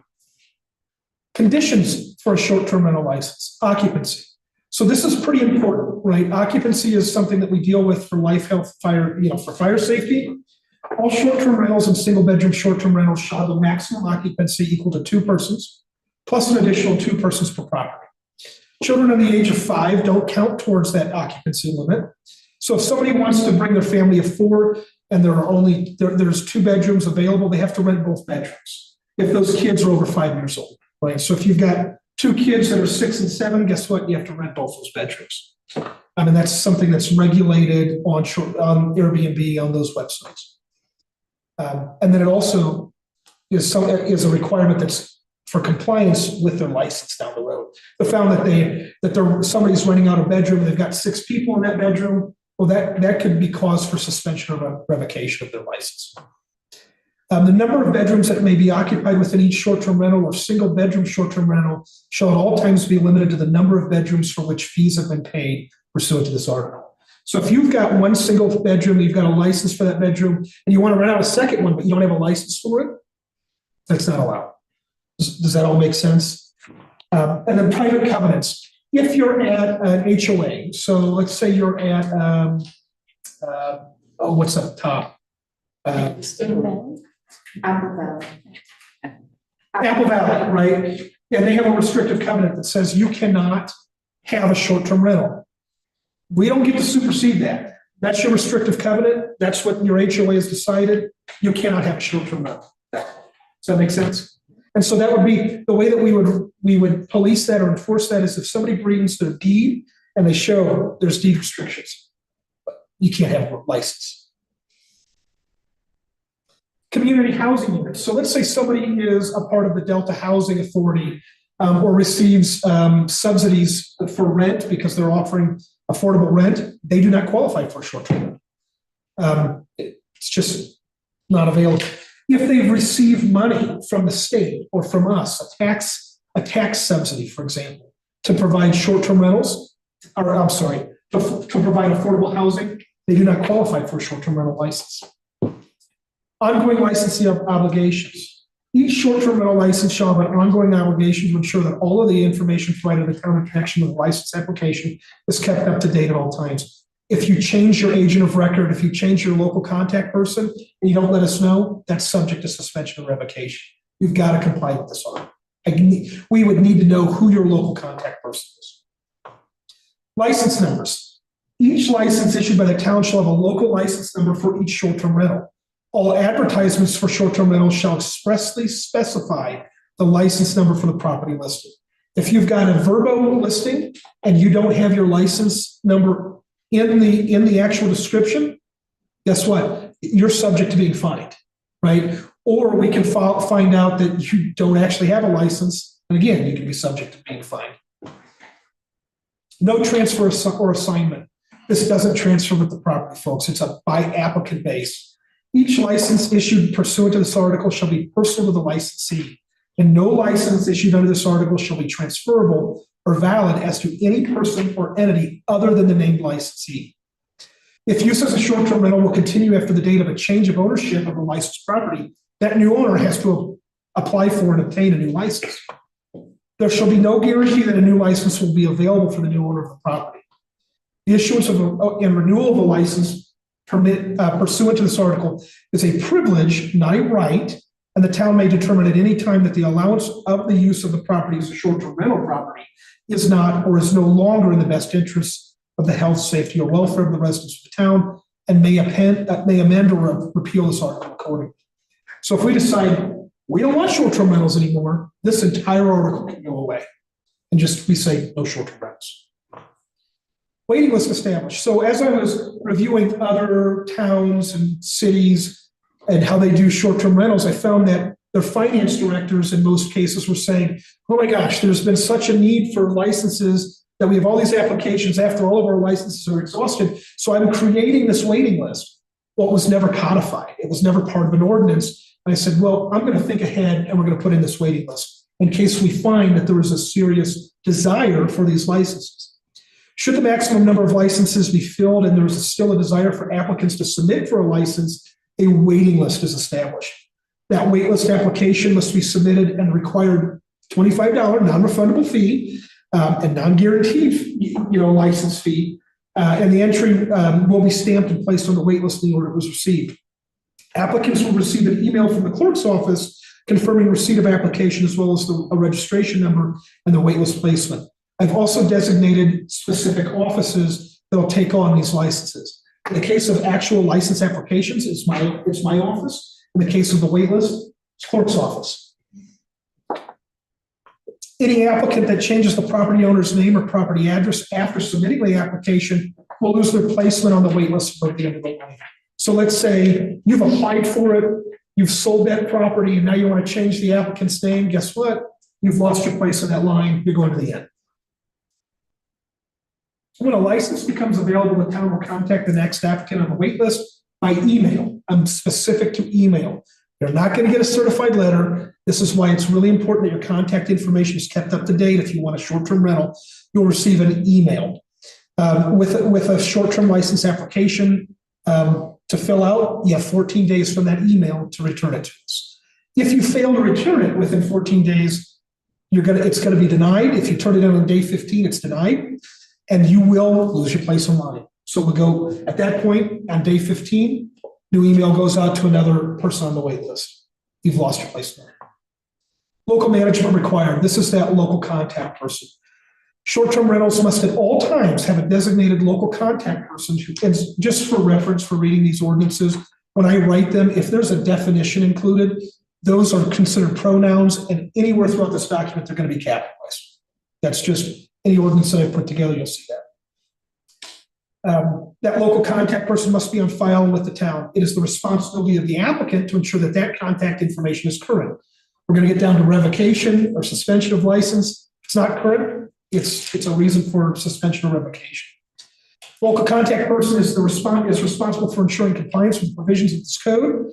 Conditions for a short-term rental license: occupancy. So this is pretty important, right? Occupancy is something that we deal with for life, health, fire, for fire safety. All short-term rentals and single-bedroom short-term rentals shall have a maximum occupancy equal to 2 persons, plus an additional 2 persons per property. Children under the age of 5 don't count towards that occupancy limit. So if somebody wants to bring their family of 4 and there's 2 bedrooms available, they have to rent both bedrooms if those kids are over 5 years old, right? So if you've got 2 kids that are 6 and 7, guess what? You have to rent both those bedrooms. I mean, that's something that's regulated on Airbnb on those websites. And then it also is a requirement that's for compliance with their license down the road. They found that somebody's renting out a bedroom, they've got 6 people in that bedroom. Well, that could be cause for suspension or revocation of their license. The number of bedrooms that may be occupied within each short-term rental or single bedroom short-term rental shall at all times be limited to the number of bedrooms for which fees have been paid pursuant to this article. So if you've got 1 single bedroom, you've got a license for that bedroom, and you want to rent out a second one, but you don't have a license for it, that's not allowed. Does that all make sense? And then private covenants. If you're at an HOA, so let's say you're at, what's up top? Apple Valley, right? Yeah, they have a restrictive covenant that says you cannot have a short-term rental. We don't get to supersede that. That's your restrictive covenant. That's what your HOA has decided. You cannot have a short-term rental. Does that make sense? And so that would be the way that we would police that or enforce that is if somebody brings their deed and they show there's deed restrictions, you can't have a license. Community housing units. So let's say somebody is a part of the Delta Housing Authority or receives subsidies for rent because they're offering affordable rent. They do not qualify for short-term rent. It's just not available. If they've received money from the state or from us, a tax subsidy, for example, to provide short-term rentals, to provide affordable housing, they do not qualify for a short-term rental license. Ongoing licensing obligations. Each short-term rental license shall have an ongoing obligation to ensure that all of the information provided to the town in connection with the license application is kept up to date at all times. If you change your agent of record, if you change your local contact person, and you don't let us know, that's subject to suspension or revocation. You've got to comply with this order. We would need to know who your local contact person is. License numbers. Each license issued by the town shall have a local license number for each short-term rental. All advertisements for short-term rentals shall expressly specify the license number for the property listed. If you've got a verbo listing and you don't have your license number in the actual description, guess what? You're subject to being fined, right? Or we can find out that you don't actually have a license, and again, you can be subject to being fined. No transfer or assignment. This doesn't transfer with the property, folks. It's a by applicant base. Each license issued pursuant to this article shall be personal to the licensee, and no license issued under this article shall be transferable or valid as to any person or entity other than the named licensee. If use as a short-term rental will continue after the date of a change of ownership of the licensed property, that new owner has to apply for and obtain a new license. There shall be no guarantee that a new license will be available for the new owner of the property. The issuance of and renewal of a license pursuant to this article is a privilege, not a right, and the town may determine at any time that the allowance of the use of the property as a short-term rental property is not or is no longer in the best interest of the health, safety, or welfare of the residents of the town, and may amend or repeal this article accordingly. So if we decide we don't want short-term rentals anymore, this entire article can go away. And just we say no short-term rentals. Waiting list established. So as I was reviewing other towns and cities and how they do short-term rentals, I found that their finance directors in most cases were saying, oh my gosh, there's been such a need for licenses that we have all these applications after all of our licenses are exhausted. So I'm creating this waiting list. Well, it was never codified. It was never part of an ordinance. And I said, well, I'm going to think ahead and we're going to put in this waiting list in case we find that there is a serious desire for these licenses. Should the maximum number of licenses be filled and there is still a desire for applicants to submit for a license, a waiting list is established. That waitlist application must be submitted and required $25 non-refundable fee and non-guaranteed license fee. And the entry will be stamped and placed on the waitlist the order was received. Applicants will receive an email from the clerk's office confirming receipt of application as well as a registration number and the waitlist placement. I've also designated specific offices that will take on these licenses. In the case of actual license applications, it's my office. In the case of the waitlist, it's clerk's office. Any applicant that changes the property owner's name or property address after submitting the application will lose their placement on the waitlist for the end of the line. So let's say you've applied for it, you've sold that property, and now you want to change the applicant's name. Guess what? You've lost your place in that line. You're going to the end. When a license becomes available, the town will contact the next applicant on the wait list by email. I'm specific to email. They're not going to get a certified letter. This is why it's really important that your contact information is kept up to date. If you want a short-term rental, you'll receive an email. With a short-term license application to fill out, you have 14 days from that email to return it to us. If you fail to return it within 14 days, it's going to be denied. If you turn it in on day 15, it's denied. And you will lose your place in line. So we'll go at that point on day 15, new email goes out to another person on the wait list. You've lost your place in line. Local management required. This is that local contact person. Short-term rentals must at all times have a designated local contact person who, and just for reference for reading these ordinances, when I write them, if there's a definition included, those are considered pronouns, and anywhere throughout this document, they're going to be capitalized. That's just any ordinance that I put together, you'll see that. That local contact person must be on file with the town. It is the responsibility of the applicant to ensure that that contact information is current. We're going to get down to revocation or suspension of license. If it's not current, it's a reason for suspension or revocation. Local contact person is responsible for ensuring compliance with provisions of this code,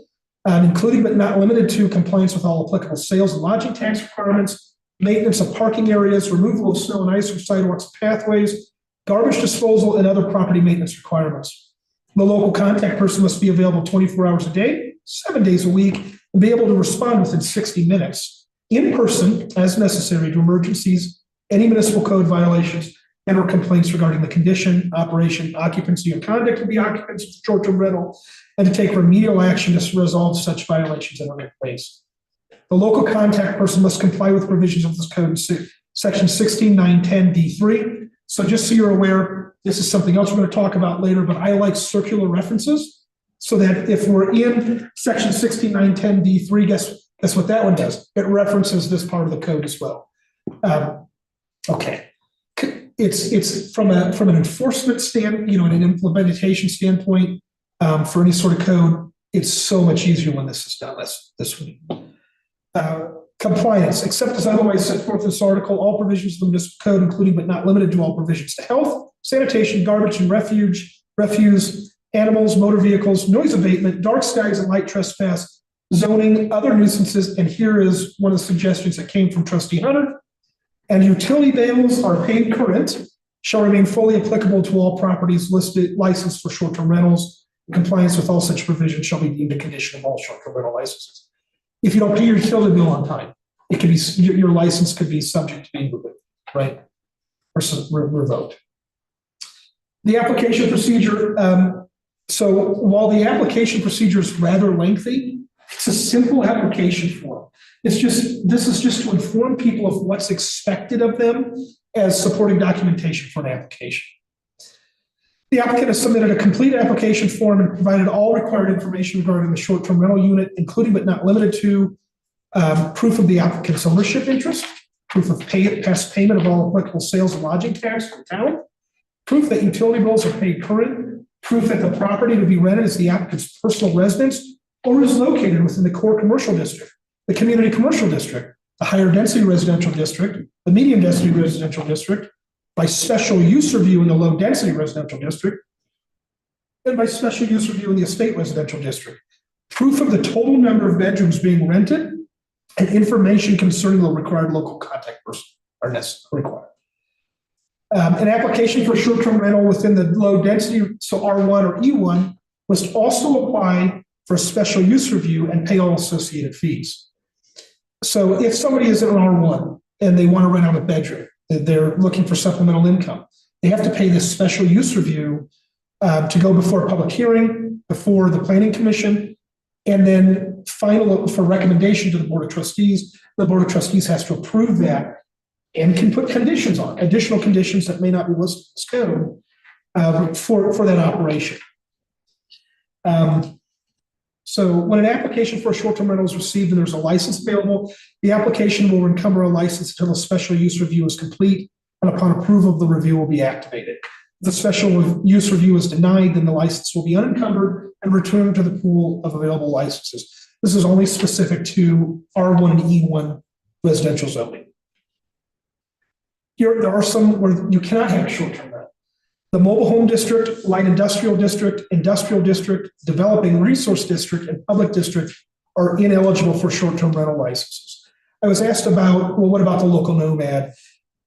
including but not limited to compliance with all applicable sales and lodging tax requirements, maintenance of parking areas, removal of snow and ice from sidewalks and pathways, garbage disposal, and other property maintenance requirements. The local contact person must be available 24 hours a day, 7 days a week, will be able to respond within 60 minutes in person as necessary to emergencies, any municipal code violations, and or complaints regarding the condition, operation, occupancy, or conduct of the occupants of the short-term rental, and to take remedial action to resolve such violations in their place. The local contact person must comply with provisions of this code, section 16910D3. So just so you're aware, this is something else we're going to talk about later, but I like circular references so that if we're in section 16910D3, guess what that one does? It references this part of the code as well. Okay. It's from an enforcement and an implementation standpoint, for any sort of code, it's so much easier when this is done this way. Compliance, except as otherwise set forth in this article, all provisions of the municipal code, including but not limited to all provisions to health, sanitation, garbage and refuse, animals, motor vehicles, noise abatement, dark skies and light trespass, zoning, other nuisances, and here is one of the suggestions that came from Trustee Hunter. And utility bills are paid current, shall remain fully applicable to all properties licensed for short-term rentals. Compliance with all such provisions shall be deemed a condition of all short-term rental licenses. If you don't pay your utility bill on time, it could be your license could be subject to being removed, right? Or revoked. The application procedure. So while the application procedure is rather lengthy, it's a simple application form. This is just to inform people of what's expected of them as supporting documentation for an application. The applicant has submitted a complete application form and provided all required information regarding the short-term rental unit, including but not limited to proof of the applicant's ownership interest, proof of past payment of all applicable sales and lodging tax for the town, proof that utility bills are paid current, proof that the property to be rented is the applicant's personal residence or is located within the core commercial district, the community commercial district, the higher density residential district, the medium density residential district, by special use review in the low density residential district, and by special use review in the estate residential district. Proof of the total number of bedrooms being rented and information concerning the required local contact person are required. An application for short-term rental within the low density, so R1 or E1, must also apply for a special use review and pay all associated fees. So if somebody is in R1 and they want to rent out a bedroom, they're looking for supplemental income, they have to pay this special use review to go before a public hearing, before the planning commission, and then final for recommendation to the board of trustees. The board of trustees has to approve that and can put conditions on, additional conditions that may not be listed in this code for that operation. So when an application for a short-term rental is received and there's a license available, the application will encumber a license until the special use review is complete, and upon approval, the review will be activated. If the special use review is denied, then the license will be unencumbered and returned to the pool of available licenses. This is only specific to R1 and E1 residential zoning. There are some where you cannot have a short-term rental. The mobile home district, light industrial district, developing resource district, and public district are ineligible for short-term rental licenses. I was asked about, well, what about the local nomad?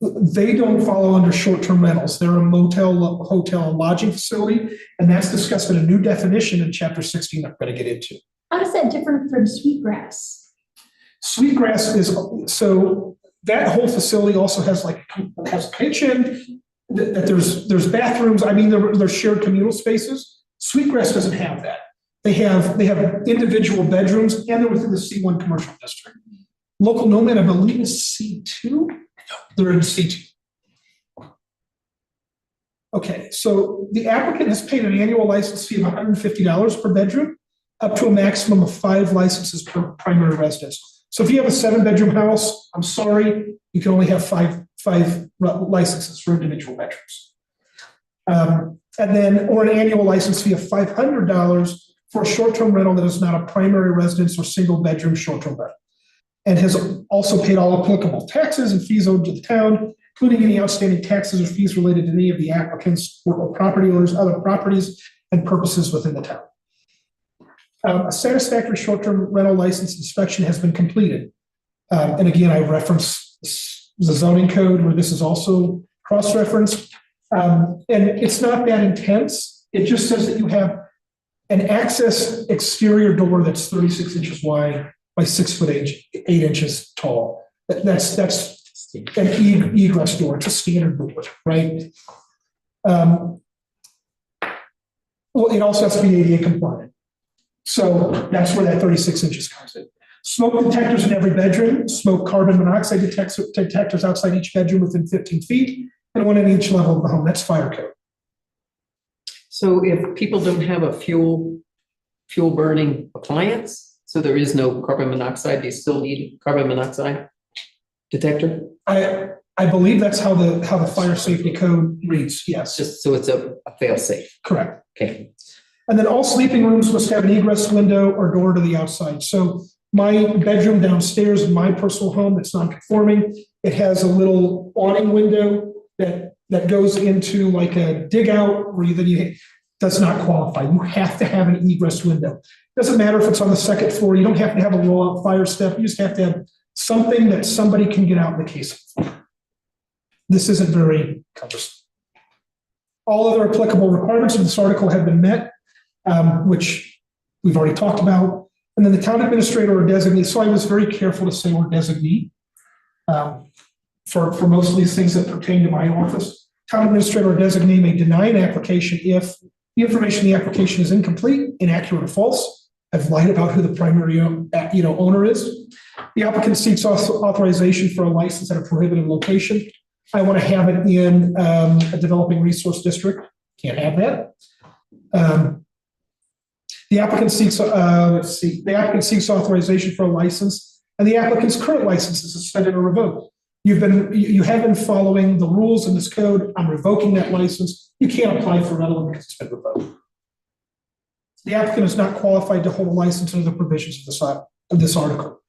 They don't follow under short-term rentals. They're a motel, hotel, and lodging facility, and that's discussed in a new definition in chapter 16 I'm going to get into. How is that different from sweetgrass? Sweetgrass is, so that whole facility also has a kitchen, that there's bathrooms. I mean, there's shared communal spaces. Sweetgrass doesn't have that. They have individual bedrooms, and they're within the C1 commercial district. Local nomad, I believe, is C2. They're in C2. Okay, so the applicant has paid an annual license fee of $150 per bedroom, up to a maximum of 5 licenses per primary residence. So if you have a 7-bedroom house, I'm sorry, you can only have five licenses for individual bedrooms. And then, or an annual license fee of $500 for a short-term rental that is not a primary residence or single-bedroom short-term rental, and has also paid all applicable taxes and fees owed to the town, including any outstanding taxes or fees related to any of the applicants or property owners, other properties and purposes within the town. A satisfactory short-term rental license inspection has been completed. And again, I reference the zoning code where this is also cross-referenced. And it's not that intense. It just says that you have an access exterior door that's 36 inches wide by 8 inches tall. That's an egress door, it's a standard door, right? Well, it also has to be ADA compliant. So that's where that 36 inches comes in. Smoke detectors in every bedroom, smoke carbon monoxide detectors outside each bedroom within 15 feet, and one in each level of the home. That's fire code. So if people don't have a fuel burning appliance, so there is no carbon monoxide, they still need carbon monoxide detector? I believe that's how the fire safety code reads, yes. Just so it's a fail safe. Correct. Okay. And then all sleeping rooms must have an egress window or door to the outside. So my bedroom downstairs in my personal home that's non-conforming, it has a little awning window that goes into like a dig out where does not qualify. You have to have an egress window. Doesn't matter if it's on the second floor. You don't have to have a roll-out fire step. You just have to have something that somebody can get out in the case of fire. This isn't very cumbersome. All other applicable requirements of this article have been met, which we've already talked about. And then the town administrator or designee. So I was very careful to say word designee for most of these things that pertain to my office. Town administrator or designee may deny an application if the information in the application is incomplete, inaccurate, or false. I've lied about who the primary owner is. The applicant seeks authorization for a license at a prohibited location. I want to have it in a developing resource district. Can't have that. The applicant seeks authorization for a license, and the applicant's current license is suspended or revoked. You have been following the rules in this code. I'm revoking that license. You can't apply for another one because it's been revoked. The applicant is not qualified to hold a license under the provisions of this article.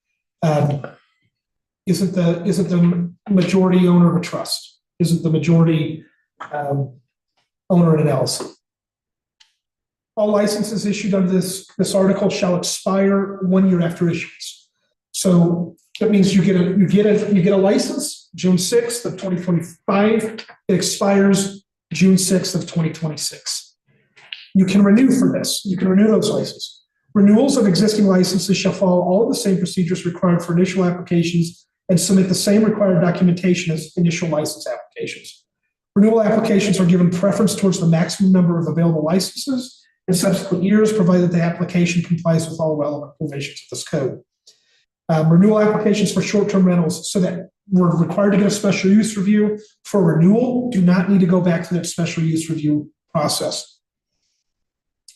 Isn't the majority owner of a trust? Isn't the majority owner in an LLC? All licenses issued under this article shall expire 1 year after issuance. So that means you get a license June 6th of 2025. It expires June 6th of 2026. You can renew for this. You can renew those licenses. Renewals of existing licenses shall follow all of the same procedures required for initial applications and submit the same required documentation as initial license applications. Renewal applications are given preference towards the maximum number of available licenses in subsequent years, provided the application complies with all relevant provisions of this code. Renewal applications for short-term rentals, so that we're required to get a special use review for renewal, do not need to go back to that special use review process.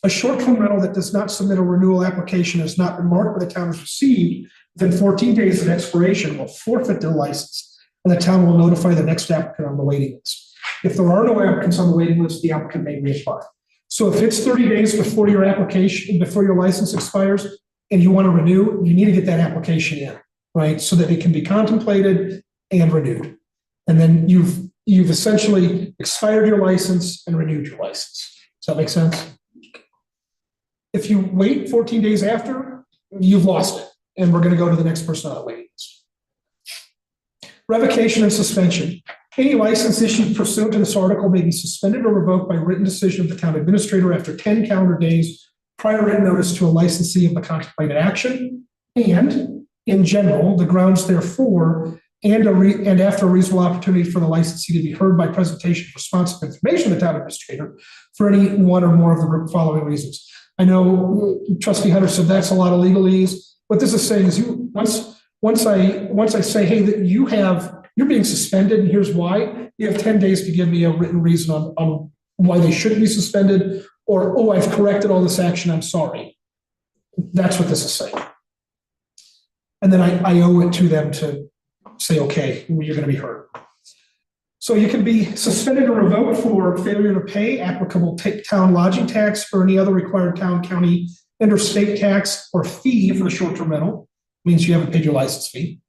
A short-term rental that does not submit a renewal application has not been marked by the town as received within 14 days of expiration will forfeit their license, and the town will notify the next applicant on the waiting list. If there are no applicants on the waiting list, the applicant may reapply. So if it's 30 days before your license expires and you want to renew, you need to get that application in, right? So that it can be contemplated and renewed. And then you've essentially expired your license and renewed your license. Does that make sense? If you wait 14 days after, you've lost it. And we're going to go to the next person on the waiting list. Revocation and suspension. Any license issued pursuant to this article may be suspended or revoked by written decision of the town administrator after 10 calendar days prior written notice to a licensee of the contemplated action. And in general, the grounds therefore, and after a reasonable opportunity for the licensee to be heard by presentation of responsive information to the town administrator for any one or more of the following reasons. I know Trustee Hunter said that's a lot of legalese. What this is saying is once I say, hey, that you're being suspended and here's why, you have 10 days to give me a written reason on why they shouldn't be suspended, or, oh, I've corrected all this action, I'm sorry. That's what this is saying. And then I owe it to them to say, okay, you're going to be heard. So you can be suspended or revoked for failure to pay applicable town lodging tax or any other required town, county, interstate tax or fee for the short-term rental. Means you haven't paid your license fee.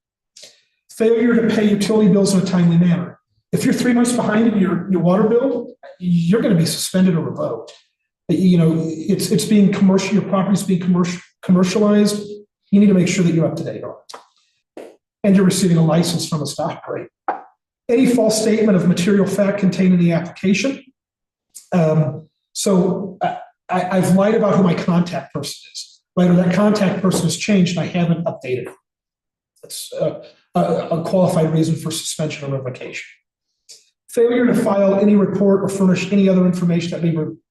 Failure to pay utility bills in a timely manner. If you're 3 months behind in your water bill, you're going to be suspended or revoked. You know, it's being commercial, your property's being commercialized. You need to make sure that you're up to date on it. And you're receiving a license from a stop rate. Any false statement of material fact contained in the application. So I've lied about who my contact person is. right? Or that contact person has changed and I haven't updated it. That's a qualified reason for suspension or revocation. Failure to file any report or furnish any other information that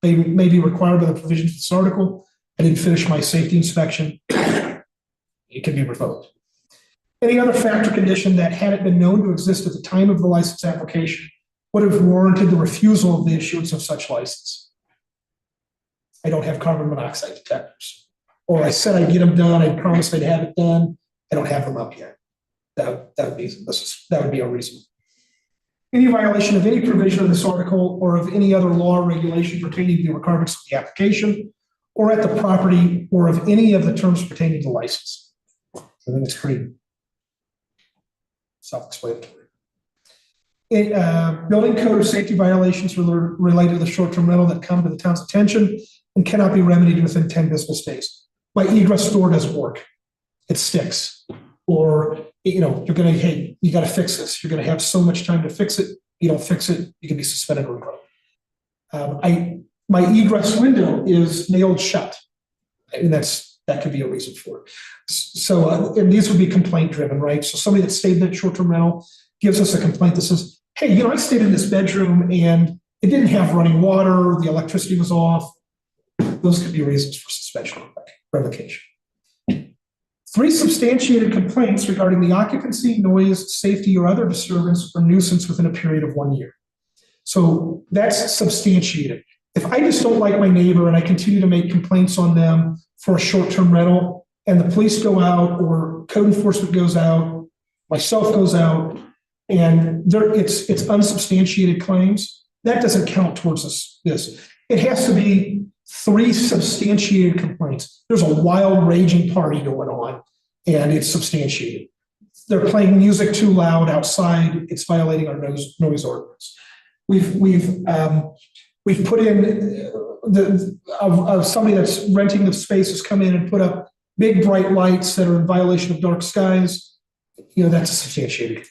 may be required by the provisions of this article. I didn't finish my safety inspection. It can be revoked. Any other fact or condition that, had it been known to exist at the time of the license application, would have warranted the refusal of the issuance of such license. I don't have carbon monoxide detectors. Or I said I'd get them done, I promised I'd have it done, I don't have them up yet. That would be a reason. Any violation of any provision of this article or of any other law or regulation pertaining to the requirements of the application or at the property or of any of the terms pertaining to license. I think it's pretty self-explanatory. Building code or safety violations related to the short-term rental that come to the town's attention and cannot be remedied within 10 business days. My egress door doesn't work. It sticks. Or, you're going to, hey, you got to fix this. You're going to have so much time to fix it. You don't fix it, you can be suspended or revoked. My egress window is nailed shut. And that could be a reason for it. So, and these would be complaint driven, right? So somebody that stayed in that short-term rental gives us a complaint that says, hey, I stayed in this bedroom and it didn't have running water, the electricity was off. Those could be reasons for suspension or revocation. 3 substantiated complaints regarding the occupancy, noise, safety, or other disturbance or nuisance within a period of 1 year. So that's substantiated. If I just don't like my neighbor and I continue to make complaints on them for a short-term rental and the police go out or code enforcement goes out, myself goes out, and it's unsubstantiated claims, that doesn't count towards this. It has to be 3 substantiated complaints. There's a wild raging party going on and it's substantiated. They're playing music too loud outside. It's violating our noise ordinance. We've put in somebody that's renting the space has come in and put up big bright lights that are in violation of dark skies. That's a substantiated.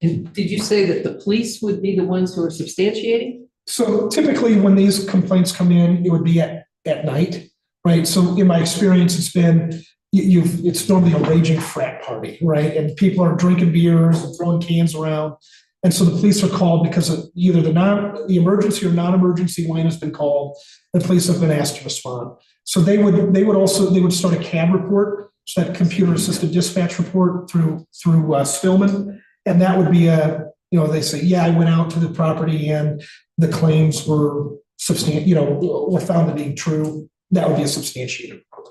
And did you say that the police would be the ones who are substantiating? So typically when these complaints come in, it would be at night, right? So in my experience, it's been, it's normally a raging frat party, right? And people are drinking beers and throwing cans around. And so the police are called because of either the emergency or non-emergency line has been called. The police have been asked to respond. So they would start a CAD report, so that computer assisted dispatch report through Spillman. And that would be they say, yeah, I went out to the property and the claims were were found to be true. That would be a substantiated report.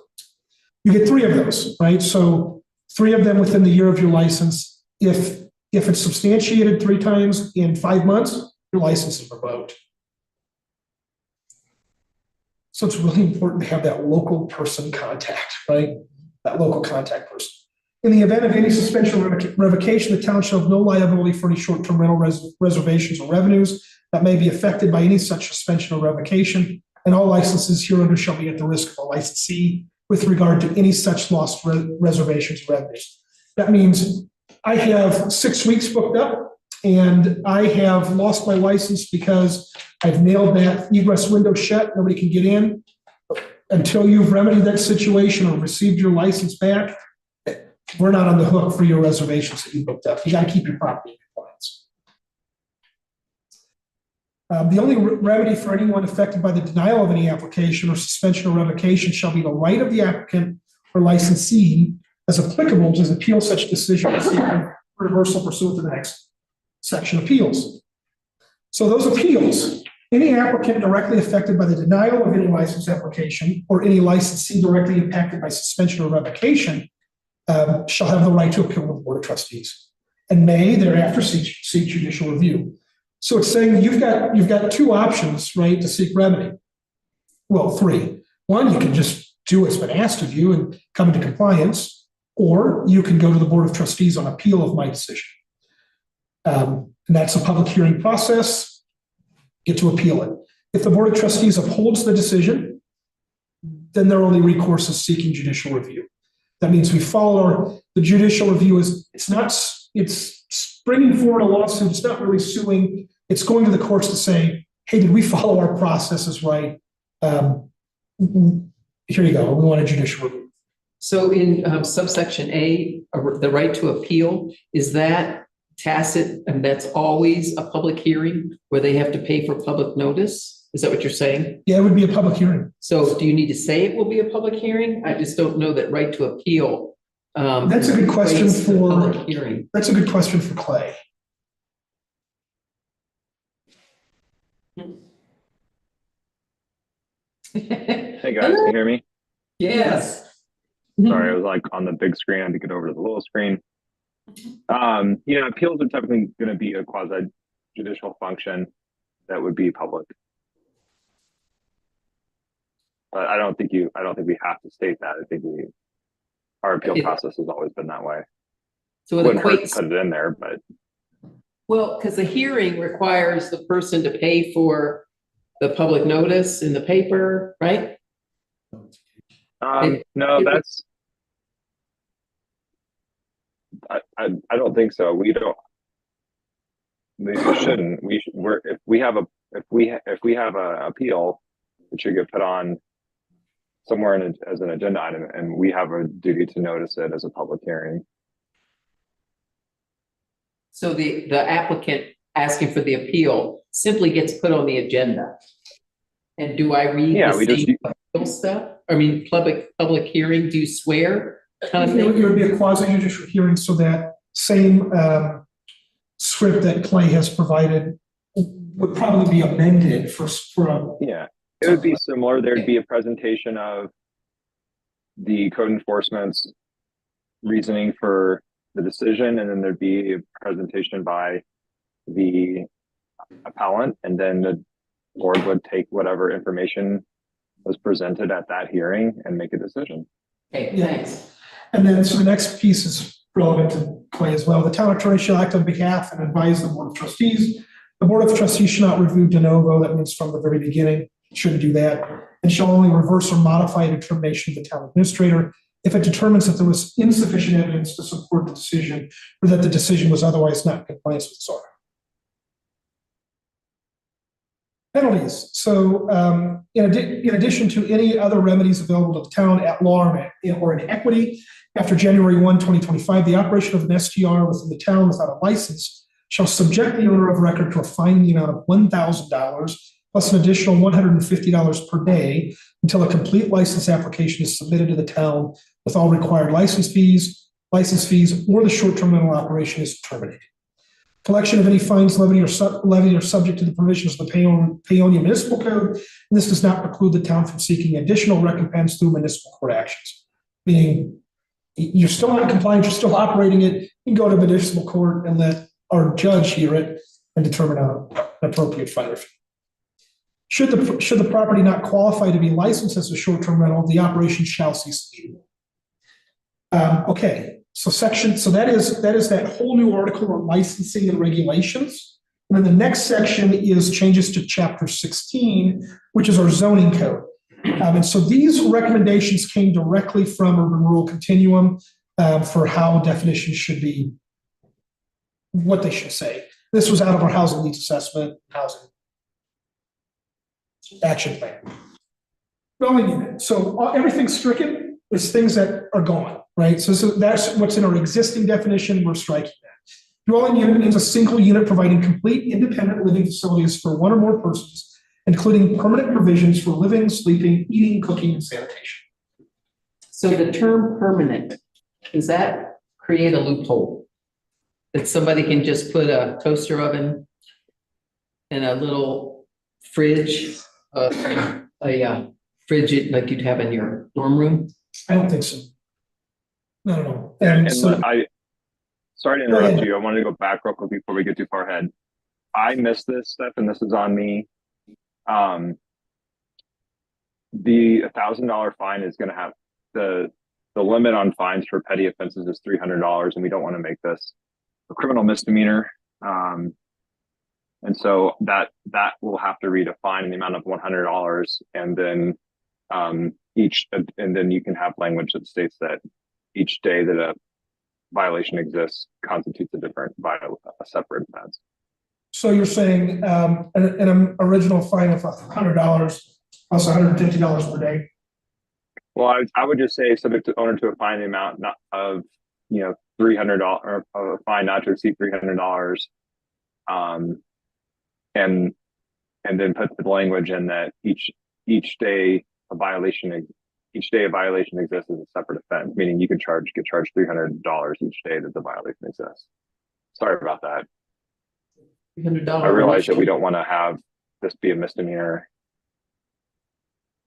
You get 3 of those, right? So 3 of them within the year of your license. If it's substantiated 3 times in 5 months, your license is revoked. So it's really important to have that local person contact, right? That local contact person. In the event of any suspension or revocation, the town shall have no liability for any short-term rental reservations or revenues that may be affected by any such suspension or revocation, and all licenses hereunder shall be at the risk of a licensee with regard to any such lost reservations or revenues. That means I have 6 weeks booked up and I have lost my license because I've nailed that egress window shut. Nobody can get in. Until you've remedied that situation or received your license back, we're not on the hook for your reservations that you booked up. You got to keep your property in compliance. The only remedy for anyone affected by the denial of any application or suspension or revocation shall be the right of the applicant or licensee, as applicable, to appeal such decision and seek reversal pursuant to the next section appeals. So those appeals, any applicant directly affected by the denial of any license application or any licensee directly impacted by suspension or revocation shall have the right to appeal to the Board of Trustees and may thereafter seek judicial review. So it's saying you've got 2 options, right, to seek remedy. Well, 3. 1, you can just do what's been asked of you and come into compliance, or you can go to the Board of Trustees on appeal of my decision. And that's a public hearing process. Get to appeal it. If the Board of Trustees upholds the decision, then their only recourse is seeking judicial review. That means we follow the judicial review it's bringing forward a lawsuit. It's not really suing. It's going to the courts to say, hey, did we follow our processes right? Here you go. We want a judicial review. So in subsection A, the right to appeal, is that tacit and that's always a public hearing where they have to pay for public notice? Is that what you're saying? Yeah, it would be a public hearing. So do you need to say it will be a public hearing? I just don't know that right to appeal. That's a good question equates to for, public hearing. that's a good question for Clay. Hey guys, can you hear me? Yes. Sorry, I was like on the big screen. I had to get over to the little screen. Appeals are typically going to be a quasi judicial function that would be public. But I don't think we have to state that. I think our appeal process has always been that way. So it Wouldn't hurt to equates, put it in there, but well, because the hearing requires the person to pay for the public notice in the paper, right? no, that's. I don't think so. We shouldn't. If we have a appeal, it should get put on somewhere as an agenda item, and we have a duty to notice it as a public hearing. So the applicant asking for the appeal simply gets put on the agenda. And do I read Yeah, the same appeal stuff? I mean, public hearing, do you swear? Kind of It thing? would be a quasi judicial hearing, so that same script that Clay has provided would probably be amended for Yeah, it would be similar. There'd be a presentation of the code enforcement's reasoning for the decision, and then there'd be a presentation by the appellant, and then the board would take whatever information was presented at that hearing and make a decision. Okay, thanks. And then, so the next piece is relevant to Clay as well. The town attorney shall act on behalf and advise the board of trustees. The board of trustees should not review de novo, that means from the very beginning, shouldn't do that, and shall only reverse or modify a determination of the town administrator if it determines that there was insufficient evidence to support the decision, or that the decision was otherwise not in compliance with SORA. Penalties. So in addition to any other remedies available to the town at law or in equity, after January 1, 2025, the operation of an STR within the town without a license shall subject the owner of record to a fine in the amount of $1,000 plus an additional $150 per day until a complete license application is submitted to the town with all required license fees, or the short-term rental operation is terminated. Collection of any fines levied are subject to the provisions of the Paonia Municipal Code, and this does not preclude the town from seeking additional recompense through municipal court actions. Meaning, you're still not in compliance, you're still operating it, you can go to municipal court and let our judge hear it and determine an appropriate fine or fee. Should the property not qualify to be licensed as a short-term rental, the operation shall cease immediately. Okay. So that is that whole new article on licensing and regulations. And then the next section is changes to chapter 16, which is our zoning code. And so these recommendations came directly from Urban Rural Continuum for how definitions should be, what they should say. This was out of our housing needs assessment, housing action plan. Dwelling unit. So everything's stricken is things that are gone, right? So that's what's in our existing definition. We're striking that. Dwelling unit means a single unit providing complete independent living facilities for one or more persons, including permanent provisions for living, sleeping, eating, cooking, and sanitation. So the term permanent, does that create a loophole? That somebody can just put a toaster oven and a little fridge, a fridge like you'd have in your dorm room? I don't think so. No. And so, sorry to interrupt you. I wanted to go back real quick before we get too far ahead. I missed this stuff, and this is on me. The $1,000 fine is going to have the limit on fines for petty offenses is $300, and we don't want to make this a criminal misdemeanor. And so that will have to read a fine in the amount of $100, and then and then you can have language that states that each day that a violation exists constitutes a separate offense. So you're saying an original fine of $100 plus $150 per day? Well, I would just say subject to owner to a fine amount not of, $300 or a fine not to exceed $300. And then put the language in that each day a violation exists as a separate offense, meaning you can get charged $300 each day that the violation exists. Sorry about that. $300. I realize that we don't want to have this be a misdemeanor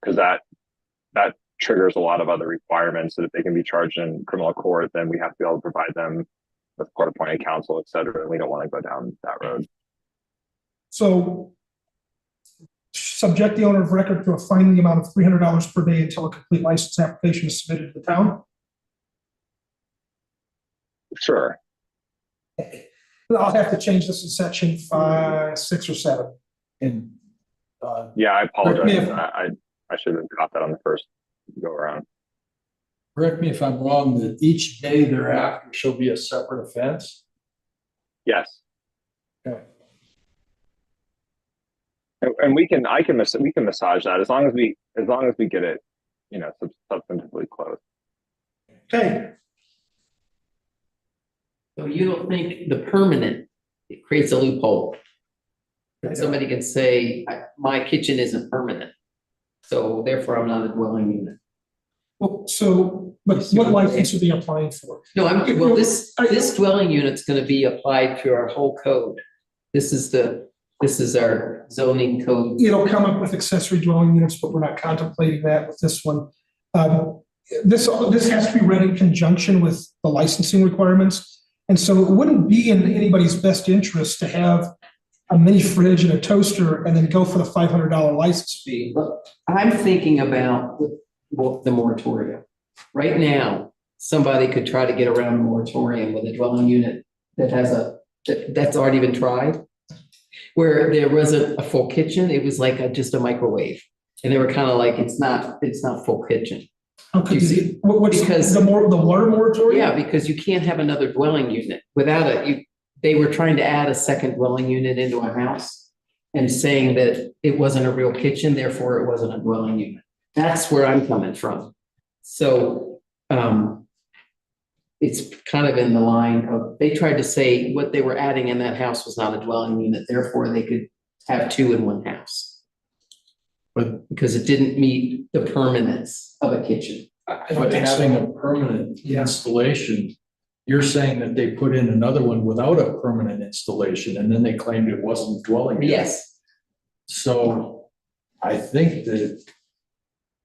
because that triggers a lot of other requirements that if they can be charged in criminal court, then we have to be able to provide them with court-appointed counsel, et cetera. And we don't want to go down that road. So subject the owner of record to a fine in the amount of $300 per day until a complete license application is submitted to the town. Sure. I'll have to change this in section 5, 6, or 7. And, Yeah, I apologize. Yeah. I should have got that on the first go around. correct me if I'm wrong, that each day thereafter shall be a separate offense? Yes. Okay. And we can massage that as long as we get it, substantively close. Okay. So you don't think the permanent, it creates a loophole? That somebody can say, my kitchen isn't permanent, so therefore I'm not a dwelling unit. Well, so, but what license are they applying for? No, this dwelling unit's gonna be applied to our whole code. This is our zoning code. It'll come up with accessory dwelling units, but we're not contemplating that with this one. This has to be read in conjunction with the licensing requirements. And so it wouldn't be in anybody's best interest to have a mini fridge and a toaster and then go for the $500 license fee. I'm thinking about the moratorium. Right now, somebody could try to get around the moratorium with a dwelling unit that's already been tried. Where there wasn't a full kitchen, it was like just a microwave. And they were kind of like, it's not full kitchen. How could You you, see, what's because- the water moratorium? Yeah, because you can't have another dwelling unit without it. They were trying to add a second dwelling unit into a house and saying that it wasn't a real kitchen, therefore it wasn't a dwelling unit. That's where I'm coming from. So, it's kind of in the line of, they tried to say what they were adding in that house was not a dwelling unit, therefore they could have two in one house. But- because it didn't meet the permanence of a kitchen. I don't But think so. having a permanent installation, you're saying that they put in another one without a permanent installation, and then they claimed it wasn't a dwelling unit. Yes, So I think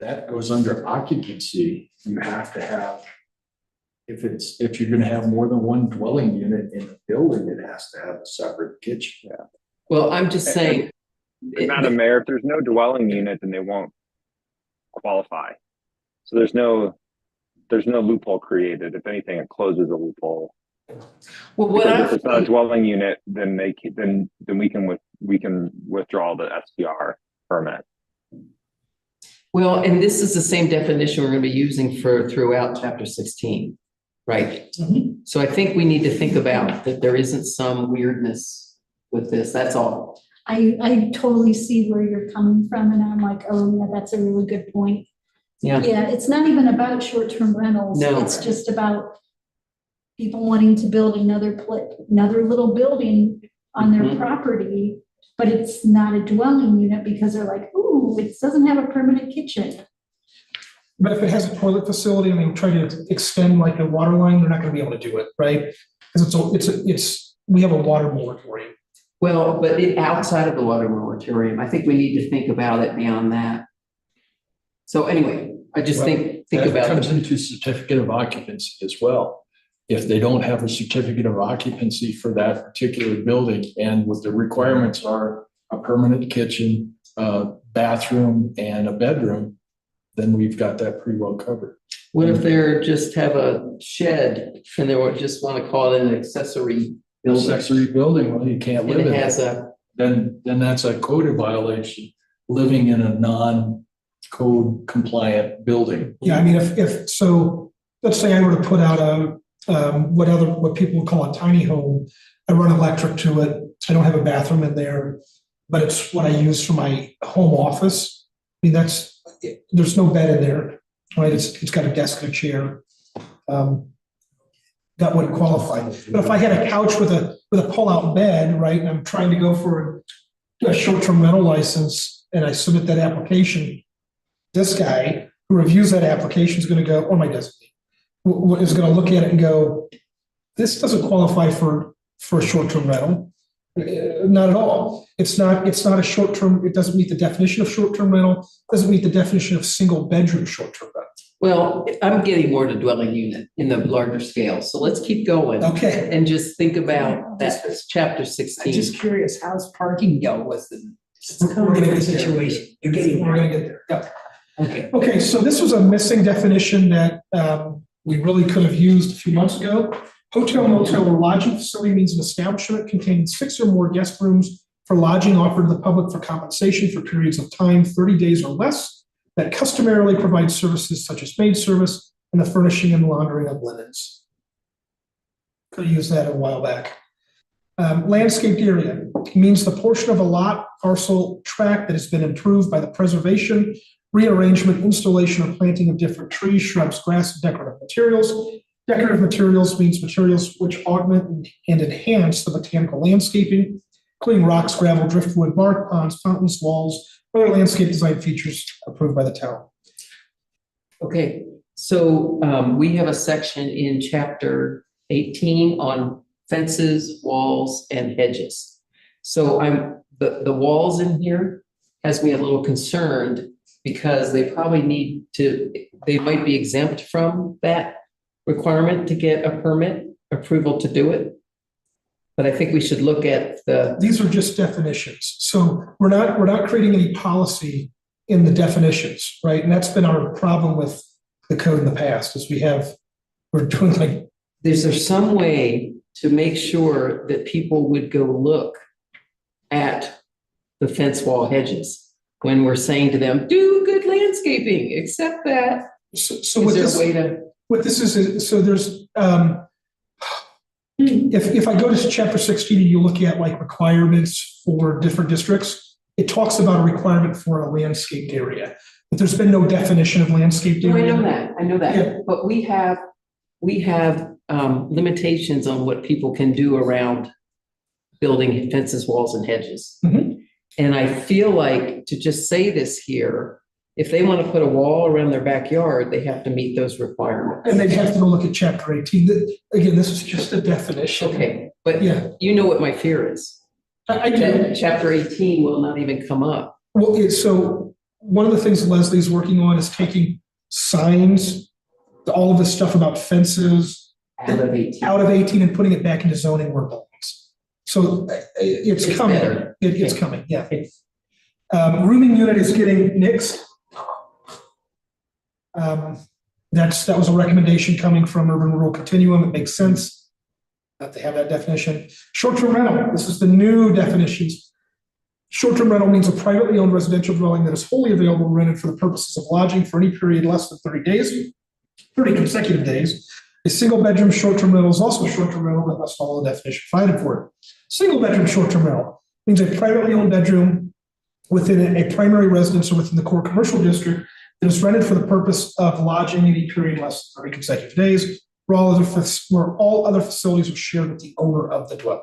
that goes under occupancy. You have to have, if you're gonna have more than one dwelling unit in a building, it has to have a separate kitchen. Yeah. well, I'm just saying. Madam Mayor, if there's no dwelling unit, then they won't qualify. So there's no loophole created. If anything, it closes a loophole. Well, Because if it's not a dwelling unit, then we can withdraw the STR permit. Well, and this is the same definition we're gonna be using throughout chapter 16, right? Mhm. So I think we need to think about that there isn't some weirdness with this, that's all. I totally see where you're coming from, and I'm like, oh, yeah, that's a really good point. Yeah. Yeah, it's not even about short-term rentals. No. It's just about people wanting to build another little building on their Mhm. property, but it's not a dwelling unit because they're like, ooh, it doesn't have a permanent kitchen. But if it has a toilet facility and they try to extend like a water line, they're not gonna be able to do it, right? Because we have a water moratorium. Well, but outside of the water moratorium, I think we need to think about it beyond that. So anyway, I just think That about comes it. into certificate of occupancy as well. If they don't have a certificate of occupancy for that particular building, and what the requirements are a permanent kitchen, a bathroom, and a bedroom, then we've got that pretty well covered. What if they're just have a shed and they just want to call it an accessory building? Accessory building, well, you can't live And in it has it. Then that's a code violation, living in a non-code compliant building. Yeah, I mean, so, let's say I were to put out what people would call a tiny home. I run electric to it. I don't have a bathroom in there, but it's what I use for my home office. I mean, there's no bed in there. right? It's got a desk and a chair. That wouldn't qualify. But if I had a couch with a pull-out bed, right, and I'm trying to go for a short-term rental license, and I submit that application, this guy who reviews that application is going to go, or my designee, is going to look at it and go, this doesn't qualify for a short-term rental. Not at all. It's not a short-term, it doesn't meet the definition of short-term rental, doesn't meet the definition of single-bedroom short-term rental. Well, I'm getting more to dwelling unit in the larger scale, so let's keep going. Okay. And just think about that, it's chapter I'm 16. just curious, how's parking go with the We're gonna get there. situation? You're getting We're there. gonna get there. Yeah. Okay. Okay, so this was a missing definition that we really could have used a few months ago. Hotel, motel, or lodging facility means an establishment containing 6 or more guest rooms for lodging offered to the public for compensation for periods of time, 30 days or less, that customarily provides services such as maid service and the furnishing and laundering of linens. Could have used that a while back. Landscaped area means the portion of a lot, parcel, tract that has been improved by the preservation, rearrangement, installation, or planting of different trees, shrubs, grass, and decorative materials. Decorative materials means materials which augment and enhance the botanical landscaping, including rocks, gravel, driftwood, bark, ponds, fountains, walls, other landscape design features approved by the town. Okay, so we have a section in chapter 18 on fences, walls, and hedges. So the walls in here has me a little concerned because they probably they might be exempt from that requirement to get a permit approval to do it. But I think we should look at These are just definitions. So we're not creating any policy in the definitions, right? And that's been our problem with the code in the past, is we're doing like. Is there some way to make sure that people would go look at the fence wall hedges when we're saying to them, do good landscaping, accept that? So what this is, so there's, if I go to chapter 16 and you look at like requirements for different districts, it talks about a requirement for a landscaped area, but there's been no definition of landscaped area. I know that, Yeah. but we have limitations on what people can do around building fences, walls, and hedges. Mhm. And I feel like to just say this here, if they want to put a wall around their backyard, they have to meet those requirements. And they'd have to go look at chapter 18. Again, this is just a definition. Okay, but Yeah. you know what my fear is. I do. That chapter 18 will not even come up. Well, so one of the things Leslie's working on is taking signs, all of this stuff about fences Out of 18. out of 18 and putting it back into zoning where it belongs. So it's coming. better. It's Okay. coming, yeah. Rooming unit is getting nixed. That was a recommendation coming from Urban Rural Continuum. It makes sense that they have that definition. Short-term rental, this is the new definitions. Short-term rental means a privately owned residential dwelling that is wholly available and rented for the purposes of lodging for any period less than 30 days, 30 consecutive days. A single-bedroom short-term rental is also a short-term rental that must follow the definition provided for it. Single-bedroom short-term rental means a privately owned bedroom within a primary residence or within the core commercial district that is rented for the purpose of lodging any period less than 30 consecutive days, where all other facilities are shared with the owner of the dwelling.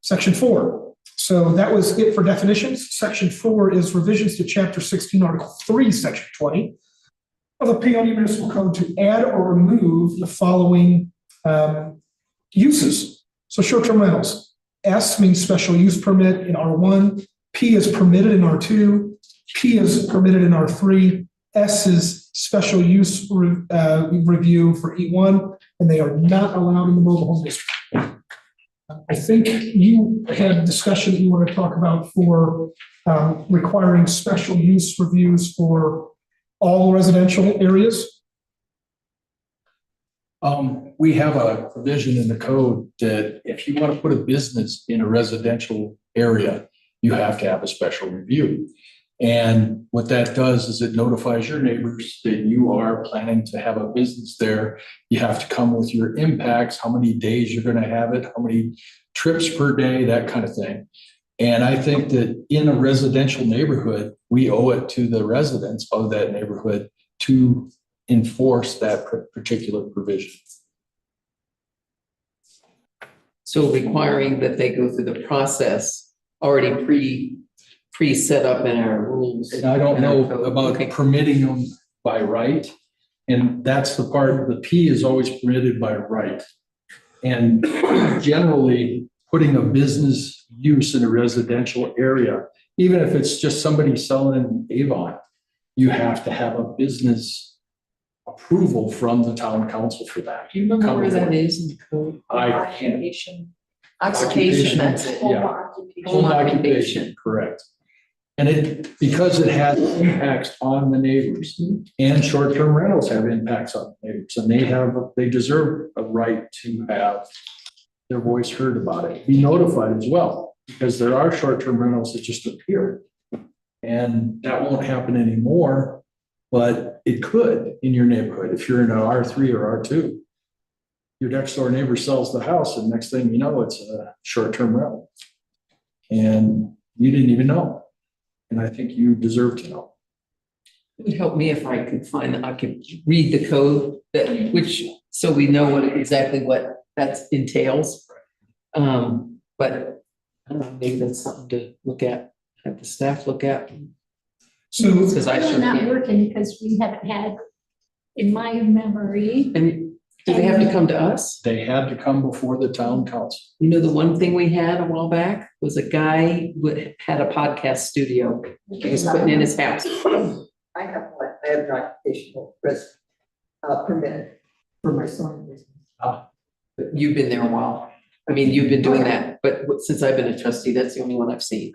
Section 4. So that was it for definitions. Section 4 is revisions to Chapter 16, Article 3, Section 20 of the Paonia Municipal Code to add or remove the following uses. So short-term rentals. S means special use permit in R1. P is permitted in R2. P is permitted in R3. S is special use review for E1, and they are not allowed in the mobile home district. I think you had a discussion that you want to talk about for requiring special use reviews for all residential areas. We have a provision in the code that if you want to put a business in a residential area, you have to have a special review. And what that does is it notifies your neighbors that you are planning to have a business there. You have to come with your impacts, how many days you're going to have it, how many trips per day, that kind of thing. And I think that in a residential neighborhood, we owe it to the residents of that neighborhood to enforce that particular provision. So requiring that they go through the process already pre-set up in our rules. And I don't and our know code. about Okay. permitting them by right. And that's the part, the P is always permitted by right. And generally, putting a business use in a residential area, even if it's just somebody selling Avon, you have to have a business approval from the town council for that. Do you remember where that is in the code? I can't. Occupation. Occupation, that's it. Yeah. Home occupation. Correct. And because it has impacts on the neighbors, and short-term rentals have impacts on the neighbors, and they deserve a right to have their voice heard about it, be notified as well, because there are short-term rentals that just appear. And that won't happen anymore, but it could in your neighborhood if you're in an R3 or R2. Your next door neighbor sells the house, and next thing you know, it's a short-term rental. And you didn't even know. And I think you deserve to know. It would help me if I could I could read the code so we know exactly what that entails. But I don't know, maybe that's something to look at, have the staff look at. So, Because I It's sure not can't. working because we haven't had, in my memory, And do they have to come to us? They had to come before the town council. You know, the one thing we had a while back was a guy who had a podcast studio. He was putting in his house. I have one, I have an occupational permit for my son. But you've been there a while. I mean, you've been doing that, but since I've been a trustee, that's the only one I've seen.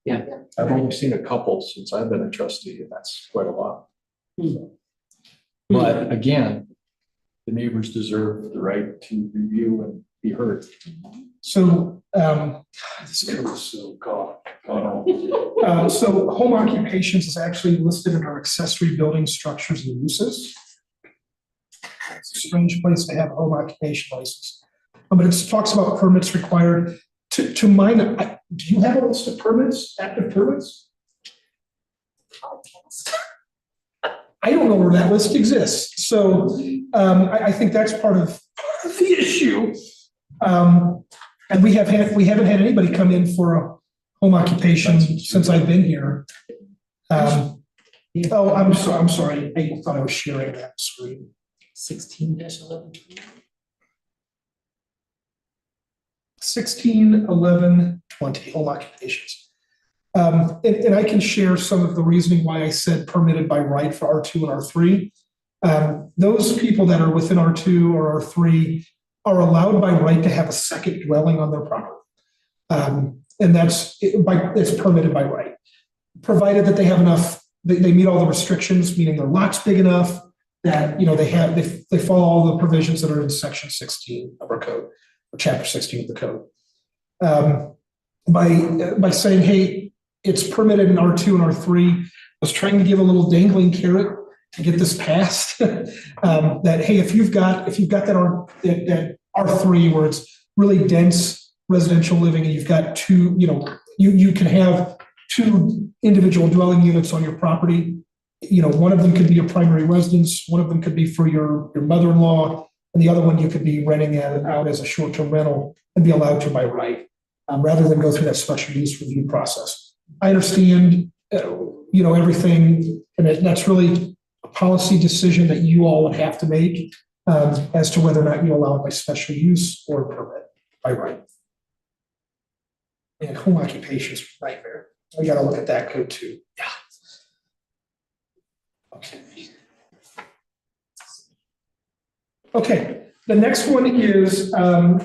Yeah. I've only seen a couple since I've been a trustee, and that's quite a lot. Hmm. But again, the neighbors deserve the right to review and be heard. so, this code is so god. So home occupations is actually listed in our accessory building structures and uses. It's a strange place to have a home occupation license. But it talks about permits required. To mine, do you have a list of permits, active permits? I don't know where that list exists. So I think that's part of the issue. And we haven't had anybody come in for a home occupation since I've been here. Oh, I'm sorry. I thought I was sharing that screen. 16-11. 16, 11, 20 home occupations. And I can share some of the reasoning why I said permitted by right for R2 and R3. Those people that are within R2 or R3 are allowed by right to have a second dwelling on their property. And it's permitted by right, provided that they have enough, they meet all the restrictions, meaning their lot's big enough that, they follow all the provisions that are in section 16 of our code, or chapter 16 of the code. By saying, hey, it's permitted in R2 and R3, I was trying to give a little dangling carrot to get this passed. That, hey, if you've got that R3 where it's really dense residential living and you've got two, you can have two individual dwelling units on your property. One of them could be your primary residence, one of them could be for your mother-in-law, and the other one you could be renting out as a short-term rental and be allowed to by right, rather than go through that special use review process. I understand, everything, and that's really a policy decision that you all would have to make as to whether or not you allow it by special use or permit by right. And home occupation is a nightmare. We got to look at that code too. Yeah. Okay, the next one is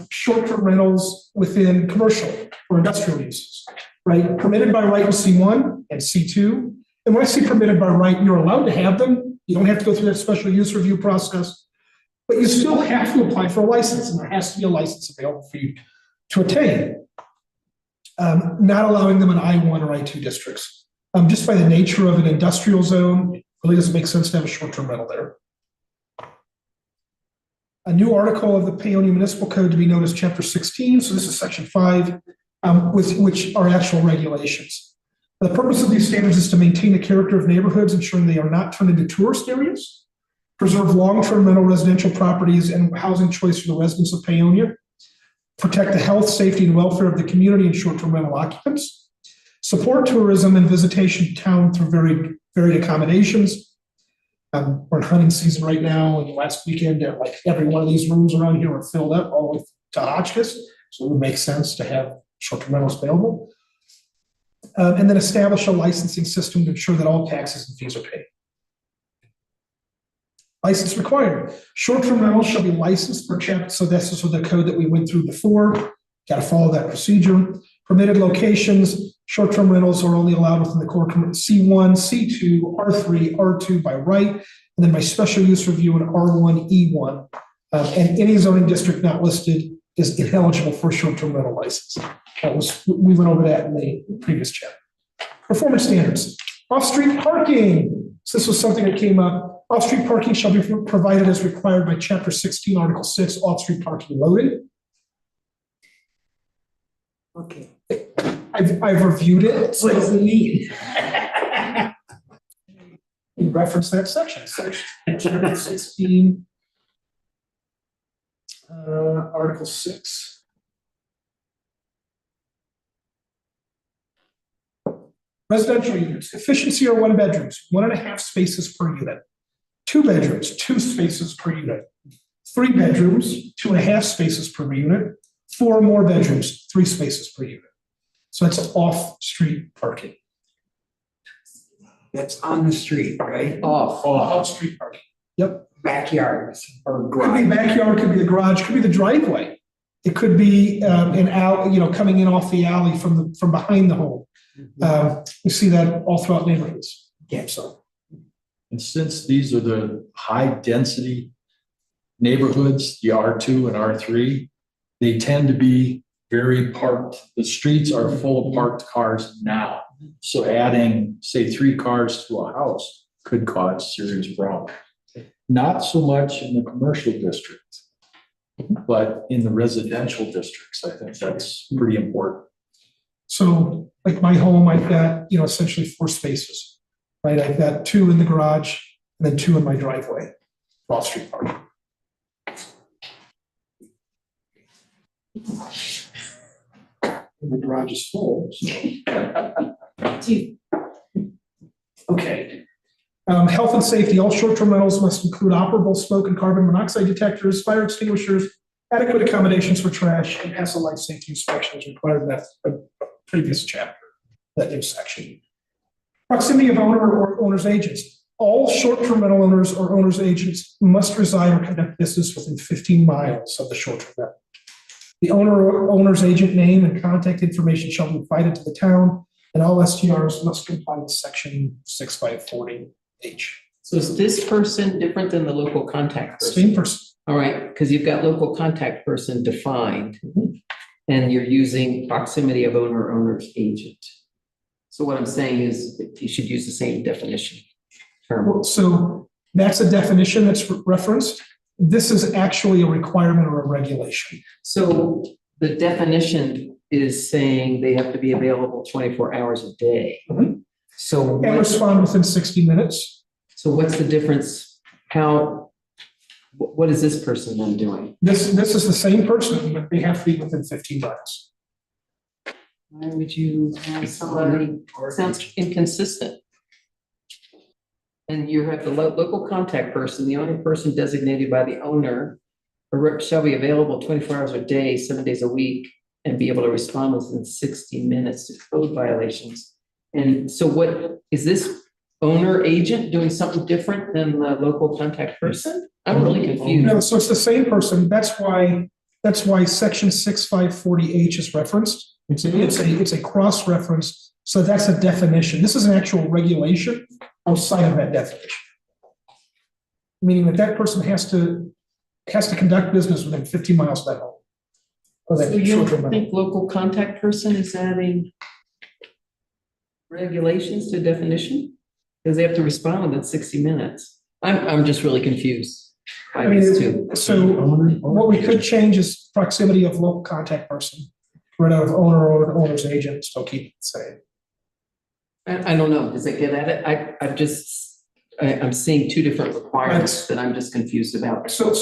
short-term rentals within commercial or industrial uses, right? Permitted by right in C1 and C2. And when I say permitted by right, you're allowed to have them. You don't have to go through that special use review process, but you still have to apply for a license, and there has to be a license available for you to attain. Not allowing them in I1 or I2 districts. Just by the nature of an industrial zone, it really doesn't make sense to have a short-term rental there. A new article of the Paonia Municipal Code to be known as Chapter 16, so this is Section 5. which are actual regulations. The purpose of these standards is to maintain the character of neighborhoods, ensuring they are not turned into tourist areas, preserve long-term rental residential properties and housing choice for the residents of Paonia, protect the health, safety, and welfare of the community and short-term rental occupants, support tourism and visitation to town through varied accommodations. We're in hunting season right now, and last weekend, like every one of these rooms around here were filled up all the way to Hotchkiss, so it would make sense to have short-term rentals available. And then establish a licensing system to ensure that all taxes and fees are paid. License required. Short-term rentals shall be licensed per chapter. So this is the code that we went through before. Got to follow that procedure. Permitted locations. Short-term rentals are only allowed within the core C1, C2, R3, R2 by right, and then by special use review in R1, E1. And any zoning district not listed is ineligible for a short-term rental license. We went over that in the previous chapter. Performance standards. Off-street parking. So this was something that came up. Off-street parking shall be provided as required by Chapter 16, Article 6, off-street parking loading. Okay. I've reviewed it. What does it mean? You reference that section. Chapter 16, Article 6. Residential units, efficiency are 1 bedrooms, 1.5 spaces per unit. 2 bedrooms, 2 spaces per unit. 3 bedrooms, 2.5 spaces per unit. 4 more bedrooms, 3 spaces per unit. So that's off-street parking. That's on the street, right? Off-street parking. Yep. Backyards or Could be garage. backyard, could be the garage, could be the driveway. It could be an alley, coming in off the alley from behind the home. We see that all throughout neighborhoods. Yeah. So And since these are the high density neighborhoods, the R2 and R3, they tend to be very parked. The streets are full of parked cars now. So adding, say, 3 cars to a house could cause serious problems. Not so much in the commercial district, but in the residential districts, I think that's pretty important. So like my home, I've got, essentially 4 spaces, right? I've got 2 in the garage and then 2 in my driveway, off-street parking. The garage is full, so. Okay. Health and safety, all short-term rentals must include operable smoke and carbon monoxide detectors, fire extinguishers, adequate accommodations for trash, and pass a life safety inspection as required in that previous chapter, that new section. Proximity of owner or owner's agents. All short-term rental owners or owner's agents must reside or conduct business within 15 miles of the short-term rental. The owner or owner's agent name and contact information shall be provided to the town, and all STRs must comply with section 6540H. So is this person different than the local contact person? Same person. All right, because you've got local contact person defined, and you're using proximity of owner or owner's agent. So what I'm saying is that you should use the same definition term. So that's a definition that's referenced. This is actually a requirement or a regulation. So the definition is saying they have to be available 24 hours a day. Mhm. So And respond within 60 minutes. So what's the difference? What is this person then doing? This is the same person, but they have to be within 15 miles. Why would you have somebody, sounds inconsistent. And you have the local contact person, the owner person designated by the owner, shall be available 24 hours a day, 7 days a week, and be able to respond within 60 minutes to code violations. And so what, is this owner agent doing something different than the local contact person? I'm really confused. No, so it's the same person. That's why section 6540H is referenced. It's a cross-reference. So that's a definition. This is an actual regulation outside of that definition. Meaning that person has to conduct business within 15 miles of that home. So you don't think local contact person is adding regulations to definition? Because they have to respond within 60 minutes. I'm just really confused by these two. So what we could change is proximity of local contact person. right out of owner or owner's agent, still keep it the same. I don't know, does it get at it? I'm seeing two different requirements that I'm just confused about. So here's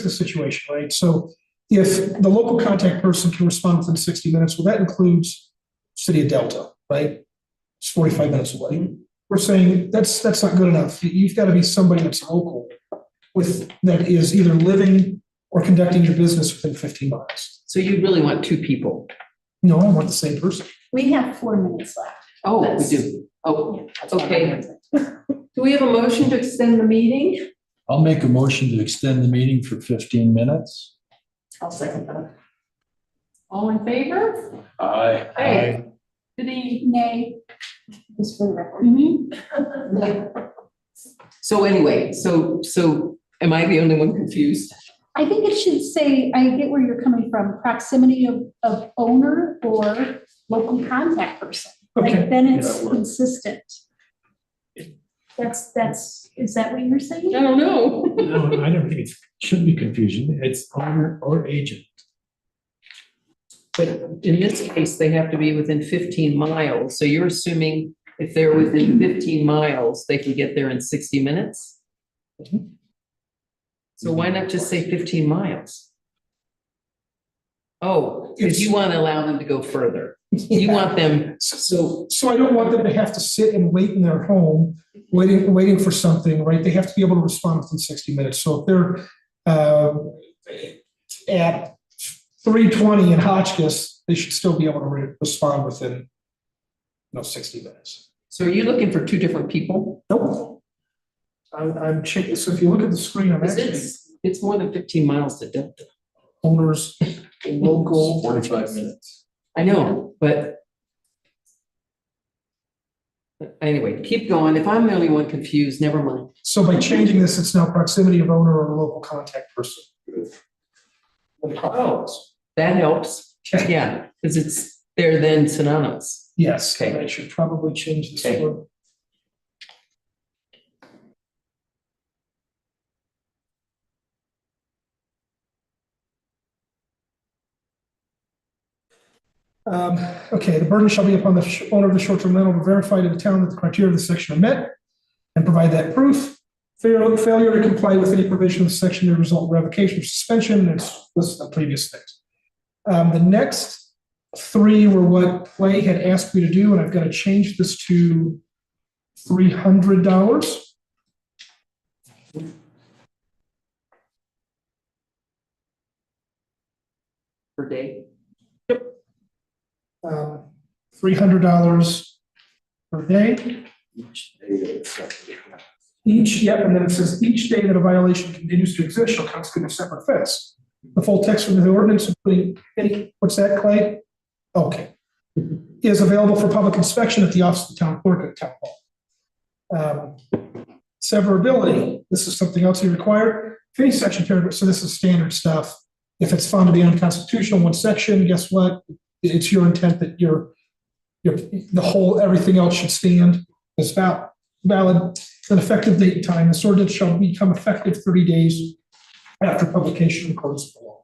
the situation, right? So if the local contact person can respond within 60 minutes, well, that includes city of Delta, right? It's 45 minutes away. We're saying that's not good enough. You've got to be somebody that's local that is either living or conducting your business within 15 miles. So you really want two people? No, I want the same person. We have 4 minutes left. Oh, we That's- do. Oh, Yeah, that's what okay. I'm saying. Do we have a motion to extend the meeting? I'll make a motion to extend the meeting for 15 minutes. I'll second that. All in favor? Aye. Aye. Did he? Nay. Just for the record. So anyway, so am I the only one confused? I think it should say, I get where you're coming from, proximity of owner or local contact person. Okay. Like, then it's Yeah, well- consistent. Is that what you're saying? I don't know. No, I don't think it should be confusion. It's owner or agent. But in this case, they have to be within 15 miles. So you're assuming if they're within 15 miles, they can get there in 60 minutes? So why not just say 15 miles? Oh, because you want to allow them to go further. You want them, so, So I don't want them to have to sit and wait in their home, waiting for something, right? They have to be able to respond within 60 minutes. So if they're at 3:20 in Hotchkiss, they should still be able to respond within, 60 minutes. so are you looking for two different people? Nope. I'm checking, so if you look at the screen, I'm Because actually it's more than 15 miles to Delta. owners, local. 45 minutes. I know, but anyway, keep going. If I'm the only one confused, never mind. So by changing this, it's now proximity of owner or local contact person. Oh, that helps. Okay. Yeah, because they're then synonymous. Yes, Okay. I should probably change this Okay. one. Okay, the burden shall be upon the owner of the short-term rental to verify to the town that the criteria of the section are met and provide that proof. Failure to comply with any provision of the section may result in revocation or suspension, and it's listed the previous things. The next 3 were what Clay had asked me to do, and I've got to change this to $300. Per day. $300 per day. And then it says each day that a violation continues to exist shall constitute a separate offense. The full text from the ordinance, including what's that, Clay? Okay. Is available for public inspection at the office of the town clerk at town hall. Severability, this is something else you require. If any section paragraph, so this is standard stuff. If it's found to be unconstitutional, one section, guess what? It's your intent that everything else should stand as valid. An effective date and time. This ordinance shall become effective 30 days after publication in accordance with the law.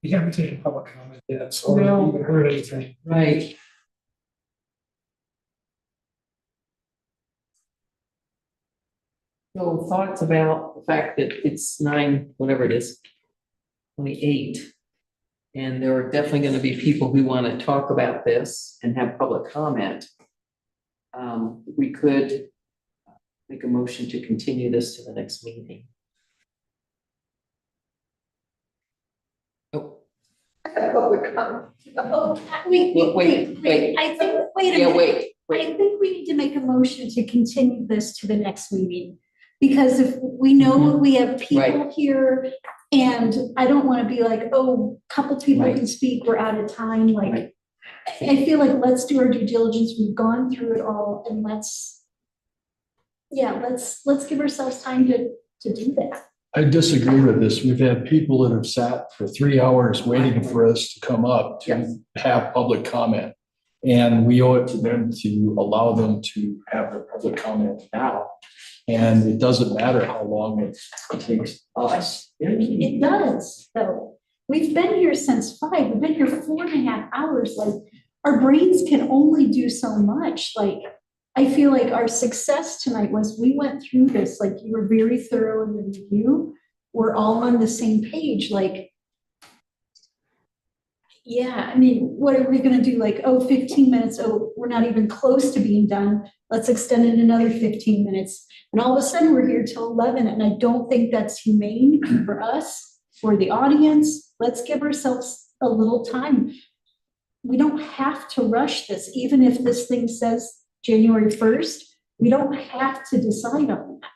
We haven't taken public comment yet, so I haven't even heard anything. Right. So thoughts about the fact that it's 9, whatever it is, 28. And there are definitely going to be people who want to talk about this and have public comment. We could make a motion to continue this to the next meeting. Oh, Public comment. Wait, I think, wait a yeah, minute. wait. I think we need to make a motion to continue this to the next meeting. Because if we know we have people Right. here, and I don't want to be like, oh, a couple people Right. can speak, we're out of time, like. Right. I feel like let's do our due diligence, we've gone through it all, and let's give ourselves time to do that. I disagree with this. We've had people that have sat for 3 hours waiting for us to come up to have public comment. And we owe it to them to allow them to have their public comment now. And it doesn't matter how long it takes us. It does, though. We've been here since 5, we've been here 4.5 hours, like, our brains can only do so much, like, I feel like our success tonight was we went through this, like, you were very thorough in the review, we're all on the same page, like, yeah, I mean, what are we gonna do, like, 15 minutes, we're not even close to being done, let's extend it another 15 minutes, and all of a sudden, we're here till 11, and I don't think that's humane for us, for the audience, let's give ourselves a little time. We don't have to rush this, even if this thing says January 1st, we don't have to decide on that.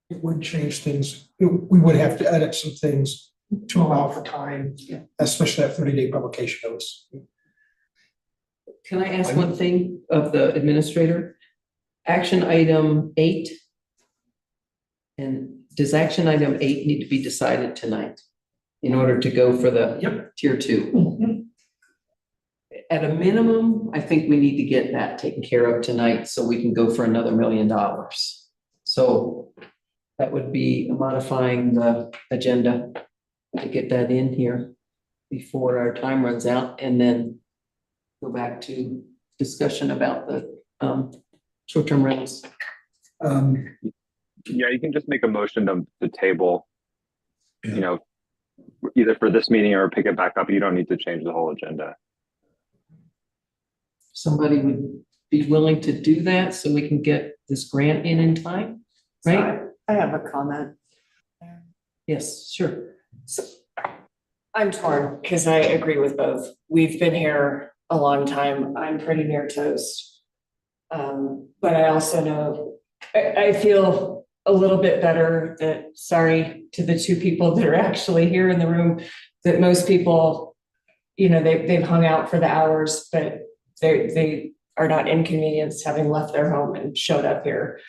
It would change things. We would have to edit some things to allow for time, especially that 30-day publication notice. Can I ask one thing of the administrator? Action item 8. And does action item 8 need to be decided tonight in order to go for the tier 2? At a minimum, I think we need to get that taken care of tonight so we can go for another $1 million. So that would be modifying the agenda to get that in here before our time runs out, and then go back to discussion about the short-term rentals. Yeah, you can just make a motion to table, either for this meeting or pick it back up. You don't need to change the whole agenda. Somebody would be willing to do that so we can get this grant in time, right? I have a comment. Yes, sure. So I'm torn because I agree with both. We've been here a long time. I'm pretty near toast. But I also know, I feel a little bit better that, sorry to the 2 people that are actually here in the room, that most people, they've hung out for the hours, but they are not inconvenienced having left their home and showed up here.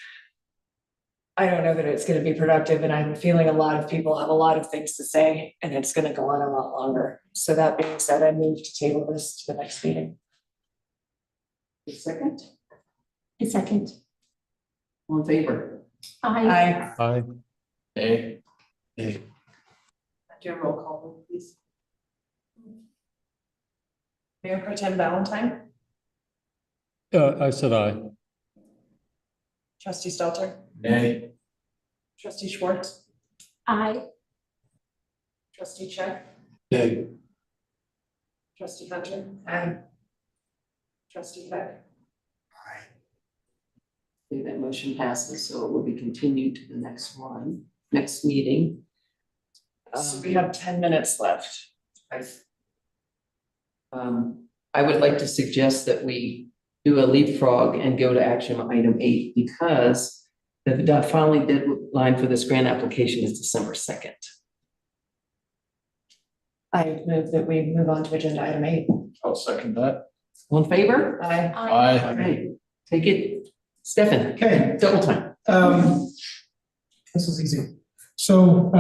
I don't know that it's going to be productive, and I'm feeling a lot of people have a lot of things to say, and it's going to go on a lot longer. So that being said, I move to table this to the next meeting. A second? A second. All in favor? Aye. Aye. Hey. Do a roll call, please. Mayor Pro Tem Valentine, I said aye. Trustee Stelter, Nay. Trustee Schwartz, Aye. Trustee Check, Nay. Trustee Hunter, aye. Trustee Heck. Okay, that motion passes, so it will be continued to the next meeting. So we have 10 minutes left. I would like to suggest that we do a leapfrog and go to action item 8 because the filing deadline for this grant application is December 2nd. I move that we move on to agenda item 8. I'll second that. All in favor? Aye. All right, take it. Stefan, Okay. double time. This is easy. So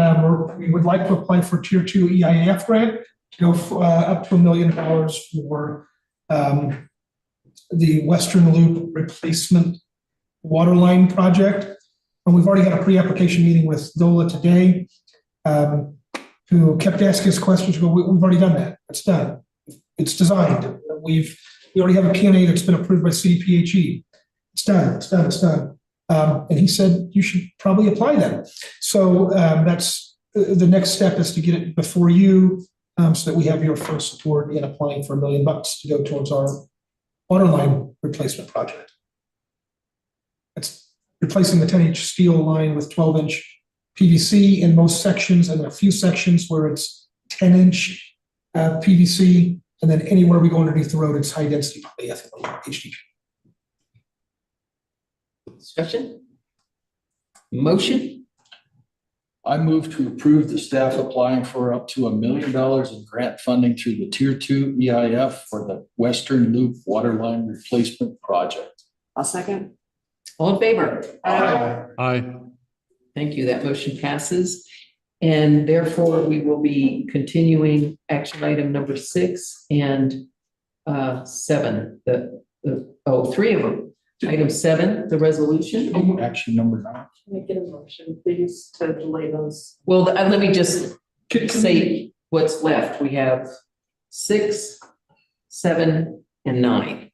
we would like to apply for tier 2 EIF grant to go for, up to $1 million for the Western Loop replacement water line project. And we've already had a pre-application meeting with DOLA today, who kept asking us questions. We've already done that. It's done. It's designed. We already have a P&A that's been approved by CDPHE. It's done. It's done. It's done. And he said you should probably apply then. So that's the next step is to get it before you, so that we have your full support in applying for $1 million to go towards our water line replacement project. It's replacing the 10-inch steel line with 12-inch PVC in most sections, and a few sections where it's 10-inch PVC, and then anywhere we go underneath the road, it's high-density polyethylene HDPE. Discussion? Motion? I move to approve the staff applying for up to $1 million in grant funding through the Tier 2 EIF for the Western Loop Waterline Replacement Project. I'll second. All in favor? Aye. Thank you. That motion passes. And therefore, we will be continuing action item number 6 and 7. 3 of them. Item 7, the resolution. Action number 9. Make it a motion, please, to delay those. Well, let me just say what's left. We have 6, 7, and 9.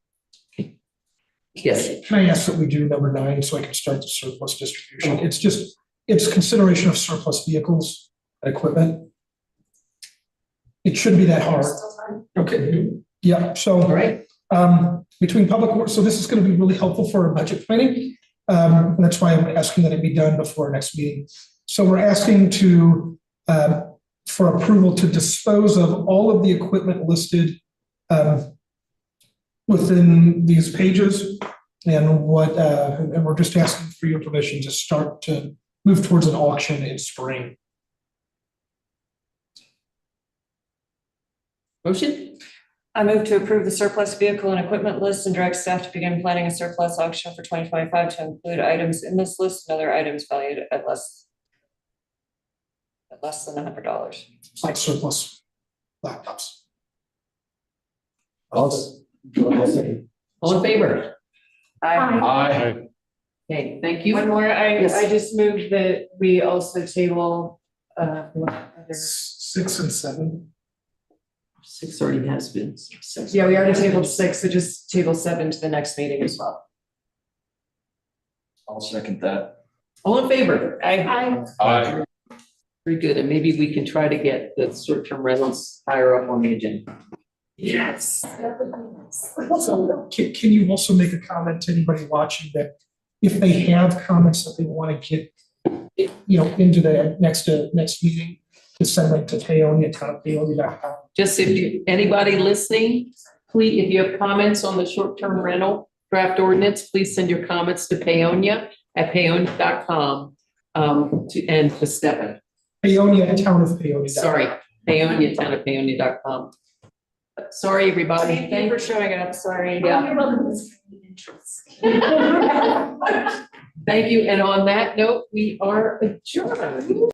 Yes, Can I ask that we do number 9 so I can start the surplus distribution? It's consideration of surplus vehicles and equipment. It shouldn't be that hard. Okay, yeah, so. all right. Between public works, so this is going to be really helpful for our budget planning. And that's why I'm asking that it be done before our next meeting. So we're asking for approval to dispose of all of the equipment listed within these pages. And we're just asking for your permission to start to move towards an auction in spring. Motion? I move to approve the surplus vehicle and equipment list and direct staff to begin planning a surplus auction for 2025 to include items in this list and other items valued at less than $100. It's like surplus laptops. All in favor? Aye. Okay, thank you. One more, Yes. I just moved that we also table, 6 and 7. 6 already has been. yeah, we already tabled 6, so just table 7 to the next meeting as well. I'll second that. All in favor? Aye. Very good, and maybe we can try to get the short-term rentals higher up on the agenda. Yes. So can you also make a comment to anybody watching that if they have comments that they want to get, into the next meeting, to send them to Paonia, town@paonia.com. Just anybody listening, please, if you have comments on the short-term rental draft ordinance, please send your comments to paonia@paonia.com, and to Stefan. Paonia, town@paonia.com. Sorry, paonia@paonia.com. Sorry, everybody. Thank you for showing up, sorry. Yeah. Thank you, and on that note, we are adjourned.